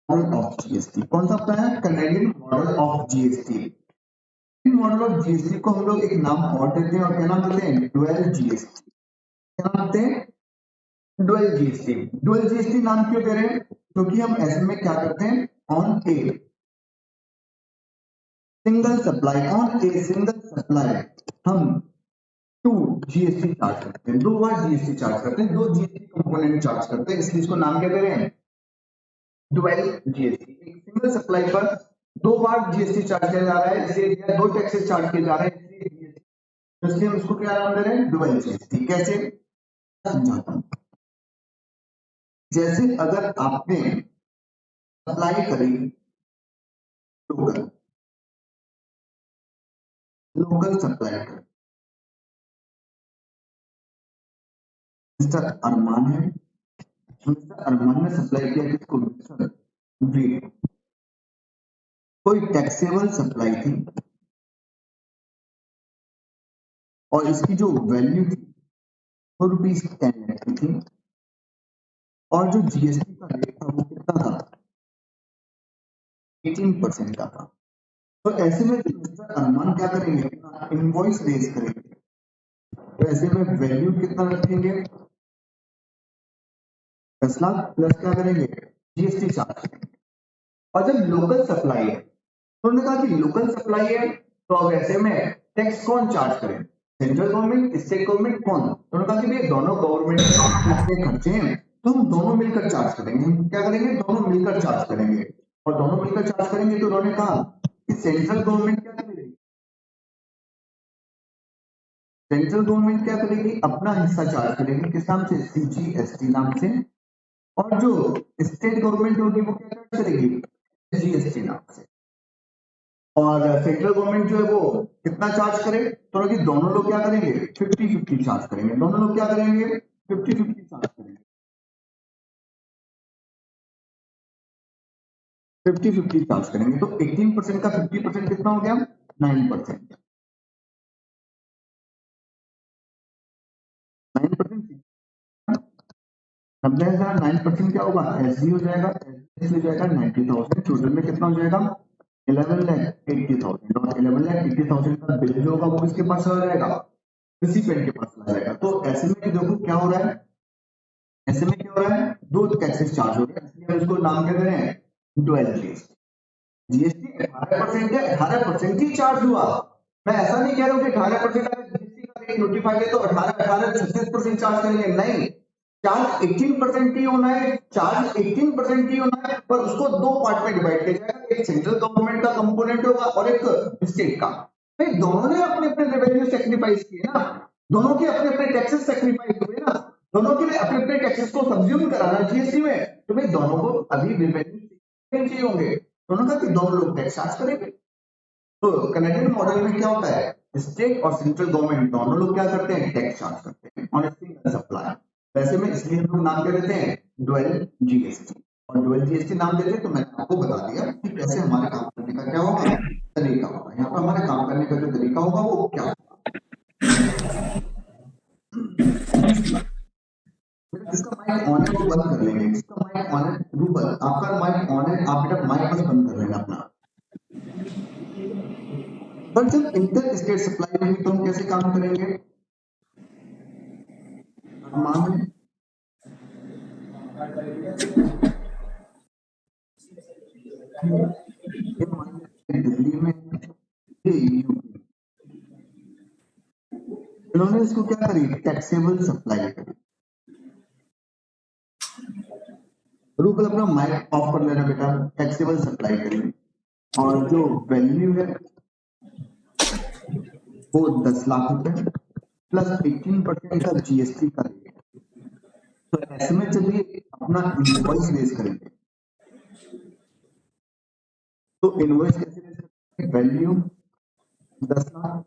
Speaker 1: मॉडल ऑफ जीएसटी। कौन सा अपनाया, Canadian model of GST. Model of GST को हम लोग एक नाम और देते हैं, और क्या नाम देते हैं, ड्यूअल जीएसटी। क्या नाम देते हैं, ड्यूअल जीएसटी। ड्यूअल जीएसटी नाम क्यों दे रहे हैं, क्योंकि हम ऐसे में क्या करते हैं, on a single supply, on a single supply हम 2 जीएसटी चार्ज करते हैं, 2 बार जीएसटी चार्ज करते हैं, 2 जीएसटी कंपोनेंट चार्ज करते हैं, इसलिए इसको नाम क्या दे रहे हैं, ड्यूअल जीएसटी। एक सिंगल सप्लाई पर 2 बार जीएसटी चार्ज किया जा रहा है, इसलिए 2 टैक्सेस चार्ज किए जा रहे हैं, इसलिए हम इसको क्या नाम दे रहे हैं, ड्यूअल जीएसटी। कैसे, समझाता हूं। जैसे अगर आपने सप्लाई करी लोकल, लोकल सप्लाई करी, मिस्टर अरमान है, मिस्टर अरमान ने सप्लाई किया किसको? मिस्टर वीर। कोई टैक्सेबल सप्लाई थी और इसकी जो वैल्यू थी वो ₹10 लाख की थी और जो जीएसटी का रेट था वो कितना था? 18% का था। तो ऐसे में मिस्टर अरमान क्या करेंगे? अपना इनवॉइस रेज करेंगे। तो ऐसे में वैल्यू कितना रखेंगे? 10 लाख प्लस क्या करेंगे? जीएसटी चार्ज करेंगे। और जब लोकल सप्लाई है तो उन्होंने कहा कि लोकल सप्लाई है तो अब ऐसे में टैक्स कौन चार्ज करे? सेंट्रल गवर्नमेंट, स्टेट गवर्नमेंट, कौन? तो उन्होंने कहा कि भैया दोनों गवर्नमेंट के खर्चे हैं तो हम दोनों मिलकर चार्ज करेंगे। हम क्या करेंगे? दोनों मिलकर चार्ज करेंगे। और दोनों मिलकर चार्ज करेंगे तो उन्होंने कहा कि सेंट्रल गवर्नमेंट क्या करेगी? सेंट्रल गवर्नमेंट क्या करेगी? अपना हिस्सा चार्ज करेगी। किस नाम से? सीजीएसटी नाम से। और जो स्टेट गवर्नमेंट होगी वो क्या चार्ज करेगी? जीएसटी नाम से। और सेंट्रल गवर्नमेंट जो है वो कितना चार्ज करे? तो दोनों लोग क्या करेंगे? 50-50 चार्ज करेंगे। दोनों लोग क्या करेंगे? 50-50 चार्ज करेंगे। 50-50 चार्ज करेंगे। तो 18% का 50% कितना हो गया? 9%। 9% 90,000। 9% क्या होगा? एसडी हो जाएगा। एसडी हो जाएगा 90,000। टोटल में कितना हो जाएगा? 11,80,000। और 11,80,000 का बिल जो होगा वो किसके पास चला जाएगा? रिसिपेंट के पास चला जाएगा। तो ऐसे में देखो क्या हो रहा है? ऐसे में क्या हो रहा है? दो टैक्सेस चार्ज हो रहे हैं, इसलिए हम इसको नाम क्या दे रहे हैं? Dual GST. जीएसटी 18% है, 18% ही चार्ज हुआ। मैं ऐसा नहीं कह रहा हूँ कि 18% अगर जीएसटी का रेट नोटिफाइड है तो 36% चार्ज करेंगे। नहीं, चार्ज 18% ही होना है। चार्ज 18% ही होना है, पर उसको दो पार्ट में डिवाइड किया जाएगा। एक सेंट्रल गवर्नमेंट का कंपोनेंट होगा और एक स्टेट का। भाई दोनों ने अपने अपने रेवेन्यू सेक्रीफाइस किए ना, दोनों के अपने अपने टैक्सेस सेक्रीफाइस हुए ना, दोनों के लिए अपने अपने टैक्सेस को कंज्यूम कराना जीएसटी में। तो भाई दोनों को अभी रेवेन्यू चाहिए होंगे, दोनों का कि दोनों लोग टैक्स चार्ज करेंगे। तो कनेडियन मॉडल में क्या होता है? स्टेट और सेंट्रल गवर्नमेंट दोनों लोग क्या करते हैं? टैक्स चार्ज करते हैं ऑन ए सिंगल सप्लाई। वैसे में इसलिए हम लोग नाम क्या देते हैं? Dual GST. और डुअल जीएसटी नाम देते हैं तो मैंने आपको बता दिया कि कैसे हमारे काम करने का क्या होगा? तरीका होगा। यहाँ पर हमारे काम करने का जो तरीका होगा वो क्या होगा? जिसका माइक ऑन है वो बंद कर लेंगे। जिसका माइक ऑन है, रूबल आपका माइक ऑन है, आप बेटा माइक बस बंद कर लेना अपना। पर जब इंटर स्टेट सप्लाई होगी तो हम कैसे काम करेंगे? अरमान दिल्ली में, ये यूपी, इन्होंने इसको क्या करी? टैक्सेबल सप्लाई करी। रूबल अपना माइक ऑफ कर लेना बेटा। टैक्सेबल सप्लाई करी और जो वैल्यू है वो 10 लाख रुपए प्लस 18% का जीएसटी का रेट। तो ऐसे में जब ये अपना इनवॉइस रेज करेंगे तो इनवॉइस कैसे रेज करेंगे? वैल्यू 10 लाख।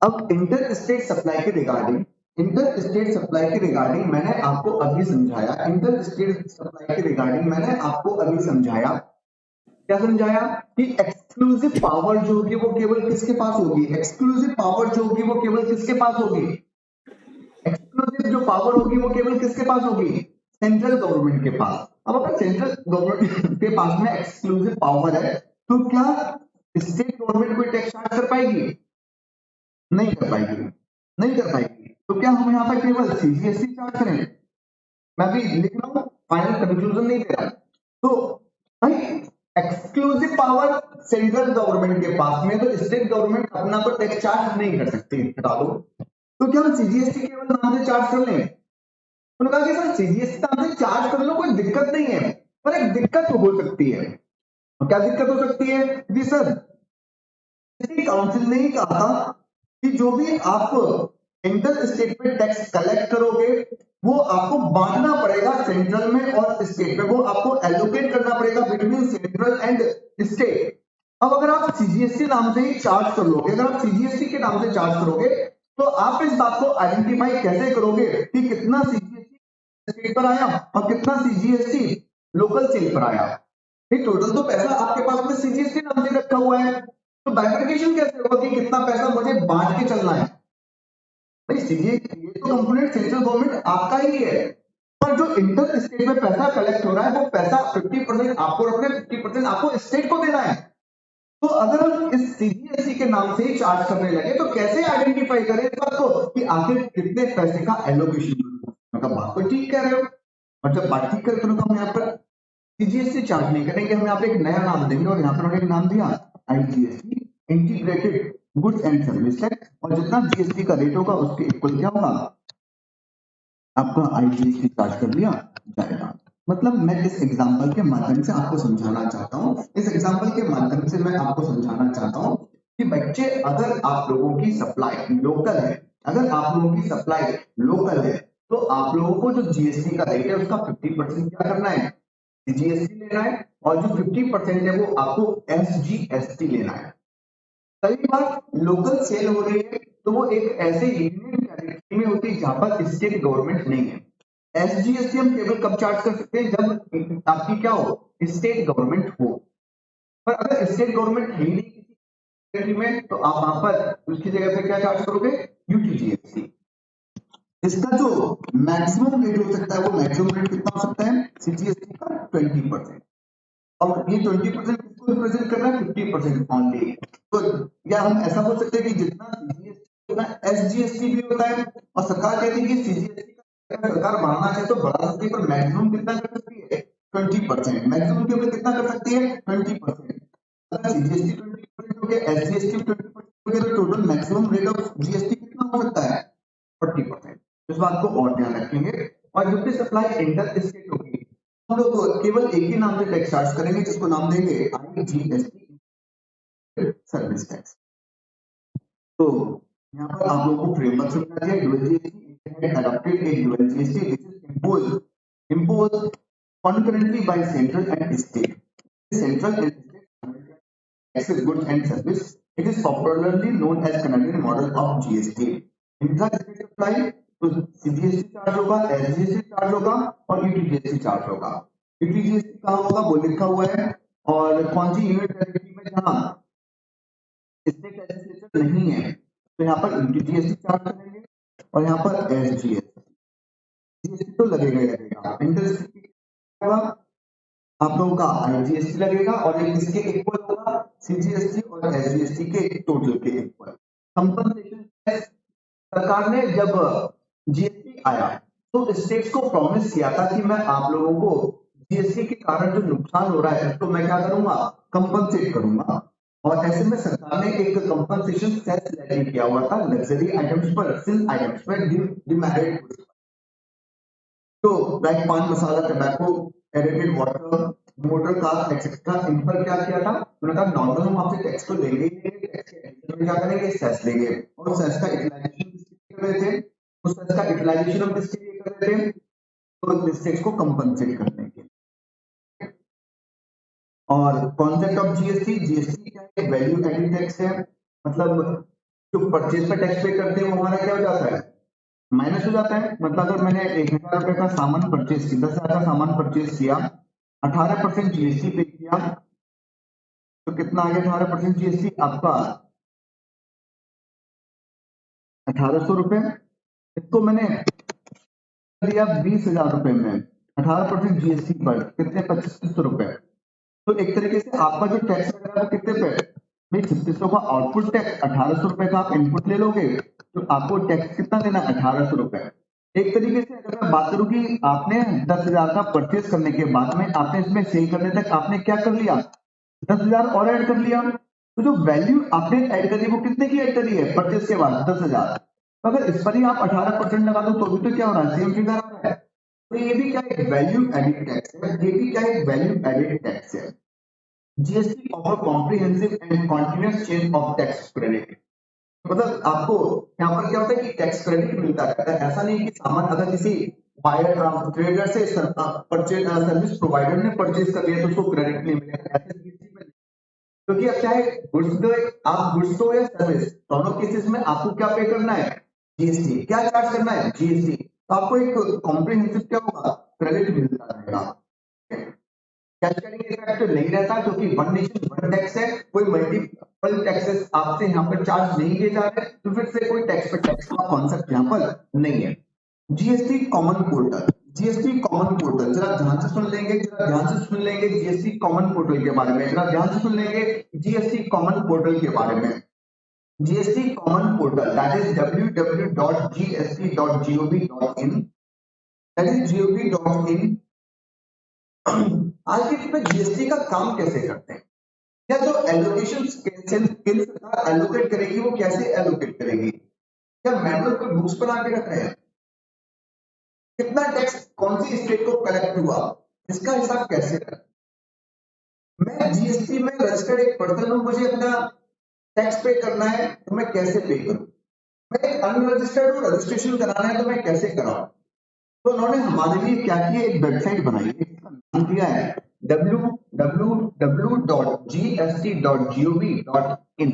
Speaker 1: अब इंटर स्टेट सप्लाई के रिगार्डिंग मैंने आपको अभी समझाया। इंटर स्टेट सप्लाई के रिगार्डिंग मैंने आपको अभी समझाया। क्या समझाया? कि एक्सक्लूसिव पावर जो होगी वो केवल किसके पास होगी? एक्सक्लूसिव पावर जो होगी वो केवल किसके पास होगी? एक्सक्लूसिव जो पावर होगी वो केवल किसके पास होगी? सेंट्रल गवर्नमेंट के पास। अब अगर सेंट्रल गवर्नमेंट के पास में एक्सक्लूसिव पावर है तो क्या स्टेट गवर्नमेंट कोई टैक्स चार्ज कर पाएगी? नहीं कर पाएगी। तो क्या हम यहाँ पर केवल सीजीएसटी चार्ज करें? मैं भी लिख रहा हूँ, फाइनल कंक्लूजन नहीं दे रहा। तो भाई एक्सक्लूसिव पावर सेंट्रल गवर्नमेंट के पास में, तो स्टेट गवर्नमेंट अपना तो टैक्स चार्ज नहीं कर सकती, हटा दो। तो क्या हम सीजीएसटी केवल नाम से चार्ज कर लें? उन्होंने कहा कि सर सीजीएसटी नाम से चार्ज कर लो, कोई दिक्कत नहीं है, पर एक दिक्कत हो सकती है। क्या दिक्कत हो सकती है? जी सर, काउंसिल ने ही कहा था कि जो भी आप इंटर स्टेट पे टैक्स कलेक्ट करोगे वो आपको बांटना पड़ेगा सेंट्रल में और स्टेट में, वो आपको एलोकेट करना पड़ेगा बिटवीन सेंट्रल एंड स्टेट। अब अगर आप सीजीएसटी नाम से ही चार्ज कर लोगे, अगर आप सीजीएसटी के नाम से चार्ज करोगे तो आप इस बात को आइडेंटिफाई कैसे करोगे कि कितना सीजीएसटी स्टेट पर आया और कितना सीजीएसटी लोकल सेल पर आया। ये टोटल तो पैसा आपके पास में सीजीएसटी नाम से रखा हुआ है, तो बाइफरकेशन कैसे होगा कि कितना पैसा मुझे बांट के चलना है? भाई सीजीएसटी ये तो कंपोनेंट सेंट्रल गवर्नमेंट आपका ही है, पर जो इंटर स्टेट में पैसा कलेक्ट हो रहा है वो पैसा 50% आपको रखना है, 50% आपको स्टेट को देना है। तो अगर हम इस सीजीएसटी के नाम से ही चार्ज करने लगे तो कैसे आइडेंटिफाई करें इस बात को कि आखिर कितने पैसे का एलोकेशन? मतलब बात तो ठीक कह रहे हो, और जब बात ठीक करें तो हम यहाँ पर सीजीएसटी चार्ज नहीं करेंगे, हम यहाँ पे एक नया नाम देंगे और यहाँ पर उन्होंने नाम दिया IGST, integrated goods and service tax, और जितना जीएसटी का रेट होगा उसके इक्वल क्या होगा, आपका आईजीएसटी चार्ज कर दिया जाएगा। मतलब मैं इस एग्जांपल के माध्यम से आपको समझाना चाहता हूँ, इस एग्जांपल के माध्यम से मैं आपको समझाना चाहता हूँ कि बच्चे अगर आप लोगों की सप्लाई लोकल है, अगर आप लोगों की सप्लाई लोकल है तो आप लोगों को जो जीएसटी का रेट है उसका 50% क्या करना है, जीएसटी लेना है, और जो 50% है वो आपको एसजीएसटी लेना है। कई बार लोकल सेल हो रही है तो वो एक ऐसे यूनियन टेरिटरी में होती है जहां पर स्टेट गवर्नमेंट नहीं है। एसजीएसटी हम केवल कब चार्ज कर सकते हैं, जब आपकी क्या हो, स्टेट गवर्नमेंट हो। पर अगर स्टेट गवर्नमेंट है ही नहीं किसी टेरिटरी में तो आप वहां पर उसकी जगह पे क्या चार्ज करोगे, यूटीजीएसटी। इसका जो मैक्सिमम रेट हो सकता है वो मैक्सिमम रेट कितना हो सकता है, सीजीएसटी का 20%, और ये 20% किसको रिप्रेजेंट कर रहा है, 50% ऑनली। तो या हम ऐसा बोल सकते हैं कि जितना सीजीएसटी उतना एसजीएसटी भी होता है, और सरकार कहती है कि सीजीएसटी का सरकार बढ़ाना चाहे तो बढ़ा सकती है, पर मैक्सिमम कितना कर सकती है, 20%। मैक्सिमम के ऊपर कितना कर सकती है, 20%। अगर सीजीएसटी 20% हो गया, एसजीएसटी 20% हो गया, तो total maximum rate of GST कितना हो सकता है, 40%। इस बात को और ध्यान रखेंगे। और जब भी सप्लाई इंटर स्टेट होगी हम लोग केवल एक ही नाम से टैक्स चार्ज करेंगे जिसको नाम देंगे आईजीएसटी, सर्विस टैक्स। तो यहाँ पर आप लोगों को फ्रेमवर्क समझा दिया, dual GST adopted a dual GST which is imposed concurrently by central and state. Central and state taxes goods and service. It is popularly known as Canadian model of GST. Intra-state supply तो CGST charge होगा, SGST charge होगा और UTGST charge होगा। UTGST कहाँ होगा वो लिखा हुआ है, और कौन सी यूनिट टेरिटरी में जहाँ स्टेट लेजिस्लेचर नहीं है तो यहाँ पर यूटीजीएसटी चार्ज करेंगे, और यहाँ पर एसजीएसटी तो लगेगा ही लगेगा। इंटरस्टेट होगा आप लोगों का आईजीएसटी लगेगा, और एक इसके इक्वल होगा सीजीएसटी और एसजीएसटी के टोटल के इक्वल। कंपनसेशन टैक्स सरकार ने जब जीएसटी आया तो स्टेट्स को प्रॉमिस किया था कि मैं आप लोगों को जीएसटी के कारण जो नुकसान हो रहा है उसको मैं क्या करूंगा, कंपनसेट करूंगा। और ऐसे में सरकार ने एक कंपनसेशन सेस लेवी किया हुआ था लग्जरी आइटम्स पर, सिंस आइटम्स पर, डिमेरिट गुड्स। तो like pan masala, tobacco, aerated water, motor car etcetera, इन पर क्या किया था, उन्होंने कहा नॉर्मल हम आपसे टैक्स तो लेंगे ही लेंगे, टैक्स के एडिशन में क्या करेंगे, सेस लेंगे। और सेस का यूटिलाइजेशन किसके कर रहे थे, उस सेस का यूटिलाइजेशन हम किसके लिए कर रहे थे, तो स्टेट्स को कंपनसेट करने के लिए। और कॉन्सेप्ट ऑफ जीएसटी, जीएसटी क्या है, वैल्यू एडेड टैक्स है, मतलब जो परचेज पे टैक्स पे करते हैं वो हमारा क्या हो जाता है, माइनस हो जाता है। मतलब अगर मैंने 1000 रुपए का सामान परचेज किया, 10,000 का सामान परचेज किया, 18% जीएसटी पे किया, तो कितना आ गया 18% जीएसटी आपका 1800 रुपए। इसको मैंने दिया 20,000 रुपए में, 18% जीएसटी पर कितने, 2500 रुपए। तो एक तरीके से आपका जो टैक्स वगैरह वो कितने पे, भाई 3600 का आउटपुट टैक्स, 1800 रुपए का आप इनपुट ले लोगे तो आपको टैक्स कितना देना, 1800 रुपए। एक तरीके से अगर मैं बात करूं कि आपने 10,000 का परचेज करने के बाद में आपने इसमें सेल करने तक आपने क्या कर लिया, 10,000 और ऐड कर लिया। तो जो वैल्यू आपने ऐड करी वो कितने की ऐड करी है, परचेज के बाद 10,000। तो अगर इस पर ही आप 18% लगा दो तो भी तो क्या हो रहा है, सेम फिगर आ रहा है। तो ये भी क्या एक वैल्यू एडेड टैक्स है, ये भी क्या एक वैल्यू एडेड टैक्स है। GST offer comprehensive and continuous change of tax credit. मतलब आपको यहाँ पर क्या होता है कि टैक्स क्रेडिट मिलता रहता है, ऐसा नहीं कि सामान अगर किसी बायर ट्रेडर से परचेज सर्विस प्रोवाइडर ने परचेज कर लिया तो उसको क्रेडिट नहीं मिलेगा, ऐसे जीएसटी में। क्योंकि अब चाहे गुड्स दो, आप गुड्स दो या सर्विस, दोनों केसेस में आपको क्या पे करना है, जीएसटी। क्या चार्ज करना है, जीएसटी। तो आपको एक कॉम्प्रिहेंसिव क्या होगा, क्रेडिट मिलता रहेगा। कैस्केडिंग इफेक्ट नहीं रहता क्योंकि वन नेशन वन टैक्स है, कोई मल्टीपल टैक्सेस आपसे यहाँ पर चार्ज नहीं किए जा रहे, तो फिर से कोई टैक्स पे टैक्स का कॉन्सेप्ट यहाँ पर नहीं है। GST common portal, GST common portal जरा ध्यान से सुन लेंगे, जरा ध्यान से सुन लेंगे जीएसटी कॉमन पोर्टल के बारे में, जरा ध्यान से सुन लेंगे जीएसटी कॉमन पोर्टल के बारे में। GST common portal, that is www.gst.gov.in, that is gov.in। आज के डेट में जीएसटी का काम कैसे करते हैं, या जो एलोकेशन स्किल्स एलोकेट करेगी वो कैसे एलोकेट करेगी, क्या मैनुअल कोई बुक्स बना के रख रहे हैं, कितना टैक्स कौन सी स्टेट को कलेक्ट हुआ, इसका हिसाब कैसे करें। मैं जीएसटी में रजिस्टर्ड एक पर्सन हूं, मुझे अपना टैक्स पे करना है तो मैं कैसे पे करूं, मैं एक अनरजिस्टर्ड हूं, रजिस्ट्रेशन कराना है तो मैं कैसे कराऊं। तो उन्होंने हमारे लिए क्या किया, एक वेबसाइट बनाई है, इसका नाम दिया है www.gst.gov.in।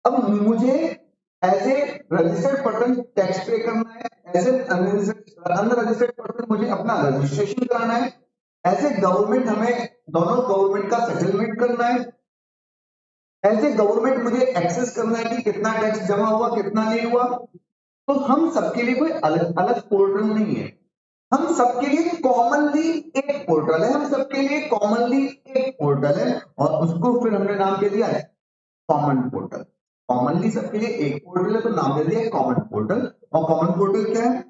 Speaker 1: अब मुझे as a registered person tax pay करना है, एज ए अनरजिस्टर्ड पर्सन मुझे अपना रजिस्ट्रेशन कराना है, एज ए गवर्नमेंट हमें दोनों गवर्नमेंट का सेटलमेंट करना है, एज ए गवर्नमेंट मुझे एक्सेस करना है कि कितना टैक्स जमा हुआ कितना नहीं हुआ। तो हम सबके लिए कोई अलग अलग पोर्टल नहीं है, हम सबके लिए कॉमनली एक पोर्टल है, हम सबके लिए कॉमनली एक पोर्टल है, और उसको फिर हमने नाम दे दिया है कॉमन पोर्टल। कॉमनली सबके लिए एक पोर्टल है तो नाम दे दिया है कॉमन पोर्टल। और कॉमन पोर्टल क्या है,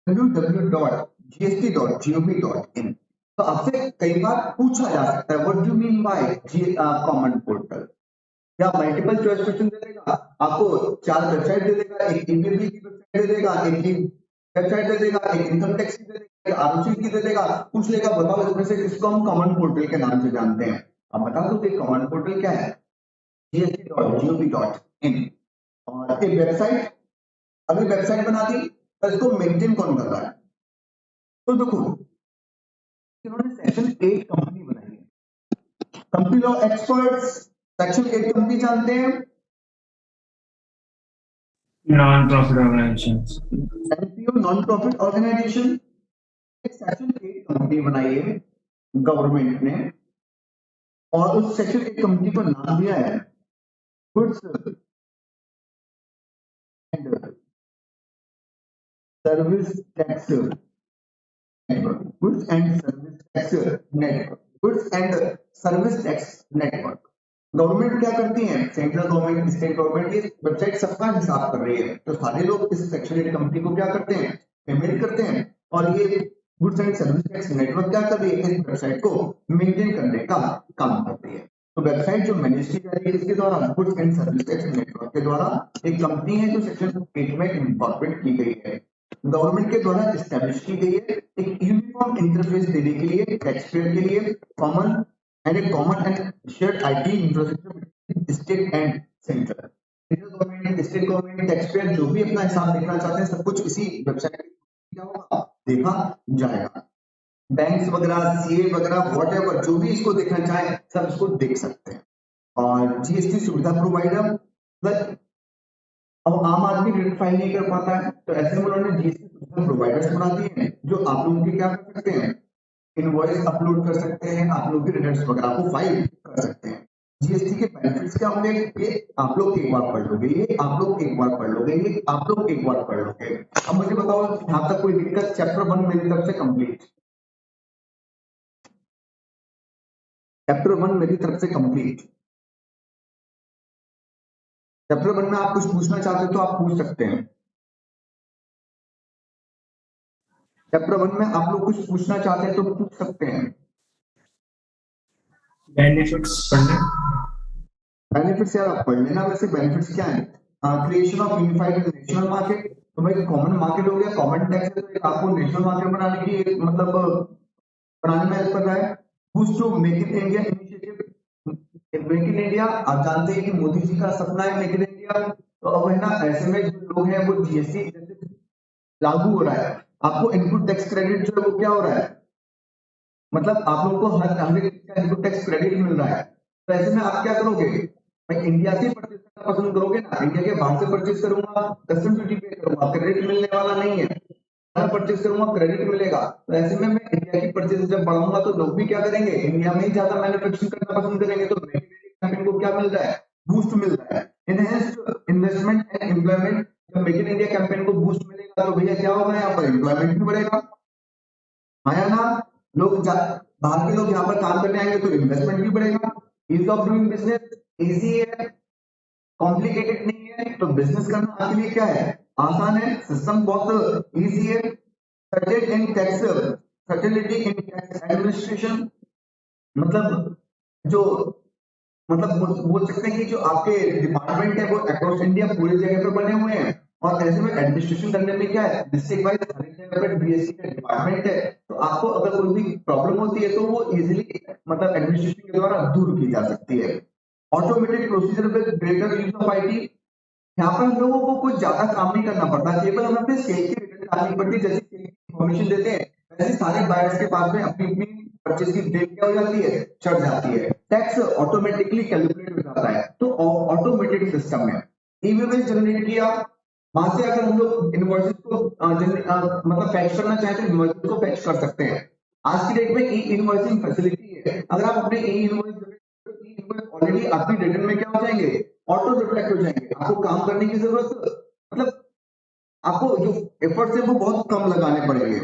Speaker 1: www.gst.gov.in। तो आपसे कई बार पूछा जा सकता है what do mean by common portal, या मल्टीपल चॉइस क्वेश्चन दे देगा, आपको 4 वेबसाइट दे देगा, एक ईमेल की वेबसाइट दे देगा, एक वेबसाइट दे देगा, एक इनकम टैक्स की दे देगा, एक आरओसी की दे देगा, पूछ लेगा बताओ इसमें से किसको हम कॉमन पोर्टल के नाम से जानते हैं। अब बता दो कि कॉमन पोर्टल क्या है, gst.gov.in। और एक वेबसाइट, अभी वेबसाइट बना दी, तो इसको मेंटेन कौन कर रहा है, तो देखो इन्होंने सेक्शन 8 कंपनी बनाई है, company law experts section 8 company जानते हैं,
Speaker 5: non profit organisations,
Speaker 1: NPO non profit organisation. एक सेक्शन 8 कंपनी बनाई है गवर्नमेंट ने, और उस सेक्शन 8 कंपनी को नाम दिया है goods and service tax network, goods and service tax network, goods and service tax network. Government क्या करती है, सेंट्रल गवर्नमेंट स्टेट गवर्नमेंट, ये वेबसाइट सबका हिसाब कर रही है, तो सारे लोग इस सेक्शन 8 कंपनी को क्या करते हैं, पेमेंट करते हैं, और ये goods and service tax network क्या कर रही है, इस वेबसाइट को मेंटेन करने का काम करती है। तो वेबसाइट जो मैनेज की जा रही है इसके द्वारा, goods and service tax network के द्वारा, एक कंपनी है जो सेक्शन 8 में इंकॉर्पोरेट की गई है, गवर्नमेंट के द्वारा एस्टेब्लिश की गई है, एक यूनिफॉर्म इंटरफेस देने के लिए टैक्स पेयर के लिए, common and a common and shared IT infrastructure between state and central। Central government, state government, tax payer जो भी अपना हिसाब देखना चाहते हैं सब कुछ इसी वेबसाइट पे क्या होगा, देखा जाएगा। बैंक्स वगैरह, सीए वगैरह, व्हाटएवर जो भी इसको देखना चाहे सब इसको देख सकते हैं। और जीएसटी सुविधा प्रोवाइडर, अब आम आदमी रिटर्न फाइल नहीं कर पाता है, तो ऐसे में उन्होंने जीएसटी सुविधा प्रोवाइडर्स बना दिए हैं जो आप लोगों के क्या कर सकते हैं, इनवॉइस अपलोड कर सकते हैं, आप लोग के रिटर्न्स वगैरह को फाइल कर सकते हैं। जीएसटी के बेनिफिट्स क्या होंगे, ये आप लोग एक बार पढ़ लोगे, ये आप लोग एक बार पढ़ लोगे, ये आप लोग एक बार पढ़ लोगे। अब मुझे बताओ यहाँ तक कोई दिक्कत, चैप्टर 1 मेरी तरफ से कंप्लीट, चैप्टर 1 मेरी तरफ से कंप्लीट। चैप्टर 1 में आप कुछ पूछना चाहते हो तो आप पूछ सकते हैं, चैप्टर 1 में आप लोग कुछ पूछना चाहते हैं तो पूछ सकते हैं।
Speaker 5: बेनिफिट्स पढ़ने,
Speaker 1: बेनिफिट्स यार आप पढ़ लेना, वैसे बेनिफिट्स क्या है, creation of unified national market, तो भाई कॉमन मार्केट हो गया, कॉमन टैक्स है, तो एक आपको नेशनल मार्केट बनाने की मतलब बनाने में हेल्प कर रहा है। Boost to make in India initiative, make in India आप जानते हैं कि मोदी जी का सपना है मेक इन इंडिया, तो अब है ना ऐसे में जो लोग हैं वो जीएसटी लागू हो रहा है, आपको इनपुट टैक्स क्रेडिट जो है वो क्या हो रहा है, मतलब आप लोगों को हर एक इनपुट टैक्स क्रेडिट मिल रहा है, तो ऐसे में आप क्या करोगे भाई, 81% करना पसंद करोगे ना, इंडिया के बाहर से परचेज करूंगा, कस्टम ड्यूटी पे करूंगा, क्रेडिट मिलने वाला नहीं है, परचेज करूंगा क्रेडिट मिलेगा। तो ऐसे में मैं इंडिया की परचेज जब बढ़ाऊंगा तो लोग भी क्या करेंगे, इंडिया में ही ज्यादा मैन्युफैक्चरिंग करना पसंद करेंगे। तो मेक इन इंडिया कैंपेन को क्या मिल रहा है, बूस्ट मिल रहा है, इनहेंस्ड इन्वेस्टमेंट एंड एम्प्लॉयमेंट। जब मेक इन इंडिया कैंपेन को बूस्ट मिलेगा तो भैया क्या होगा, यहाँ पर एम्प्लॉयमेंट भी बढ़ेगा, है ना। बाहर के लोग यहाँ पर काम करने आएंगे तो इन्वेस्टमेंट भी बढ़ेगा। Ease of doing business easy है, कॉम्प्लिकेटेड नहीं है। तो बिजनेस करना आपके लिए क्या है, आसान है, सिस्टम बहुत इजी है। सर्टेन इन टैक्स, सर्टेनिटी इन टैक्स एडमिनिस्ट्रेशन, मतलब जो बोल सकते हैं कि जो आपके डिपार्टमेंट है वो अक्रॉस इंडिया पूरी जगह पे बने हुए हैं। और ऐसे में एडमिनिस्ट्रेशन करने में क्या है, डिस्ट्रिक्ट वाइज हर एक जगह पे बीएससी का डिपार्टमेंट है। तो आपको अगर कोई भी प्रॉब्लम होती है तो वो इजीली एडमिनिस्ट्रेशन के द्वारा दूर की जा सकती है। Automated procedure with greater use of IT, यहाँ पर हम लोगों को कुछ ज्यादा काम नहीं करना पड़ता, केवल हमें अपने सेल की रिटर्न डालनी पड़ती है। जैसे इन्फॉर्मेशन देते हैं वैसे सारे बायर्स के पास में अपनी अपनी परचेज की डेट क्या हो जाती है, चढ़ जाती है। टैक्स ऑटोमेटिकली कैलकुलेट हो जाता है। तो ऑटोमेटेड सिस्टम है। ईमेल जनरेट किया, वहां से अगर हम लोग इनवॉइसेस को फैच करना चाहें तो इनवॉइसेस को फैच कर सकते हैं। आज की डेट में ई इनवॉइसिंग फैसिलिटी है। अगर आप अपने ई इनवॉइस ऑलरेडी आपकी रिटर्न में क्या हो जाएंगे, ऑटो रिफ्लेक्ट हो जाएंगे। आपको काम करने की जरूरत, आपको जो एफर्ट्स है वो बहुत कम लगाने पड़ेंगे।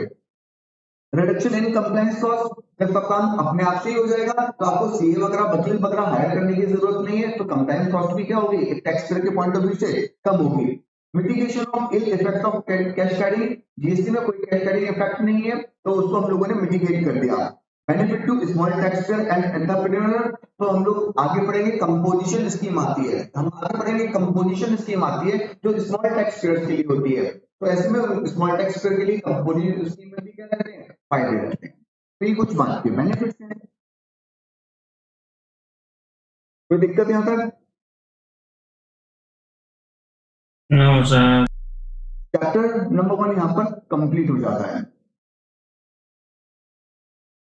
Speaker 1: रिडक्शन इन कंप्लायंस कॉस्ट, जब सब काम अपने आप से ही हो जाएगा तो आपको सीए वगैरह वकील वगैरह हायर करने की जरूरत नहीं है। तो कंप्लायंस कॉस्ट भी क्या होगी, एक टैक्स पेयर के पॉइंट ऑफ व्यू से कम होगी। Mitigation of ill effect of cash carrying, GST में कोई कैश कैरिंग इफेक्ट नहीं है तो उसको हम लोगों ने मिटिगेट कर दिया। Benefit to small tax payer and entrepreneur, तो हम लोग आगे पढ़ेंगे कंपोजिशन स्कीम आती है, हम आगे पढ़ेंगे कंपोजिशन स्कीम आती है जो स्मॉल टैक्स पेयर के लिए होती है। तो ऐसे में स्मॉल टैक्स पेयर के लिए कंपोजिशन स्कीम में भी क्या रहते हैं, फायदे रहते हैं। तो ये कुछ बात के बेनिफिट्स हैं। कोई दिक्कत यहाँ तक?
Speaker 5: No sir.
Speaker 1: चैप्टर नंबर 1 यहाँ पर कंप्लीट हो जाता है।